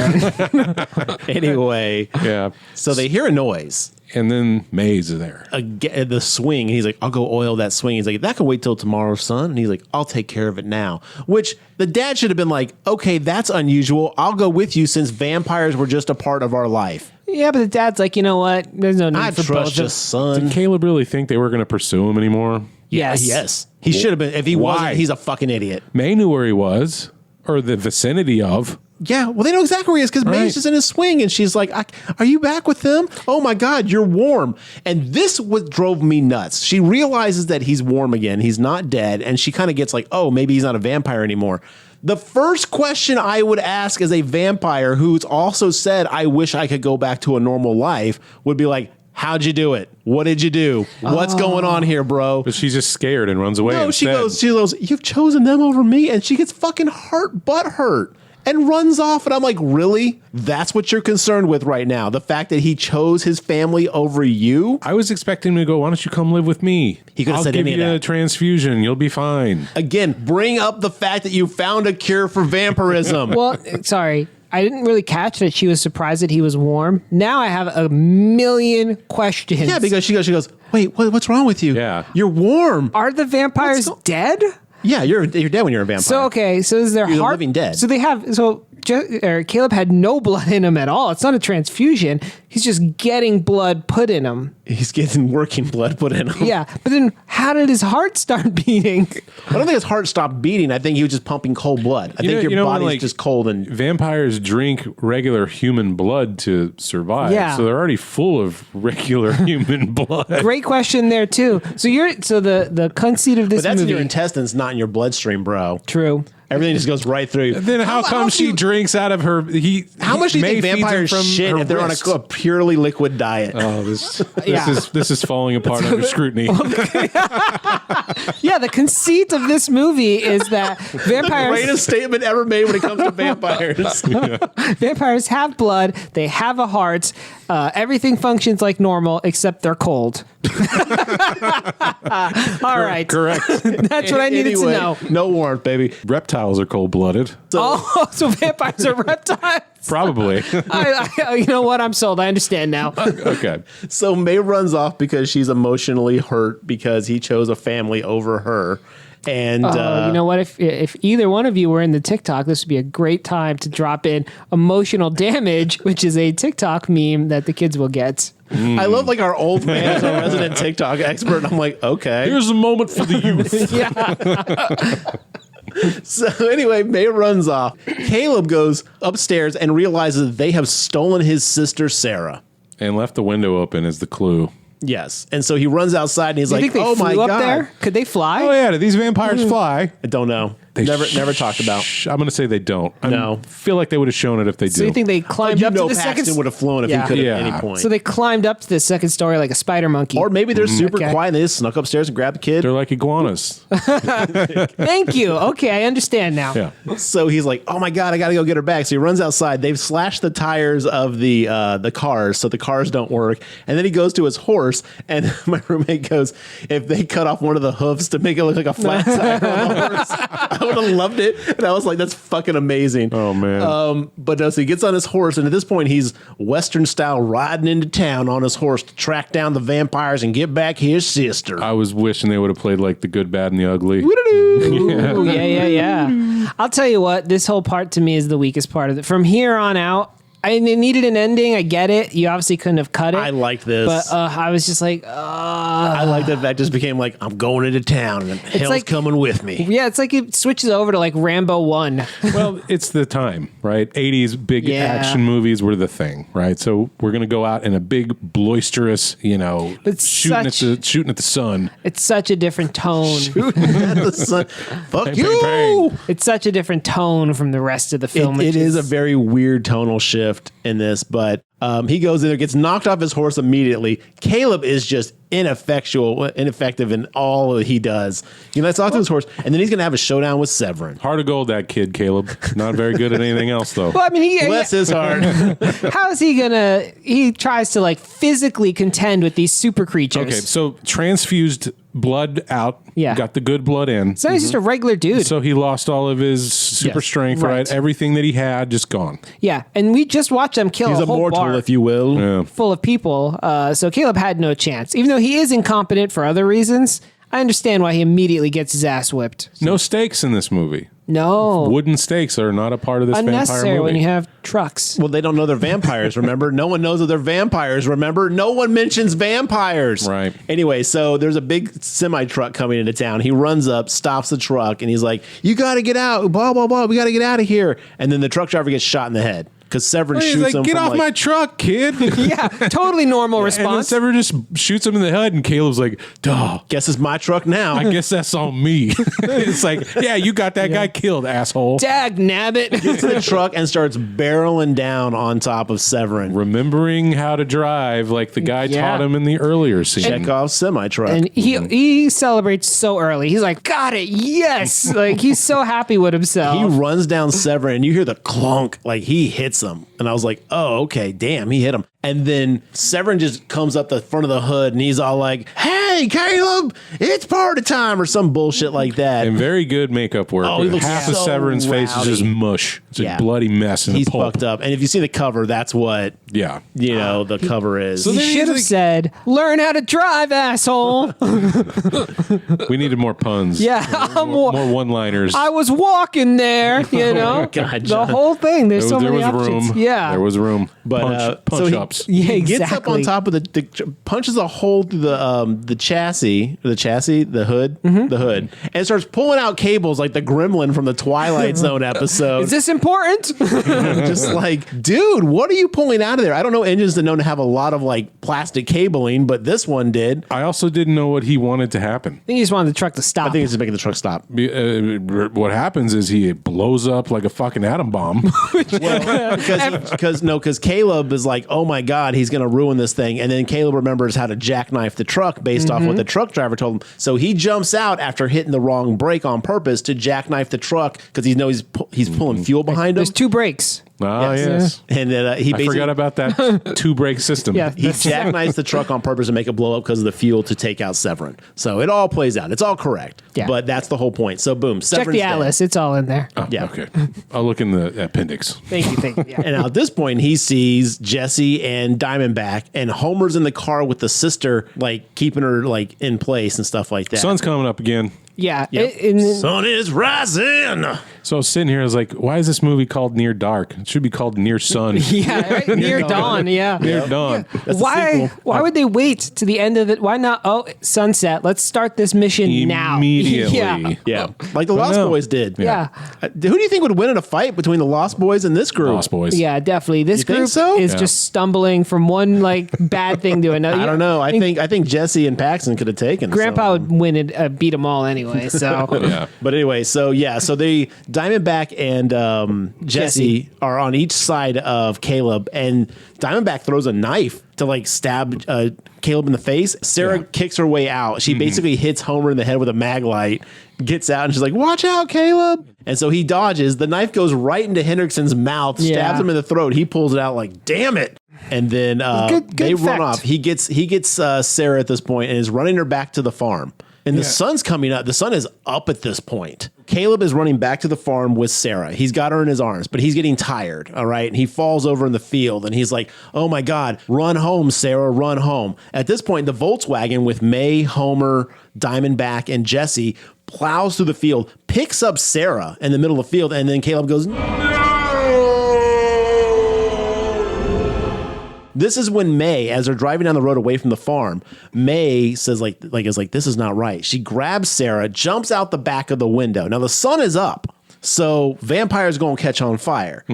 Anyway, Yeah. so they hear a noise. And then Maze is there. The swing, and he's like, "I'll go oil that swing." He's like, "That can wait till tomorrow, son." And he's like, "I'll take care of it now." Which the dad should have been like, "Okay, that's unusual. I'll go with you since vampires were just a part of our life." Yeah, but the dad's like, you know what? There's no need I for trust both you, of son. Did Caleb really think they were going to pursue him anymore? Yes. Yes. He should have been. If he Why? wasn't, he's a fucking idiot. May knew where he was, or the vicinity of. Yeah, well, they know exactly where he is because Right. May's just in his swing, and she's like, "Are you back with them? Oh my God, you're warm." And this what drove me nuts. She realizes that he's warm again. He's not dead, and she kind of gets like, "Oh, maybe he's not a vampire anymore." The first question I would ask as a vampire who's also said, "I wish I could go back to a normal life," would be like, "How'd you do it? What did you do? What's going on here, bro?" But she's just scared and runs away. No, she instead. goes, "You've chosen them over me," and she gets fucking butt hurt and runs off. And I'm like, really? That's what you're concerned with right now? The fact that he chose his family over you? I was expecting him to go, "Why don't you come live with me? He could have I'll said give any of you a that. transfusion. You'll be fine." Again, bring up the fact that you found a cure for vampirism. Well, sorry. I didn't really catch that she was surprised that he was warm. Now I have a million questions. yeah, because she goes, "Wait, what's wrong with you? Yeah. You're warm." Are the vampires dead? Yeah, you're dead when you're a vampire. So okay, so is their You're the heart living dead. So they have Caleb had no blood in him at all. It's not a transfusion. He's just getting blood put in him. He's getting working blood put in him. Yeah, but then how did his heart start beating? I don't think his heart stopped beating. I think he was just pumping cold blood. I think your when, body's like, just cold and vampires drink regular human blood to survive. Yeah. So they're already full of regular human blood. Great question there too. So the conceit of this But that's in movie. your intestines, not in your bloodstream, bro. True. Everything just goes right through. Then how come she drinks out of her? How much do you May think feeds him vampires from shit her if they're wrist? on a purely liquid diet? Oh, this Yeah. is falling apart under scrutiny. Yeah, the conceit of this movie is that vampires Greatest statement ever made when it comes to vampires. vampires have blood, they have a heart, everything functions like normal except they're cold. All right. Correct. That's what I needed Anyway, to know. No warmth, baby. Reptiles are cold blooded. Oh, so vampires are reptiles? Probably. You know what? I'm sold. I understand now. Okay. So May runs off because she's emotionally hurt because he chose a family over her. And You know what? If either one of you were in the TikTok, this would be a great time to drop in emotional damage, which is a TikTok meme that the kids will get. I love like our old man is our resident TikTok expert. And I'm like, okay. Here's a moment for the youth. So anyway, May runs off. Caleb goes upstairs and realizes that they have stolen his sister, Sarah. And left the window open as the clue. Yes. And so he runs outside and he's Do you like, think they oh flew my up God. there? Could they fly? Oh yeah, do these vampires fly? I don't know. Never talked about. I'm going to say they don't. No. I feel like they would have shown it if they So do. you think they climbed up to the Paxton second? would have flown if he could at any point. So they climbed up to the second story like a spider monkey. or maybe they're super Okay. quiet and they just snuck upstairs and grabbed the kid. They're like iguanas. Thank you. Okay, I understand now. Yeah. So he's like, "Oh my god, I got to go get her back." So he runs outside. They've slashed the tires of the cars, so the cars don't work. And then he goes to his horse, and my roommate goes, "If they cut off one of the hoofs to make it look like a flat tire on the horse, I would have loved it." And I was like, "That's fucking amazing." Oh, man. But no, so he gets on his horse, and at this point, he's Western style riding into town on his horse to track down the vampires and get back his sister. I was wishing they would have played like the good, bad, and the ugly. Ooh, yeah. I'll tell you what, this whole part to me is the weakest part of it. From here on out, it needed an ending. I get it. You obviously couldn't have cut it. I liked this. But I was just like, I like that just became like, I'm going into town and hell's like- coming with me. yeah, it's like it switches over to like Rambo 1. Well, it's the time, right? 80s big Yeah. action movies were the thing, right? So we're going to go out in a big, boisterous, But shooting at the sun. It's such a different tone. The sun. Fuck Bang, you. bang, bang. It's such a different tone from the rest of the film. It is a very weird tonal shift in this, but he goes in there, gets knocked off his horse immediately. Caleb is just ineffective in all that he does. He lets off to his horse, and then he's going to have a showdown with Severin. Heart of gold, that kid, Caleb. Not very good at anything else, though. Well, I mean, Bless his heart. how is he gonna? He tries to like physically contend with these super creatures. Okay, so transfused blood out. Yeah. Got the good blood in. So he's just a regular dude. So he lost all of his super Yes. strength, Right. right? Everything that he had just gone. yeah, and we just watched them kill He's a whole immortal, bar if you will. Yeah. full of people. So Caleb had no chance, even though he is incompetent for other reasons. I understand why he immediately gets his ass whipped. No stakes in this movie. No, Wooden stakes are not a part of this vampire unnecessary movie. when you have trucks. Well, they don't know they're vampires, remember? No one knows that they're vampires, remember? No one mentions vampires. Right. Anyway, so there's a big semi-truck coming into town. He runs up, stops the truck, and he's like, "You got to get out, blah, blah, blah. We got to get out of here." And then the truck driver gets shot in the head because Severin He's shoots like, him "Get from off like, my truck, kid!" Yeah, totally normal And then response. Sever just shoots him in the head, and Caleb's like, "Duh, guess it's my truck now. I guess that's on me." It's like, yeah, you got that guy killed, asshole. Dag nabbit. Gets to the truck and starts barreling down on top of Severin. Remembering how to drive like the guy Yeah. taught him in the earlier scene. Chekhov's semi-truck. And he celebrates so early. He's like, "Got it, yes!" Like he's so happy with himself. He runs down Severin, and you hear the clunk, like he hits him. And I was like, "Oh, okay, damn, he hit him." And then Severin just comes up the front of the hood, and he's all like, "Hey, Caleb, it's party time," or some bullshit like that. And very good makeup work. Oh, he looks Half of so Severin's face is rowdy. just mush. It's Yeah. a bloody mess in He's a pulp. fucked up. And if you see the cover, that's what Yeah. the cover is. So He then should he's have like- said, "Learn how to drive, asshole." We needed more puns. Yeah, More one-liners. I was walking there, you know. God, the John. whole thing. There's so there many was options. room. Yeah, There was room. But Punch so he- ups. Yeah, he gets up on exactly. top of the punches a hole through the chassis, the hood, and starts pulling out cables like the gremlin from the Twilight Zone episode. Is this important? Just like, dude, what are you pulling out of there? I don't know engines that known to have a lot of like plastic cabling, but this one did. I also didn't know what he wanted to happen. I think he just wanted the truck to stop. I think it's just making the truck stop. What happens is he blows up like a fucking atom bomb. Because Caleb is like, oh my God, he's going to ruin this thing. And then Caleb remembers how to jackknife the truck based off what the truck driver told him. So he jumps out after hitting the wrong brake on purpose to jackknife the truck because he knows he's pulling fuel behind him. There's two brakes. Ah, yes. And then he I basically forgot about that two-brake system. Yeah. he jackknifes the truck on purpose to make it blow up because of the fuel to take out Severin. So it all plays out. It's all correct. Yeah. But that's the whole point. So boom, Check Severin's the dead. atlas. It's all in there. Oh, Yeah. Okay. I'll look in the appendix. Thank you. Yeah. And now at this point, he sees Jesse and Diamondback, and Homer's in the car with the sister, like keeping her like in place and stuff like that. Sun's coming up again. Yeah. Yep. Sun is rising. So I was sitting here, I was like, why is this movie called Near Dark? It should be called Near Sun. yeah. Right? Near dawn. Yeah. Near Dawn. That's the Why? sequel. Why would they wait to the end of it? Why not? Oh, sunset. Let's start this mission now. Immediately. yeah. Yeah, like the Lost no. Boys did. Yeah. Who do you think would win in a fight between the Lost Boys and this group? Lost Boys. Yeah, definitely. This You think group so? is Yeah. just stumbling from one like bad thing to another. I don't know. I think Jesse and Paxton could have taken Grandpa so. would win it, beat them all anyway. anyway. So Yeah. But anyway, so they Diamondback and Jesse are on each side of Caleb, and Diamondback throws a knife to like stab Caleb in the face. Sarah kicks her way out. She basically hits Homer in the head with a mag light, gets out, and she's like, "Watch out, Caleb!" And so he dodges. The knife goes right into Henriksen's mouth, stabs him in the throat. He pulls it out like, "Damn it!" And then they run off. He gets Sarah at this point and is running her back to the farm. And the sun's coming up. The sun is up at this point. Caleb is running back to the farm with Sarah. He's got her in his arms, but he's getting tired, all right? And he falls over in the field, and he's like, oh, my God, run home, Sarah, run home. At this point, the Volkswagen with May, Homer, Diamondback, and Jesse plows through the field, picks up Sarah in the middle of the field, and then Caleb goes, no! This is when May, as they're driving down the road away from the farm, May says this is not right. She grabs Sarah, jumps out the back of the window. Now the sun is up, so vampires going to catch on fire.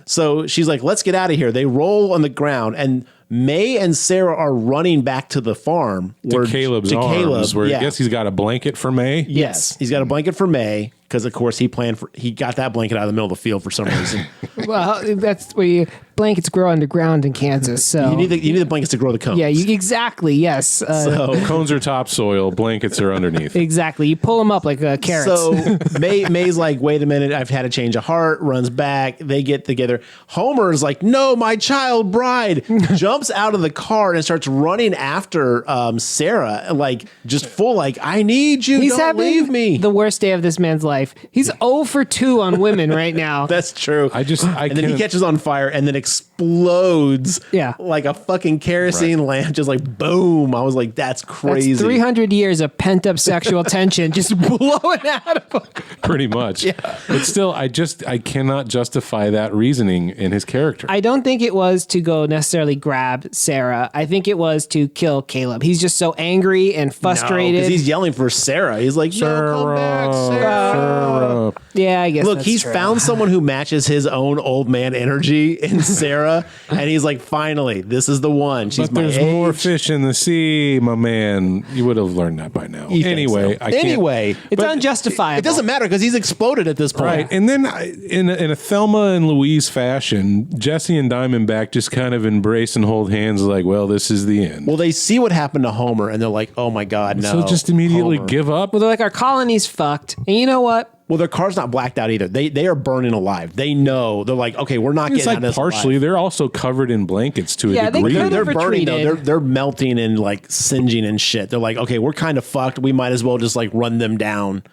So she's like, let's get out of here. They roll on the ground, and May and Sarah are running back to the farm. To Caleb's arms, where I guess he's got a blanket for May. Yes, he's got a blanket for May. Because of course he got that blanket out of the middle of the field for some reason. Well, that's where blankets grow underground in Kansas. So you need the blankets to grow the cones. Yeah, exactly. Yes. So cones are topsoil, blankets are underneath. Exactly. You pull them up like carrots. So May's like, wait a minute, I've had a change of heart. Runs back. They get together. Homer is like, no, my child bride. Jumps out of the car and starts running after Sarah, like just full like, I need you. Don't leave me. The worst day of this man's life. He's 0 for 2 on women right now. That's true. And then he catches on fire and then explodes like a fucking kerosene lamp, just like boom. I was like, that's crazy. That's 300 years of pent up sexual tension just blowing out of him. Pretty much. But still, I cannot justify that reasoning in his character. I don't think it was to go necessarily grab Sarah. I think it was to kill Caleb. He's just so angry and frustrated. Because he's yelling for Sarah. He's like, Sarah, no, come back, Sarah. Yeah, I guess. Look, he's found someone who matches his own old man energy in Sarah, and he's like, finally, this is the one. She's but there's more fish in the sea, my man. You would have learned that by now. Anyway, it's unjustifiable. It doesn't matter because he's exploded at this point. Right. And then in a Thelma and Louise fashion, Jesse and Diamondback just kind of embrace and hold hands like, well, this is the end. Well, they see what happened to Homer, and they're like, oh, my God, no. So just immediately Homer. give up? Well, they're like, our colony's fucked. And you know what? Well, their car's not blacked out either. They are burning alive. They know. They're like, okay, we're not getting out of this partially. alive. They're also covered in blankets to a degree. They They're burning though. retreated. They're melting and like singeing and shit. They're like, okay, we're kind of fucked. We might as well just like run them down.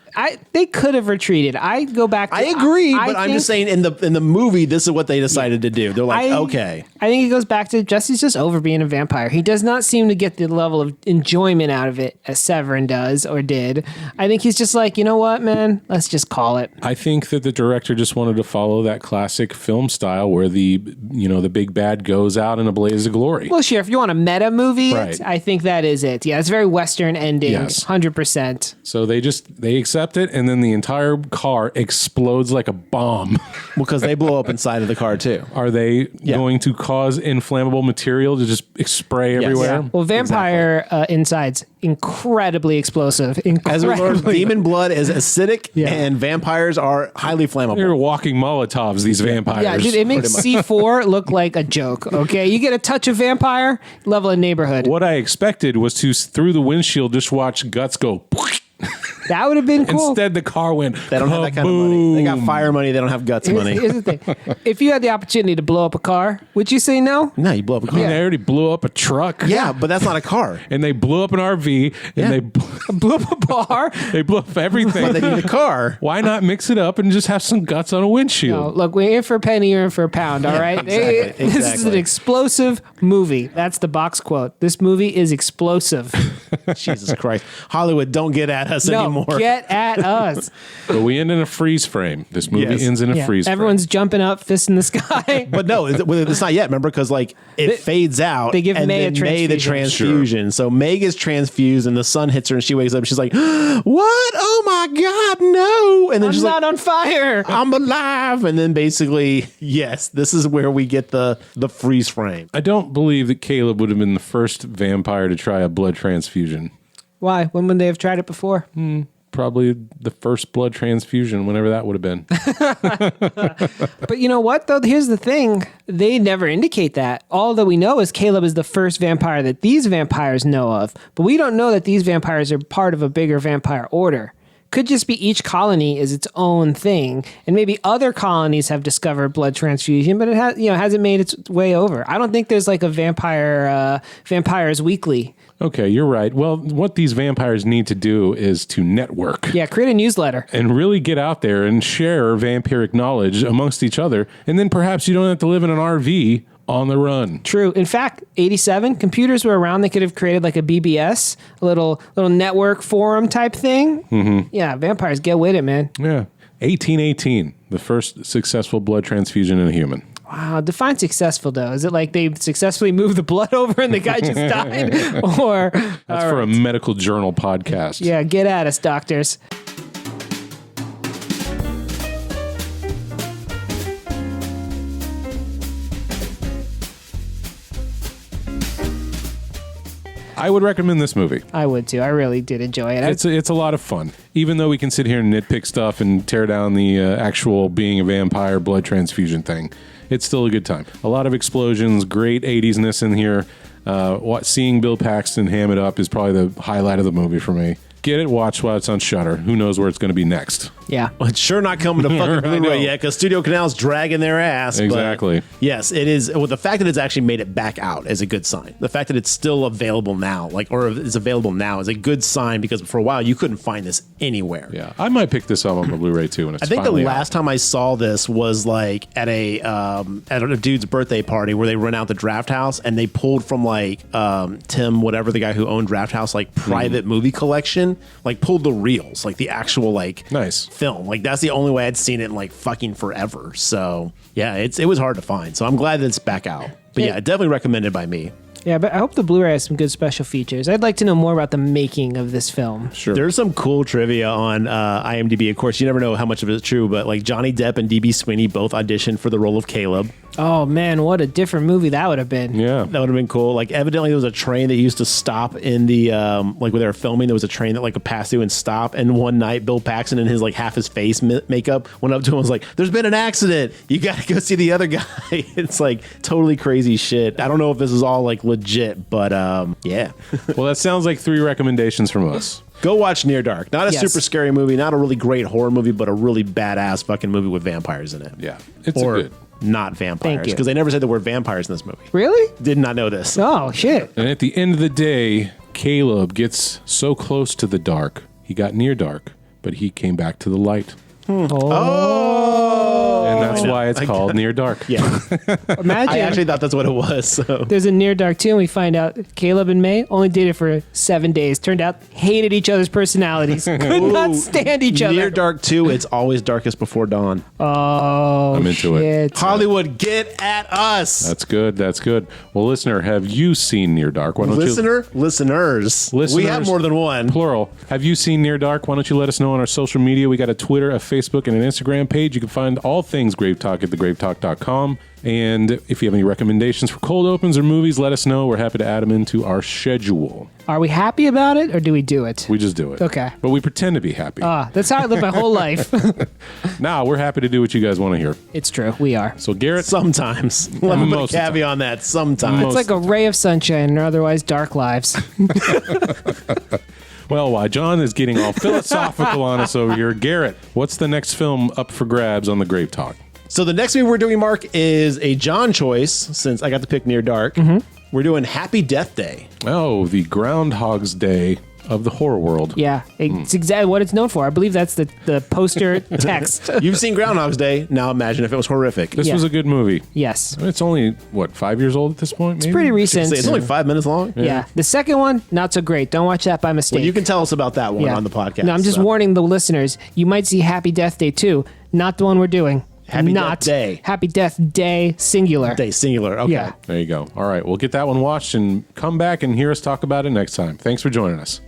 They could have retreated. I go back to, I agree, but I'm just saying in the movie, this is what they decided to do. They're like, okay. I think it goes back to Jesse's just over being a vampire. He does not seem to get the level of enjoyment out of it as Severin does or did. I think he's just like, you know what, man? Let's just call it. I think that the director just wanted to follow that classic film style where the big bad goes out in a blaze of glory. Well, sure. If you want a meta movie, Right. I think that is it. Yeah, it's very Western ending. Yes. 100%. So they accept it, and then the entire car explodes like a bomb. Well, because they blow up inside of the car too. Are they going to cause inflammable material to just spray everywhere? Yeah. Well, vampire insides incredibly explosive. As we learned, demon blood is acidic, Yeah. and vampires are highly flammable. They're walking Molotovs, these vampires. Yeah, dude, it makes C4 look like a joke. Okay, you get a touch of vampire, level of neighborhood. What I expected was to, through the windshield, just watch guts go. That would have been cool. Instead, the car went. They don't have that kind of money. They got fire money. They don't have guts money. Here's the thing. If you had the opportunity to blow up a car, would you say no? No, you blow up a car. They already blew up a truck. Yeah, but that's not a car. And they blew up an RV. Yeah. And they Blew up a bar? they blew up everything. But they need a car. Why not mix it up and just have some guts on a windshield? No, look, we're in for a penny, you're in for a pound, all right? exactly, This is an exactly. explosive movie. That's the box quote. This movie is explosive. Jesus Christ. Hollywood, don't get at us No, anymore. get at us. But we end in a freeze frame. This movie Yes. ends in a Yeah, freeze everyone's frame. jumping up, fist in the sky. But no, it's not yet. Remember, because like it fades out. they give and May a then May the transfusion. transfusion. So May gets transfused, and the sun hits her, and she wakes up. And she's like, "What? Oh my God, no!" And then I'm she's not like, on fire. "I'm alive." And then basically, yes, this is where we get the freeze frame. I don't believe that Caleb would have been the first vampire to try a blood transfusion. Why? When would they have tried it before? probably the first blood transfusion, whenever that would have been. But you know what, though? Here's the thing. They never indicate that. All that we know is Caleb is the first vampire that these vampires know of. But we don't know that these vampires are part of a bigger vampire order. Could just be each colony is its own thing, and maybe other colonies have discovered blood transfusion, but it hasn't made its way over. I don't think there's like a Vampires Weekly. Okay, you're right. Well, what these vampires need to do is to network. Yeah, create a newsletter. And really get out there and share vampiric knowledge amongst each other, and then perhaps you don't have to live in an RV on the run. True. In fact, 87 computers were around. They could have created like a BBS, a little network forum type thing. Mm-hmm. Yeah, vampires, get with it, man. Yeah. 1818, the first successful blood transfusion in a human. Wow, define successful though. Is it like they successfully moved the blood over and the guy just died? Or that's for a medical journal podcast. Yeah, get at us, doctors. I would recommend this movie. I would too. I really did enjoy it. It's a lot of fun. Even though we can sit here and nitpick stuff and tear down the actual being a vampire blood transfusion thing, it's still a good time. A lot of explosions, great 80s-ness in here. Seeing Bill Paxton ham it up is probably the highlight of the movie for me. Get it, watch while it's on Shudder. Who knows where it's going to be next? Yeah. Well, it's sure not coming to fucking Blu-ray yet because Studio Canal's dragging their ass. Exactly. But yes, it is. Well, the fact that it's actually made it back out is a good sign. The fact that it's still available now, or is available now, is a good sign because for a while you couldn't find this anywhere. Yeah, I might pick this up on Blu-ray too. When it's I think the finally last time I saw this was like at a dude's birthday party where they rent out the Draft House and they pulled from like Tim, whatever the guy who owned Draft House, like private movie collection, like pulled the reels, like the actual like nice film. Like that's the only way I'd seen it in like fucking forever. So yeah, it was hard to find. So I'm glad that it's back out. But yeah, definitely recommended by me. Yeah, but I hope the Blu-ray has some good special features. I'd like to know more about the making of this film. Sure. There's some cool trivia on IMDb. Of course, you never know how much of it is true, but like Johnny Depp and D.B. Sweeney both auditioned for the role of Caleb. Oh, man, what a different movie that would have been. Yeah. That would have been cool. Like, evidently, there was a train that used to stop in the, like, when they were filming, there was a train that, like, would pass through and stop. And one night, Bill Paxton in his, like, half his face makeup went up to him and was like, there's been an accident. You got to go see the other guy. It's, like, totally crazy shit. I don't know if this is all, like, legit, but, yeah. Well, that sounds like 3 recommendations from us. Go watch Near Dark. Not a super scary movie, not a really great horror movie, but a really badass fucking movie with vampires in it. Yeah. It's or good. Not vampires, because they never said the word vampires in this movie. Really? Did not know this. Oh, shit. And at the end of the day, Caleb gets so close to the dark. He got near dark, but he came back to the light. Oh. And that's why it's called Near Dark. Yeah. Imagine. I actually thought that's what it was. So. There's a Near Dark 2, and we find out Caleb and May only dated for 7 days. Turned out hated each other's personalities. Could not stand each other. Near Dark 2, it's always darkest before dawn. Oh, I'm into it. Hollywood, get at us. That's good. That's good. Well, listener, have you seen Near Dark? Why don't Listeners. We have more than one. Plural. Have you seen Near Dark? Why don't you let us know on our social media? We got a Twitter, a Facebook, and an Instagram page. You can find all things GraveTalk at thegravetalk.com. And if you have any recommendations for cold opens or movies, let us know. We're happy to add them into our schedule. Are we happy about it, or do we do it? We just do it. Okay. But we pretend to be happy. That's how I live my whole life. Now, we're happy to do what you guys want to hear. It's true. We are. So, Garrett. Sometimes. Let me put a Most of the caveat on that. Sometimes. It's like a ray of sunshine in our otherwise dark lives. Well, while John is getting all philosophical on us over here, Garrett, what's the next film up for grabs on the Grave Talk? So the next movie we're doing, Mark, is a John choice, since I got to pick Near Dark. Mm-hmm. We're doing Happy Death Day. Oh, the Groundhog's Day of the horror world. Yeah, it's exactly what it's known for. I believe that's the poster text. You've seen Groundhog's Day. Now imagine if it was horrific. This was a good movie. Yes. It's only, 5 years old at this point? Maybe? It's pretty recent. It's only 5 minutes long. Yeah. The second one, not so great. Don't watch that by mistake. Well, you can tell us about that one on the podcast. No, I'm just warning the listeners. You might see Happy Death Day 2, not the one we're doing. Happy Death Day. Happy Death Day, singular. Day, singular. Okay. Yeah. There you go. All right. We'll get that one watched and come back and hear us talk about it next time. Thanks for joining us.